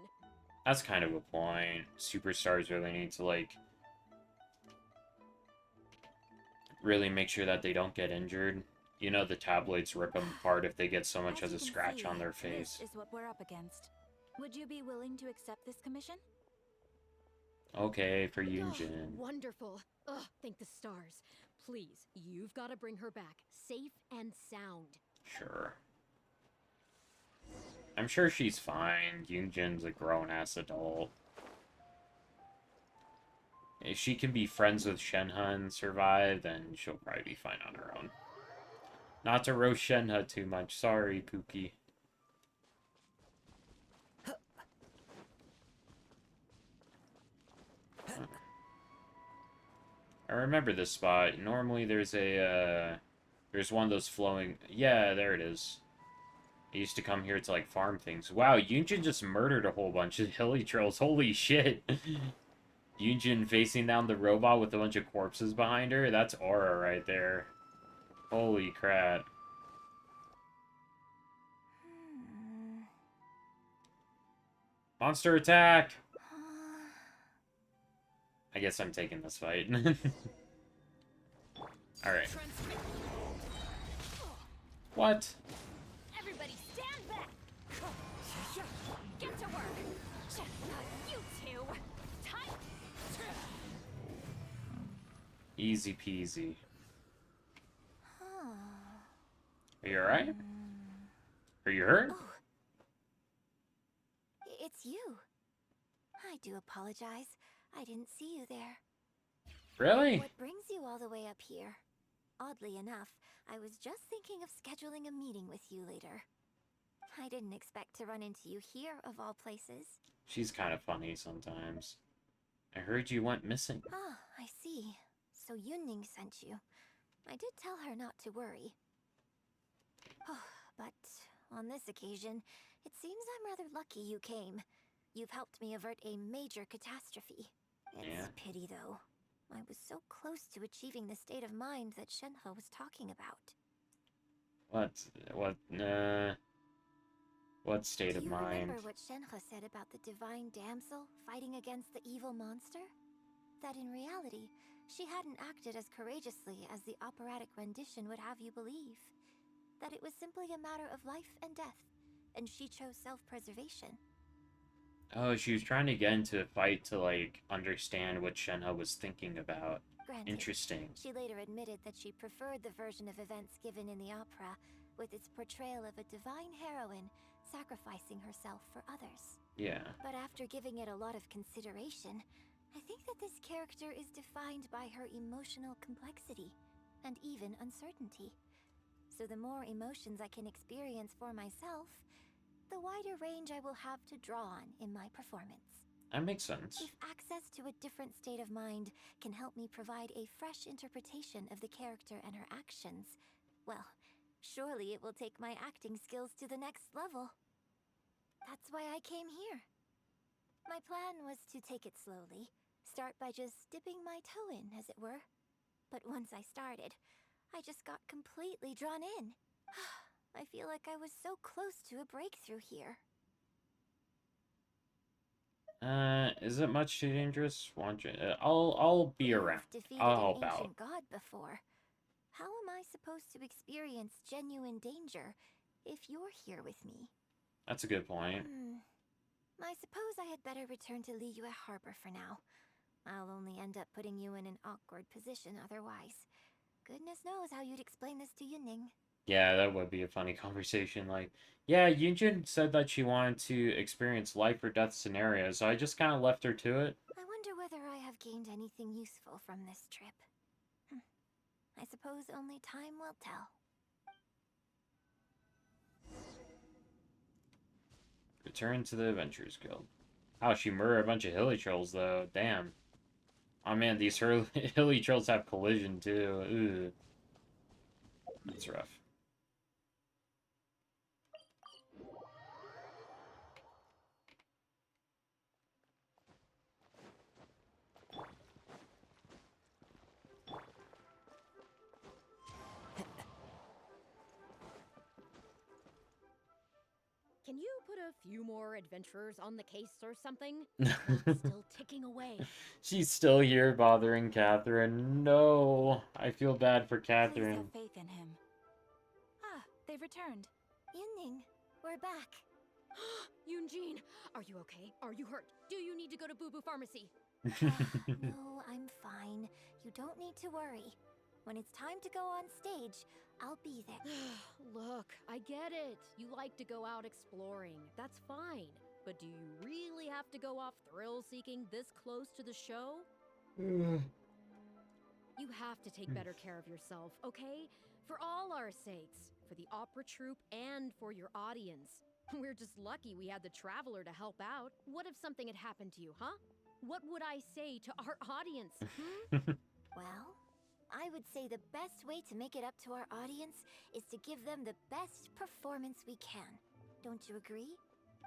That's kind of a point. Superstars really need to, like, really make sure that they don't get injured. You know, the tabloids rip them apart if they get so much as you a can scratch see, on their face. This is what we're up against. Would you be willing to accept this commission? Okay, for Oh, Yunjin. wonderful. Ugh, thank the stars. Please, you've got to bring her back, safe and sound. Sure. I'm sure she's fine. Yunjin's a grown-ass adult. If she can be friends with Shenhe and survive, then she'll probably be fine on her own. Not to roast Shenhe too much. Sorry, Pookie. I remember this spot. Normally there's there's one of those flowing... Yeah, there it is. I used to come here to, like, farm things. Wow, Yunjin just murdered a whole bunch of hilly trolls. Holy shit. Yunjin facing down the robot with a bunch of corpses behind her. That's aura right there. Holy crap. Monster attack! I guess I'm taking this fight. Alright. What? Everybody stand back! Get to work! You two! Time! Easy peasy. Are you alright? Are you hurt? Oh. It's you. I do apologize. I didn't see you there. Really? What brings you all the way up here? Oddly enough, I was just thinking of scheduling a meeting with you later. I didn't expect to run into you here, of all places. She's kind of funny sometimes. I heard you went missing. Ah, I see. So Yunjin sent you. I did tell her not to worry. But on this occasion, it seems I'm rather lucky you came. You've helped me avert a major catastrophe. It's pity, though. I was so close to achieving the state of mind that Shenhe was talking about. What state of Do you mind? remember what Shenhe said about the divine damsel fighting against the evil monster? That in reality, she hadn't acted as courageously as the operatic rendition would have you believe. That it was simply a matter of life and death, and she chose self-preservation. Oh, she was trying to get into a fight to, like, understand what Shenhe was thinking about. Granted, Interesting. she later admitted that she preferred the version of events given in the opera, with its portrayal of a divine heroine sacrificing herself for others. Yeah. But after giving it a lot of consideration, I think that this character is defined by her emotional complexity, and even uncertainty. So the more emotions I can experience for myself, the wider range I will have to draw on in my performance. That makes sense. If access to a different state of mind can help me provide a fresh interpretation of the character and her actions, well, surely it will take my acting skills to the next level. That's why I came here. My plan was to take it slowly, start by just dipping my toe in, as it were. But once I started, I just got completely drawn in. I feel like I was so close to a breakthrough here. Is it much too dangerous? I'll be around. Defeated I'll an help out. ancient god before. How am I supposed to experience genuine danger if you're here with me? That's a good point. I suppose I had better return to Liyue Harbor for now. I'll only end up putting you in an awkward position otherwise. Goodness knows how you'd explain this to Yunjin. Yeah, that would be a funny conversation. Like, yeah, Yunjin said that she wanted to experience life or death scenarios, so I just kind of left her to it. I wonder whether I have gained anything useful from this trip. I suppose only time will tell. Return to the Adventurers Guild. Oh, she murdered a bunch of hilly trolls, though. Damn. Oh, man, these hilly trolls have collision, too. Ugh. That's rough. Can you put a few more adventurers on the case or something? Clock's still ticking away. She's still here bothering Catherine. No, I feel bad for Catherine. Please have faith in him. Ah, they've returned. Yunjin, we're back. Yunjin, are you okay? Are you hurt? Do you need to go to Boo Boo Pharmacy? No, I'm fine. You don't need to worry. When it's time to go on stage, I'll be there. Look, I get it. You like to go out exploring. That's fine. But do you really have to go off thrill-seeking this close to the show? You have to take better care of yourself, okay? For all our sakes. For the opera troupe and for your audience. We're just lucky we had the Traveler to help out. What if something had happened to you, huh? What would I say to our audience? Well, I would say the best way to make it up to our audience is to give them the best performance we can. Don't you agree?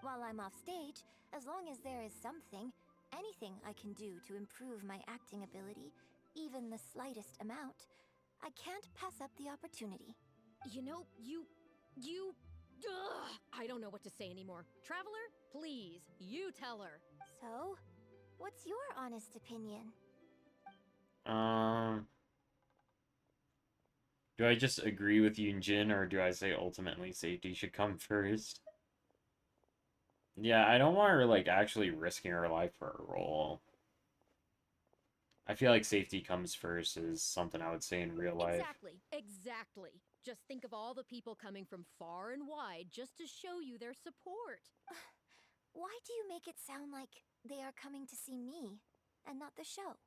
While I'm off stage, as long as there is something, anything I can do to improve my acting ability, even the slightest amount, I can't pass up the opportunity. You know, Ugh, I don't know what to say anymore. Traveler, please, you tell her. So, what's your honest opinion? Do I just agree with Yunjin, or do I say ultimately safety should come first? Yeah, I don't want her, like, actually risking her life for a role. I feel like safety comes first is something I would say in real life. Exactly. Just think of all the people coming from far and wide just to show you their support. Why do you make it sound like they are coming to see me and not the show?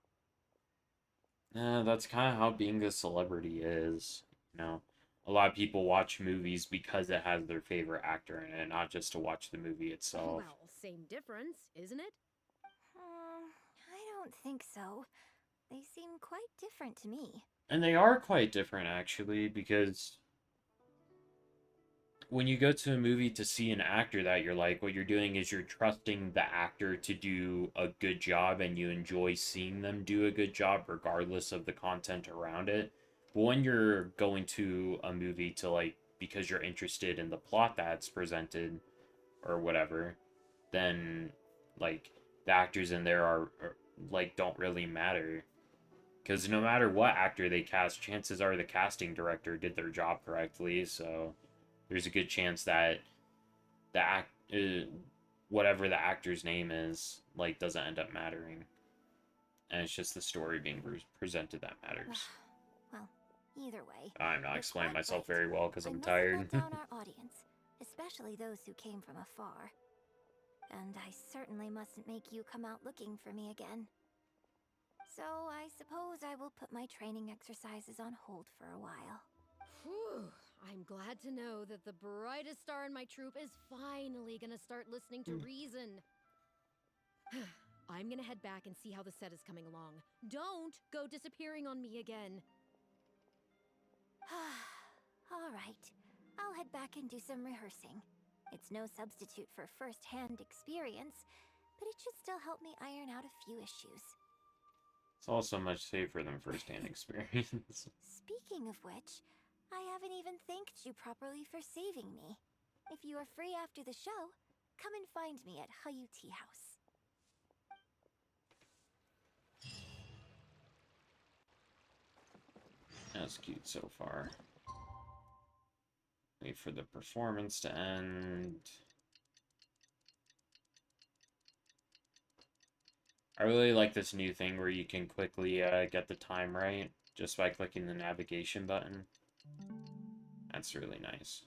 That's kind of how being a celebrity is, you know. A lot of people watch movies because it has their favorite actor in it, not just to watch the movie itself. Well, same difference, isn't it? I don't think so. They seem quite different to me. And they are quite different, actually, because when you go to a movie to see an actor that you're like, what you're doing is you're trusting the actor to do a good job, and you enjoy seeing them do a good job regardless of the content around it. But when you're going to a movie to, like, because you're interested in the plot that's presented or whatever, then, like, the actors in there are like, don't really matter. Because no matter what actor they cast, chances are the casting director did their job correctly, so there's a good chance that the whatever the actor's name is, like, doesn't end up mattering, and it's just the story being presented that matters. Well, either way, I'm not explaining quite myself right. very well because I I'm mustn't tired. let down our audience, especially those who came from afar. And I certainly mustn't make you come out looking for me again. So I suppose I will put my training exercises on hold for a while. Whew. I'm glad to know that the brightest star in my troop is finally gonna start listening to reason. I'm gonna head back and see how the set is coming along. Don't go disappearing on me again. All right, I'll head back and do some rehearsing. It's no substitute for first-hand experience, but it should still help me iron out a few issues. It's also much safer than first-hand experience. Speaking of which, I haven't even thanked you properly for saving me. If you are free after the show, come and find me at Hayu Tea House. That's cute so far. Wait for the performance to end. I really like this new thing where you can quickly get the time right just by clicking the navigation button. That's really nice.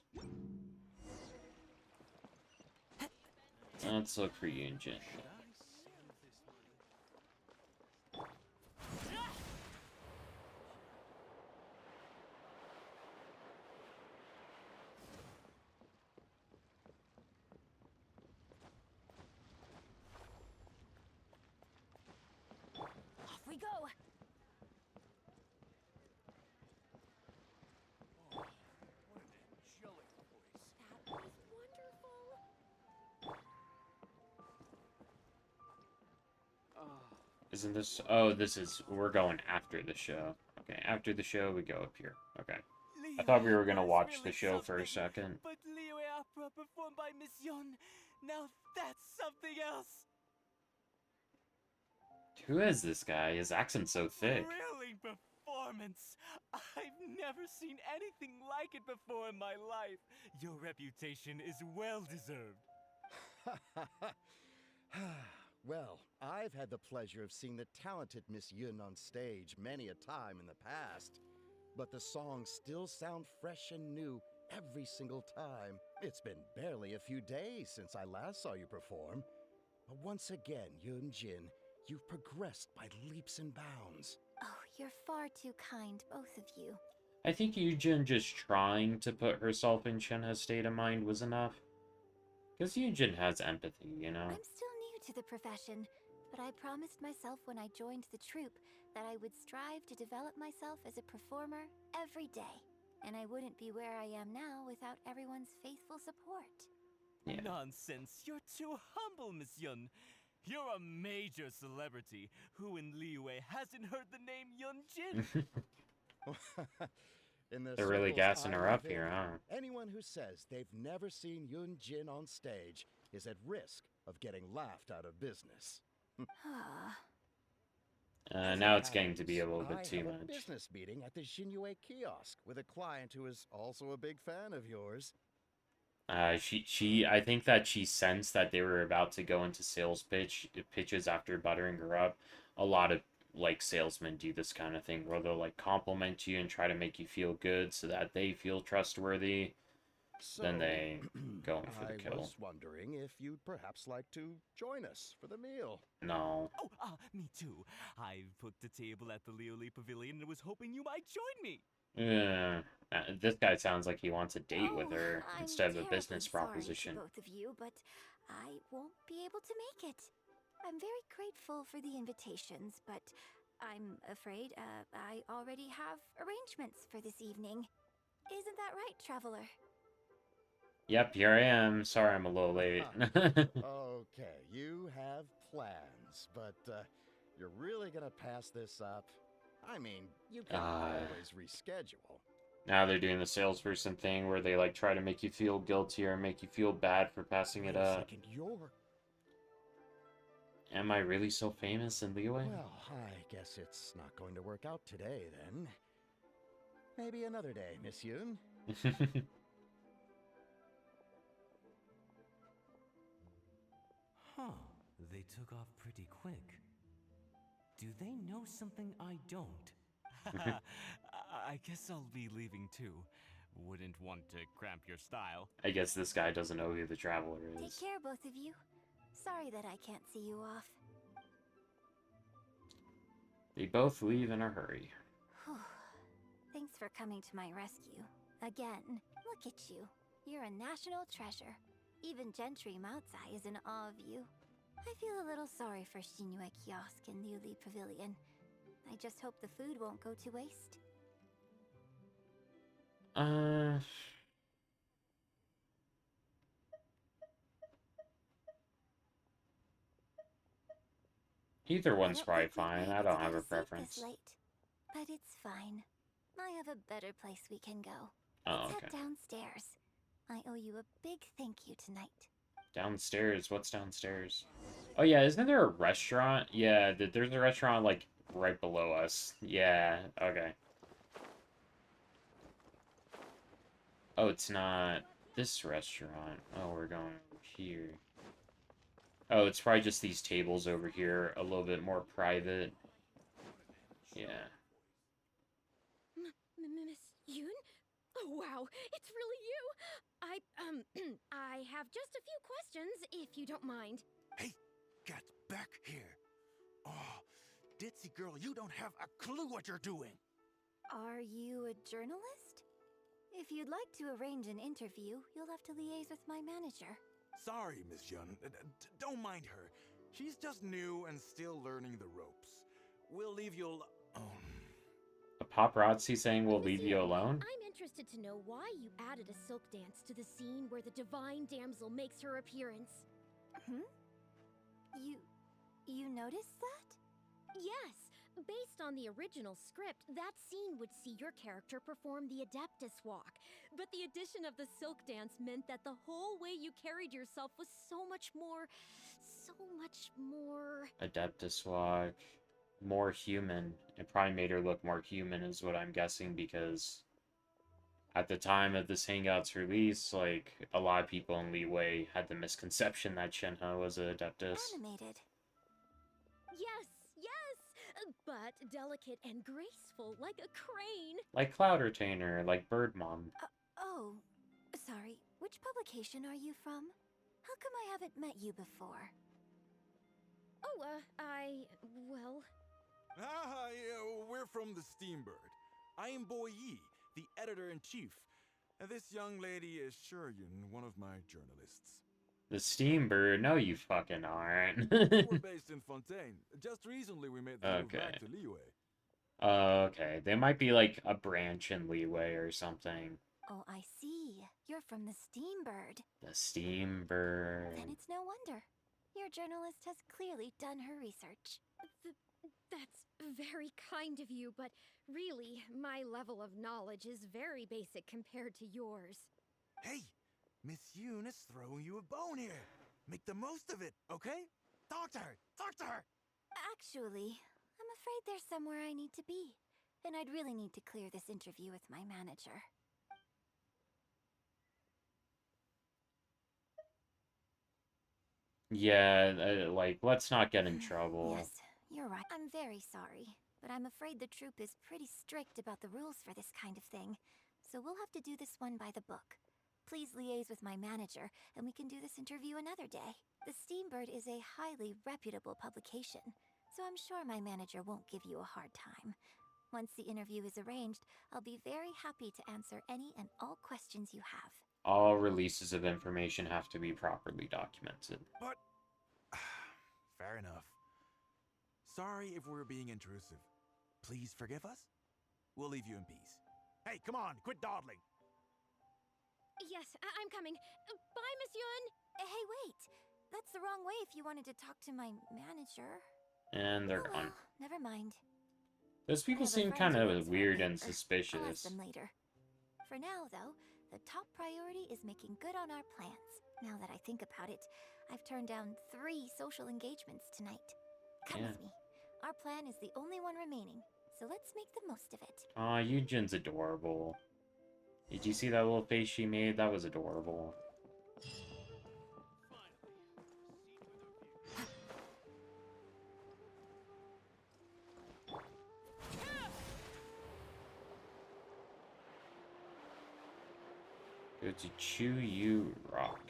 Let's look for Yunjin. Off we go! Isn't this... Oh, this is... We're going after the show. Okay, after the show, we go up here. Okay. I thought we were gonna watch the show for a second. But Liyue opera performed by Miss Yun, now that's something else! Who is this guy? His accent's so thick. Thrilling performance! I've never seen anything like it before in my life. Your reputation is well deserved. Well, I've had the pleasure of seeing the talented Miss Yun on stage many a time in the past. But the songs still sound fresh and new every single time. It's been barely a few days since I last saw you perform. But once again, Yunjin, you've progressed by leaps and bounds. Oh, you're far too kind, both of you. I think Yunjin just trying to put herself in Shenhe's state of mind was enough. Because Yunjin has empathy, you know? I'm still new to the profession, but I promised myself when I joined the troupe that I would strive to develop myself as a performer every day. And I wouldn't be where I am now without everyone's faithful support. Yeah. Nonsense, you're too humble, Miss Yun. You're a major celebrity. Who in Liyue hasn't heard the name Yunjin? They're really gassing her up here, huh? Anyone who says they've never seen Yunjin on stage is at risk of getting laughed out of business. As Now it it's getting to be a little happens, bit too I have a much. business meeting at the Xinyu kiosk with a client who is also a big fan of yours. I think that she sensed that they were about to go into pitches after buttering her up. A lot of like salesmen do this kind of thing where they'll like compliment you and try to make you feel good so that they feel trustworthy. So, Then they go in for the I kill. was wondering if you'd perhaps like to join us for the meal. No. Oh, me too. I've booked a table at the Leoli Pavilion and was hoping you might join me. Yeah. This guy sounds like he wants a date with her I'm instead of a terribly business proposition. Sorry to both of you, but I won't be able to make it. I'm very grateful for the invitations, but I'm afraid I already have arrangements for this evening. Isn't that right, Traveler? Yep, here I am. Sorry I'm a little late. Okay, you have plans, but you're really gonna pass this up? I mean, you can always reschedule. Now they're doing the salesperson thing where they like try to make you feel guilty or make you feel bad for passing it up. Am I really so famous in Liyue? Well, I guess it's not going to work out today, then. Maybe another day, Miss Yoon. Huh, they took off pretty quick. Do they know something I don't? I guess I'll be leaving too. Wouldn't want to cramp your style. I guess this guy doesn't know who the traveler is. Take care, both of you. Sorry that I can't see you off. They both leave in a hurry. Thanks for coming to my rescue. Again, look at you. You're a national treasure. Even Gentry Moutsai is in awe of you. I feel a little sorry for Xinyu Kiosk and Liuli Pavilion. I just hope the food won't go to waste. Either one's probably fine. I don't have a preference. This late, but it's fine. I have a better place we can go. Oh, Let's okay. head downstairs. I owe you a big thank you tonight. Downstairs? What's downstairs? Oh yeah, isn't there a restaurant? Yeah, there's a restaurant like right below us. Yeah, okay. Oh, it's not this restaurant. Oh, we're going over here. Oh, it's probably just these tables over here, a little bit more private. Yeah. Miss Yoon? Oh, wow, it's really you! I have just a few questions, if you don't mind. Hey, get back here. Oh, ditzy girl, you don't have a clue what you're doing. Are you a journalist? If you'd like to arrange an interview, you'll have to liaise with my manager. Sorry, Miss Yun. Don't mind her. She's just new and still learning the ropes. We'll leave you alone. A paparazzi saying we'll leave you alone? I'm interested to know why you added a silk dance to the scene where the divine damsel makes her appearance. You noticed that? Yes. Based on the original script, that scene would see your character perform the Adeptus Walk. But the addition of the silk dance meant that the whole way you carried yourself was so much more... Adeptus Walk. More human. It probably made her look more human is what I'm guessing, because at the time of this Hangouts release, like, a lot of people in Liyue had the misconception that Shenhe was an Adeptus. Animated. Yes, but delicate and graceful, like a crane. Like Cloud Retainer, like Birdmon. Oh, sorry. Which publication are you from? How come I haven't met you before? Oh, well... We're from the Steambird. I am Boy Yi, the editor-in-chief. This young lady is Shuryun, one of my journalists. The Steambird? No, you fucking aren't. We're based in Fontaine. Just recently we made the move back to Liyue. Okay, they might be like a branch in Liyue or something. Oh, I see. You're from the Steambird. The Steambird. Then it's no wonder. Your journalist has clearly done her research. That's very kind of you, but really, my level of knowledge is very basic compared to yours. Hey, Miss Yoon is throwing you a bone here. Make the most of it, okay? Talk to her! Talk to her! Actually, I'm afraid there's somewhere I need to be, and I'd really need to clear this interview with my manager. Yeah, like, let's not get in trouble. Yes, you're right. I'm very sorry, but I'm afraid the troop is pretty strict about the rules for this kind of thing, so we'll have to do this one by the book. Please liaise with my manager, and we can do this interview another day. The Steambird is a highly reputable publication, so I'm sure my manager won't give you a hard time. Once the interview is arranged, I'll be very happy to answer any and all questions you have. All releases of information have to be properly documented. But... fair enough. Sorry if we're being intrusive. Please forgive us. We'll leave you in peace. Hey, come on, quit dawdling. Yes, I'm coming. Bye, Miss Yun! Hey, wait! That's the wrong way if you wanted to talk to my manager. And they're Oh, gone. well, never mind. Those people I have a seem friend kind who of works for a weird and paper. I'll ask suspicious. them later. For now, though, the top priority is making good on our plans. Now that I think about it, I've turned down 3 social engagements tonight. Come with me. Our plan is the only one remaining, so let's make the most of it. Aw, Yunjin's adorable. Did you see that little face she made? That was adorable. Go to Chew You Rock.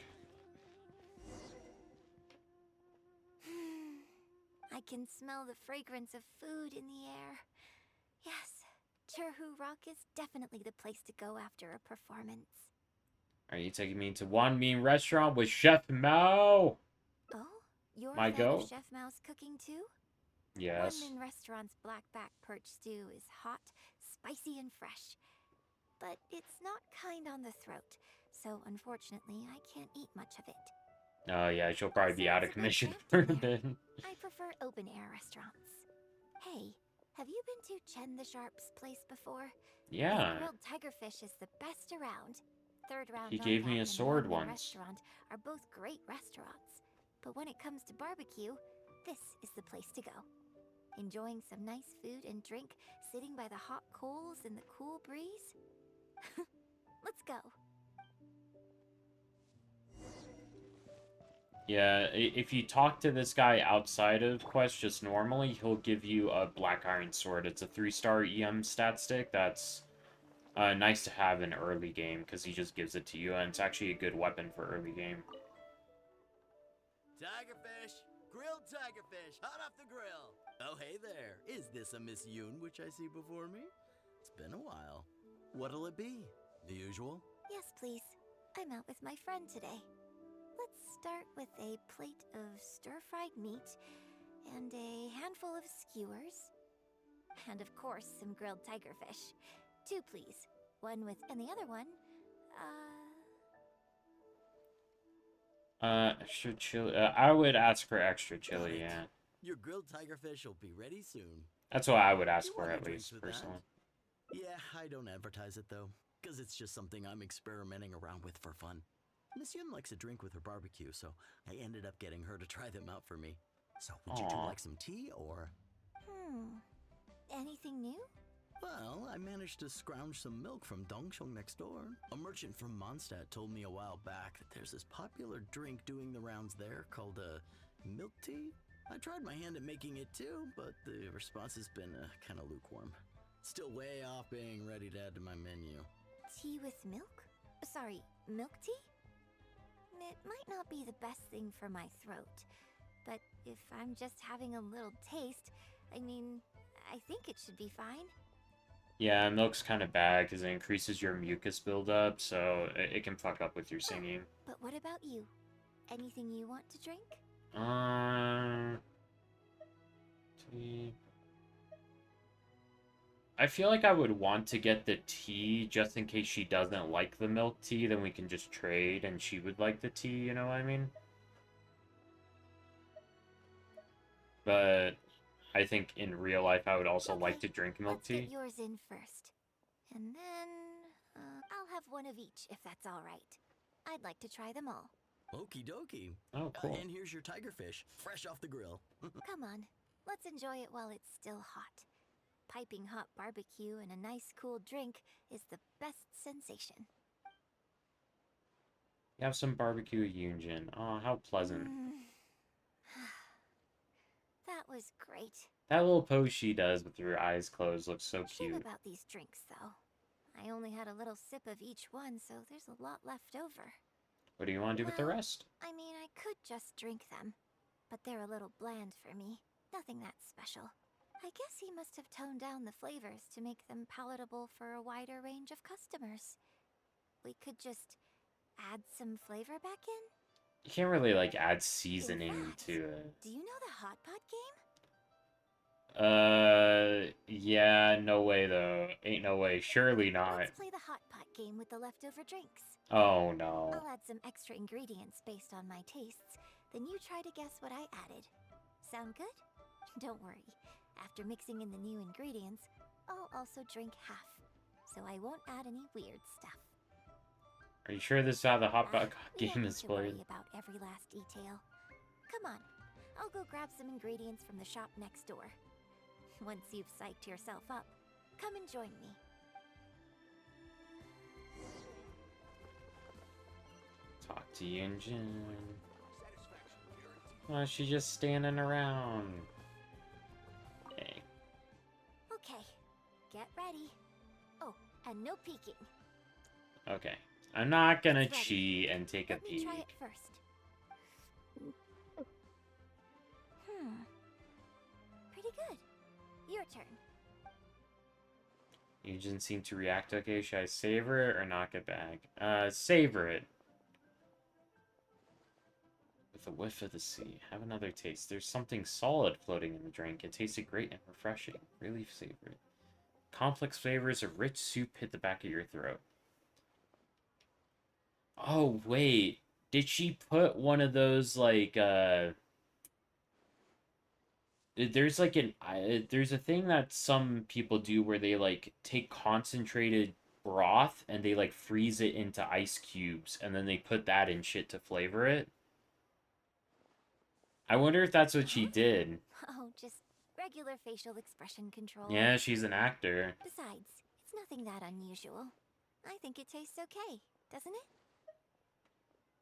I can smell the fragrance of food in the air. Yes, Cherhu Rock is definitely the place to go after a performance. Are you taking me to Wanmin Restaurant with Chef Mao? Oh, you're My a fan go? of Chef Mao's cooking too? Yes. Wanmin Restaurant's blackback perch stew is hot, spicy, and fresh. But it's not kind on the throat, so unfortunately I can't eat much of it. Oh yeah, she'll probably be Also, out of it's a bit commission cramped for in a there. bit. I prefer open-air restaurants. Hey, have you been to Chen the Sharp's place before? Yeah. His grilled tigerfish is the best around. Third Round He gave me a Knockout and the sword Wanmin once. Restaurant are both great restaurants. But when it comes to barbecue, this is the place to go. Enjoying some nice food and drink, sitting by the hot coals in the cool breeze? Let's go. Yeah, if you talk to this guy outside of Quest just normally, he'll give you a Black Iron Sword. It's a 3-star EM stat stick that's nice to have in early game, because he just gives it to you, and it's actually a good weapon for early game. Tigerfish! Grilled tigerfish, hot off the grill! Oh, hey there. Is this a Miss Yoon which I see before me? It's been a while. What'll it be? The usual? Yes, please. I'm out with my friend today. Let's start with a plate of stir-fried meat and a handful of skewers. And of course, some grilled tigerfish. 2, please. One with... and the other one, Extra chili. I would ask for extra chili, yeah. Your grilled tigerfish will be ready soon. That's what I would ask You for, want at drinks least, with that? personally. Yeah, I don't advertise it though, because it's just something I'm experimenting around with for fun. Miss Yun likes a drink with her barbecue, so I ended up getting her to try them out for me. So would you two Aw. like some tea, or? anything new? Well, I managed to scrounge some milk from Dongsheng next door. A merchant from Mondstadt told me a while back that there's this popular drink doing the rounds there called milk tea. I tried my hand at making it too, but the response has been kind of lukewarm. Still way off being ready to add to my menu. Tea with milk? Sorry, milk tea? It might not be the best thing for my throat, but if I'm just having a little taste, I mean, I think it should be fine. Yeah, milk's kind of bad because it increases your mucus buildup, so it can fuck up with your singing. But what about you? Anything you want to drink? Tea. I feel like I would want to get the tea just in case she doesn't like the milk tea, then we can just trade and she would like the tea, you know what I mean? But I think in real life I would also like to drink milk Let's tea. get yours in first. And then, I'll have one of each, if that's all right. I'd like to try them all. Okie dokie. Oh, cool. And here's your tigerfish, fresh off the grill. Come on, let's enjoy it while it's still hot. Piping hot barbecue and a nice cool drink is the best sensation. You have some barbecue at Yunjin. Oh, how pleasant. That was great. That little pose she does with her eyes closed looks so Shame cute. about these drinks, though. I only had a little sip of each one, so there's a lot left over. What do you want to do with the rest? I mean, I could just drink them, but they're a little bland for me. Nothing that special. I guess he must have toned down the flavors to make them palatable for a wider range of customers. We could just add some flavor back in? You can't really, like, add seasoning to it. Do you know the hot pot game? Yeah, no way, though. Ain't no way. Surely not. Let's play the hot pot game with the leftover drinks. Oh, no. I'll add some extra ingredients based on my tastes, then you try to guess what I added. Sound good? Don't worry. After mixing in the new ingredients, I'll also drink half, so I won't add any weird stuff. Are you sure this is how the hot pot game is Don't worry played? about every last detail. Come on, I'll go grab some ingredients from the shop next door. Once you've psyched yourself up, come and join me. Talk to Yunjin. Oh, she's just standing around. Okay. Okay, get ready. Oh, and no peeking. Okay. I'm not gonna It's ready. cheat and take a Let me peek. try it first. Pretty good. Your turn. Yunjin seemed to react okay. Should I savor it or knock it back? Savor it. With a whiff of the sea. Have another taste. There's something solid floating in the drink. It tasted great and refreshing. Really savor it. Complex flavors of rich soup hit the back of your throat. Oh, wait. Did she put one of those, like, there's, like, there's a thing that some people do where they, like, take concentrated broth and they, like, freeze it into ice cubes, and then they put that in shit to flavor it. I wonder if that's what she did. Oh, just regular facial expression control. Yeah, she's an actor. Besides, it's nothing that unusual. I think it tastes okay, doesn't it?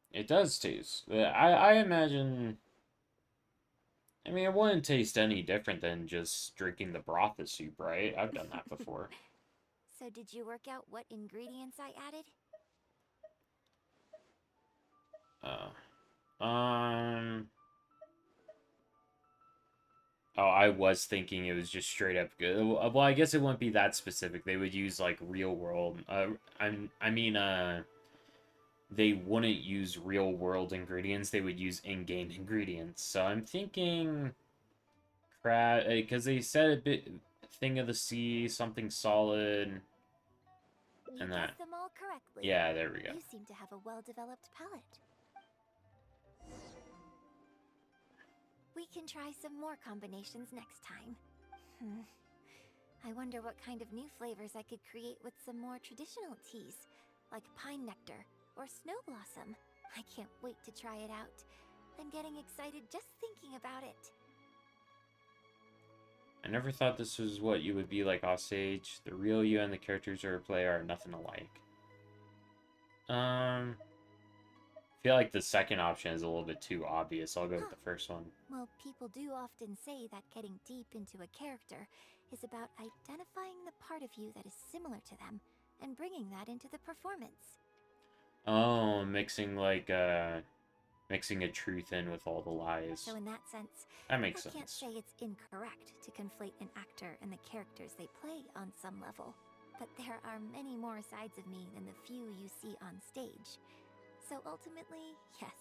It does taste. I imagine... I mean, it wouldn't taste any different than just drinking the broth of soup, right? I've done that before. So did you work out what ingredients I added? Oh, I was thinking it was just straight up good. Well, I guess it wouldn't be that specific. They would use, like, real world... they wouldn't use real world ingredients. They would use in-game ingredients. So I'm thinking... crab... Because they said a bit... thing of the sea, something solid... and that. Guessed them all correctly. Yeah, there we go. You seem to have a well-developed palate. We can try some more combinations next time. I wonder what kind of new flavors I could create with some more traditional teas, like pine nectar or snow blossom. I can't wait to try it out. I'm getting excited just thinking about it. I never thought this was what you would be like offstage. The real you and the characters you play are nothing alike. I feel like the second option is a little bit too obvious. I'll go with the first one. Well, people do often say that getting deep into a character is about identifying the part of you that is similar to them and bringing that into the performance. Oh, mixing like mixing a truth in with all the lies. So in that sense, That makes I can't sense. say it's incorrect to conflate an actor and the characters they play on some level. But there are many more sides of me than the few you see on stage. So ultimately, yes,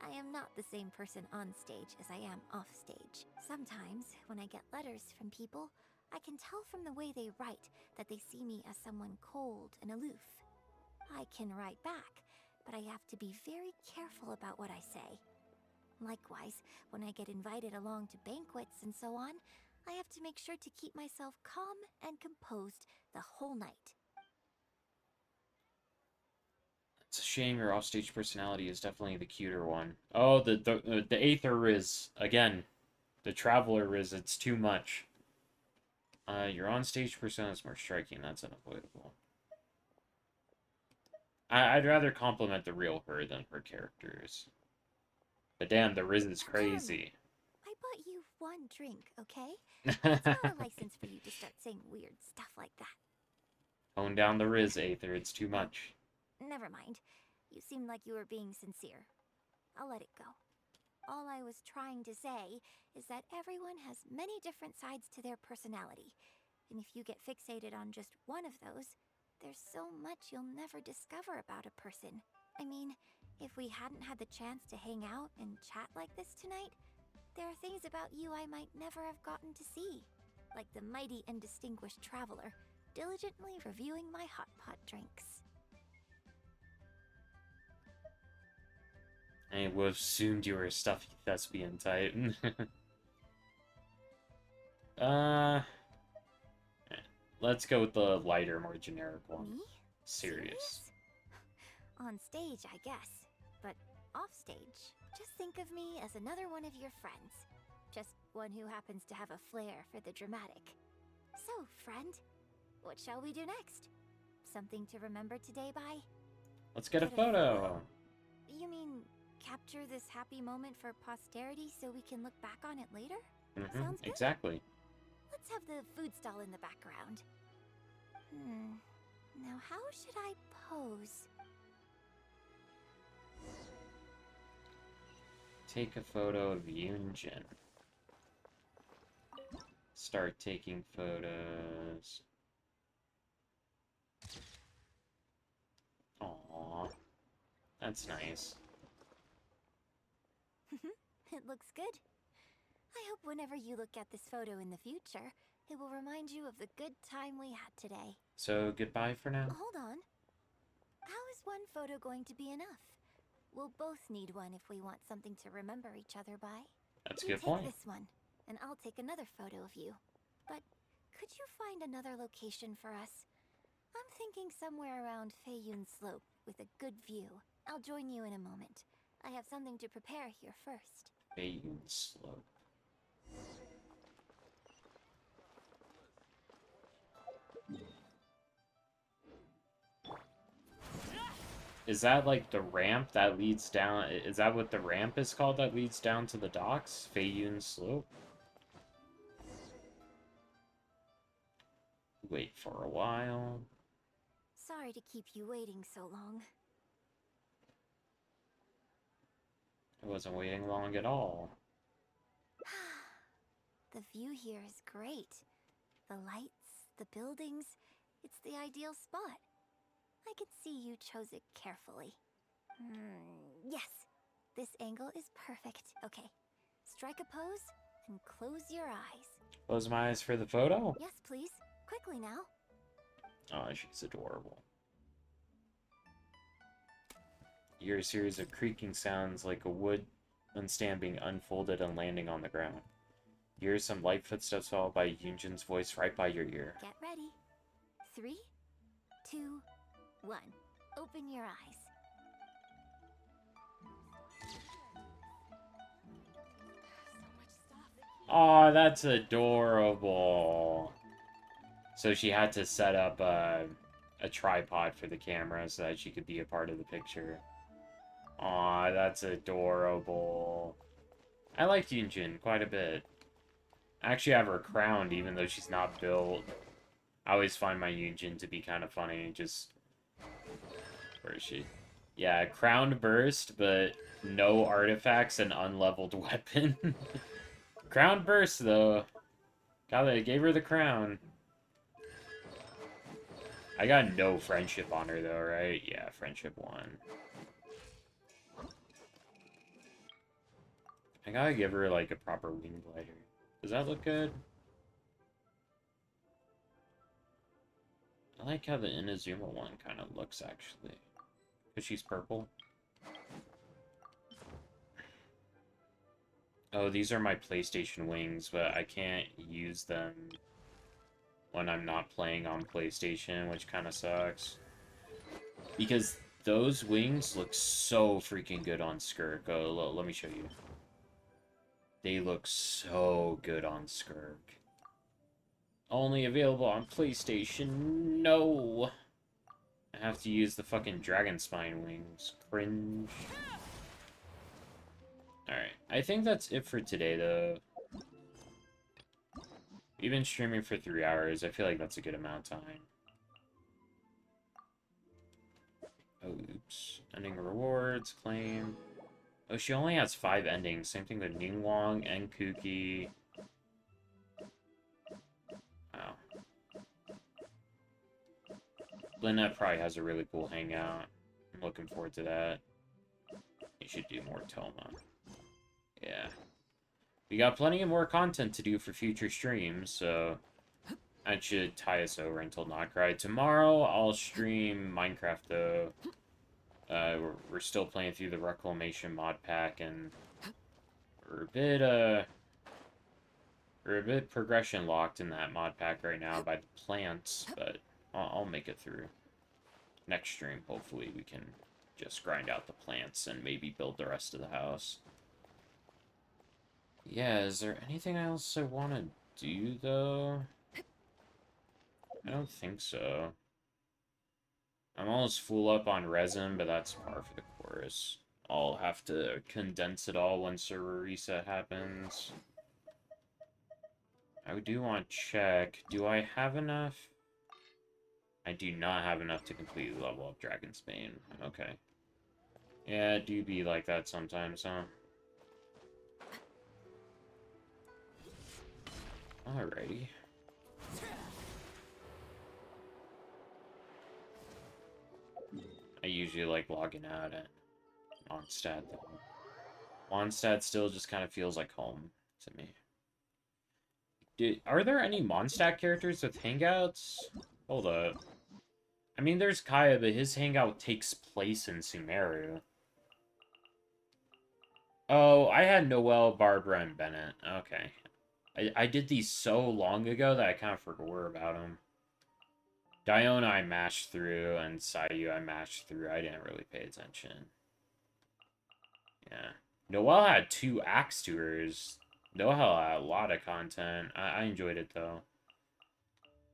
I am not the same person on stage as I am off stage. Sometimes, when I get letters from people, I can tell from the way they write that they see me as someone cold and aloof. I can write back, but I have to be very careful about what I say. Likewise, when I get invited along to banquets and so on, I have to make sure to keep myself calm and composed the whole night. It's a shame your offstage personality is definitely the cuter one. Oh, the Aether is again. The Traveler is, it's too much. Your on-stage persona is more striking. That's unavoidable. I'd rather compliment the real her than her characters. But damn, the Riz is crazy. I bought you one drink, okay? It's not a license for you to start saying weird stuff like that. Tone down the Riz, Aether. It's too much. Never mind. You seemed like you were being sincere. I'll let it go. All I was trying to say is that everyone has many different sides to their personality. And if you get fixated on just one of those, there's so much you'll never discover about a person. I mean, if we hadn't had the chance to hang out and chat like this tonight, there are things about you I might never have gotten to see. Like the mighty and distinguished traveler, diligently reviewing my hot pot drinks. I would have assumed you were a stuffy thespian type. Let's go with the lighter, more generic one. Me? Serious. On stage, I guess. But off stage, just think of me as another one of your friends. Just one who happens to have a flair for the dramatic. So, friend, what shall we do next? Something to remember today by? Let's get a photo. You mean capture this happy moment for posterity so we can look back on it later? Sounds good. Exactly. Let's have the food stall in the background. Now how should I pose? Take a photo of Yunjin. Start taking photos. Aww. That's nice. It looks good. I hope whenever you look at this photo in the future, it will remind you of the good time we had today. So, goodbye for now? Hold on. How is one photo going to be enough? We'll both need one if we want something to remember each other by. That's a You good take point. this one, and I'll take another photo of you. But could you find another location for us? I'm thinking somewhere around Feiyun Slope with a good view. I'll join you in a moment. I have something to prepare here first. Beidou slope. Is that like the ramp that leads down? Is that what the ramp is called that leads down to the docks? Feiyun slope? Wait for a while. Sorry to keep you waiting so long. I wasn't waiting long at all. The view here is great. The lights, the buildings, it's the ideal spot. I can see you chose it carefully. Yes, this angle is perfect. Okay, strike a pose and close your eyes. Close my eyes for the photo? Yes, please. Quickly now. Oh, she's adorable. You hear a series of creaking sounds like a wood stand being unfolded and landing on the ground. You hear some light footsteps followed by Yunjin's voice right by your ear. Get ready. 3, 2, 1. Open your eyes. Aw, that's adorable. So she had to set up a tripod for the camera so that she could be a part of the picture. Aw, that's adorable. I like Yunjin quite a bit. I actually have her crowned even though she's not built. I always find my Yunjin to be kind of funny. Just... Where is she? Yeah, crowned burst, but no artifacts and unleveled weapon. Crown burst, though. God, they gave her the crown. I got no friendship on her, though, right? Yeah, friendship 1. I gotta give her, like, a proper wing glider. Does that look good? I like how the Inazuma one kind of looks, actually. Because she's purple. Oh, these are my PlayStation wings, but I can't use them when I'm not playing on PlayStation, which kind of sucks. Because those wings look so freaking good on Skirk. Oh, let me show you. They look so good on Skirk. Only available on PlayStation. No! I have to use the fucking Dragon Spine wings. Cringe. Alright, I think that's it for today, though. We've been streaming for 3 hours. I feel like that's a good amount of time. Oh, oops. Ending rewards, claim. Oh, she only has 5 endings. Same thing with Ningguang and Kuki. Wow. Lynette probably has a really cool hangout. I'm looking forward to that. You should do more Thoma. Yeah. We got plenty of more content to do for future streams, so that should tie us over until Not Cry. Tomorrow, I'll stream Minecraft, though. We're still playing through the Reclamation mod pack, and we're a bit progression locked in that mod pack right now by the plants, but I'll make it through. Next stream, hopefully, we can just grind out the plants and maybe build the rest of the house. Yeah, is there anything else I want to do, though? I don't think so. I'm almost full up on resin, but that's par for the course. I'll have to condense it all when server reset happens. I do want to check. Do I have enough? I do not have enough to completely level up Dragon's Bane. Okay. Yeah, it do be like that sometimes, huh? Alrighty. I usually like logging out at Mondstadt, though. Mondstadt still just kind of feels like home to me. Are there any Mondstadt characters with hangouts? Hold up. I mean, there's Kaya, but his hangout takes place in Sumeru. Oh, I had Noelle, Barbara, and Bennett. Okay. I did these so long ago that I kind of forgot about them. Diona I mashed through, and Sayu I mashed through. I didn't really pay attention. Yeah. Noelle had 2 axe tours. Noelle had a lot of content. I enjoyed it, though.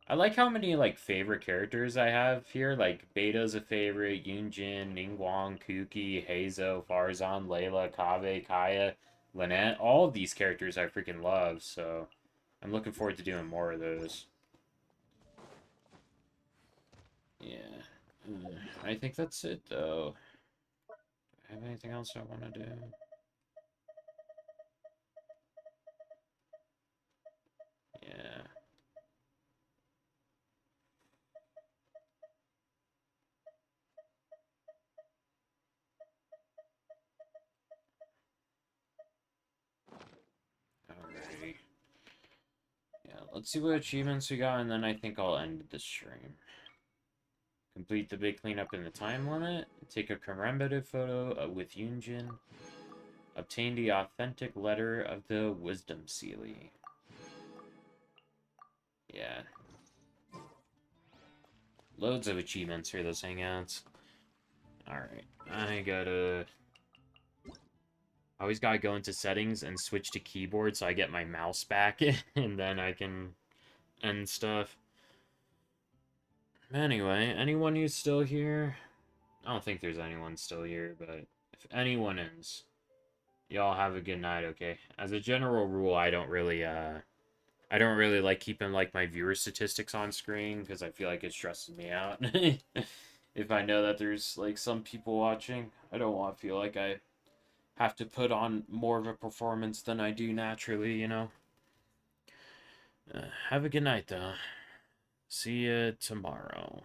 I like how many, like, favorite characters I have here. Like, Beidou's a favorite, Yunjin, Ningguang, Kuki, Heizo, Farzan, Layla, Kaveh, Kaya, Lynette. All of these characters I freaking love, so I'm looking forward to doing more of those. Yeah. I think that's it, though. Do I have anything else I want to do? Yeah. Alrighty. Yeah, let's see what achievements we got, and then I think I'll end the stream. Complete the big cleanup in the time limit. Take a commemorative photo with Yunjin. Obtain the authentic letter of the Wisdom Sealy. Yeah. Loads of achievements for those hangouts. Alright. I always gotta go into settings and switch to keyboard so I get my mouse back, and then I can end stuff. Anyway, anyone who's still here? I don't think there's anyone still here, but if anyone is, y'all have a good night, okay? As a general rule, I don't really like keeping, like, my viewer statistics on screen, because I feel like it stresses me out. If I know that there's, like, some people watching, I don't want to feel like I have to put on more of a performance than I do naturally, you know? Have a good night, though. See you tomorrow.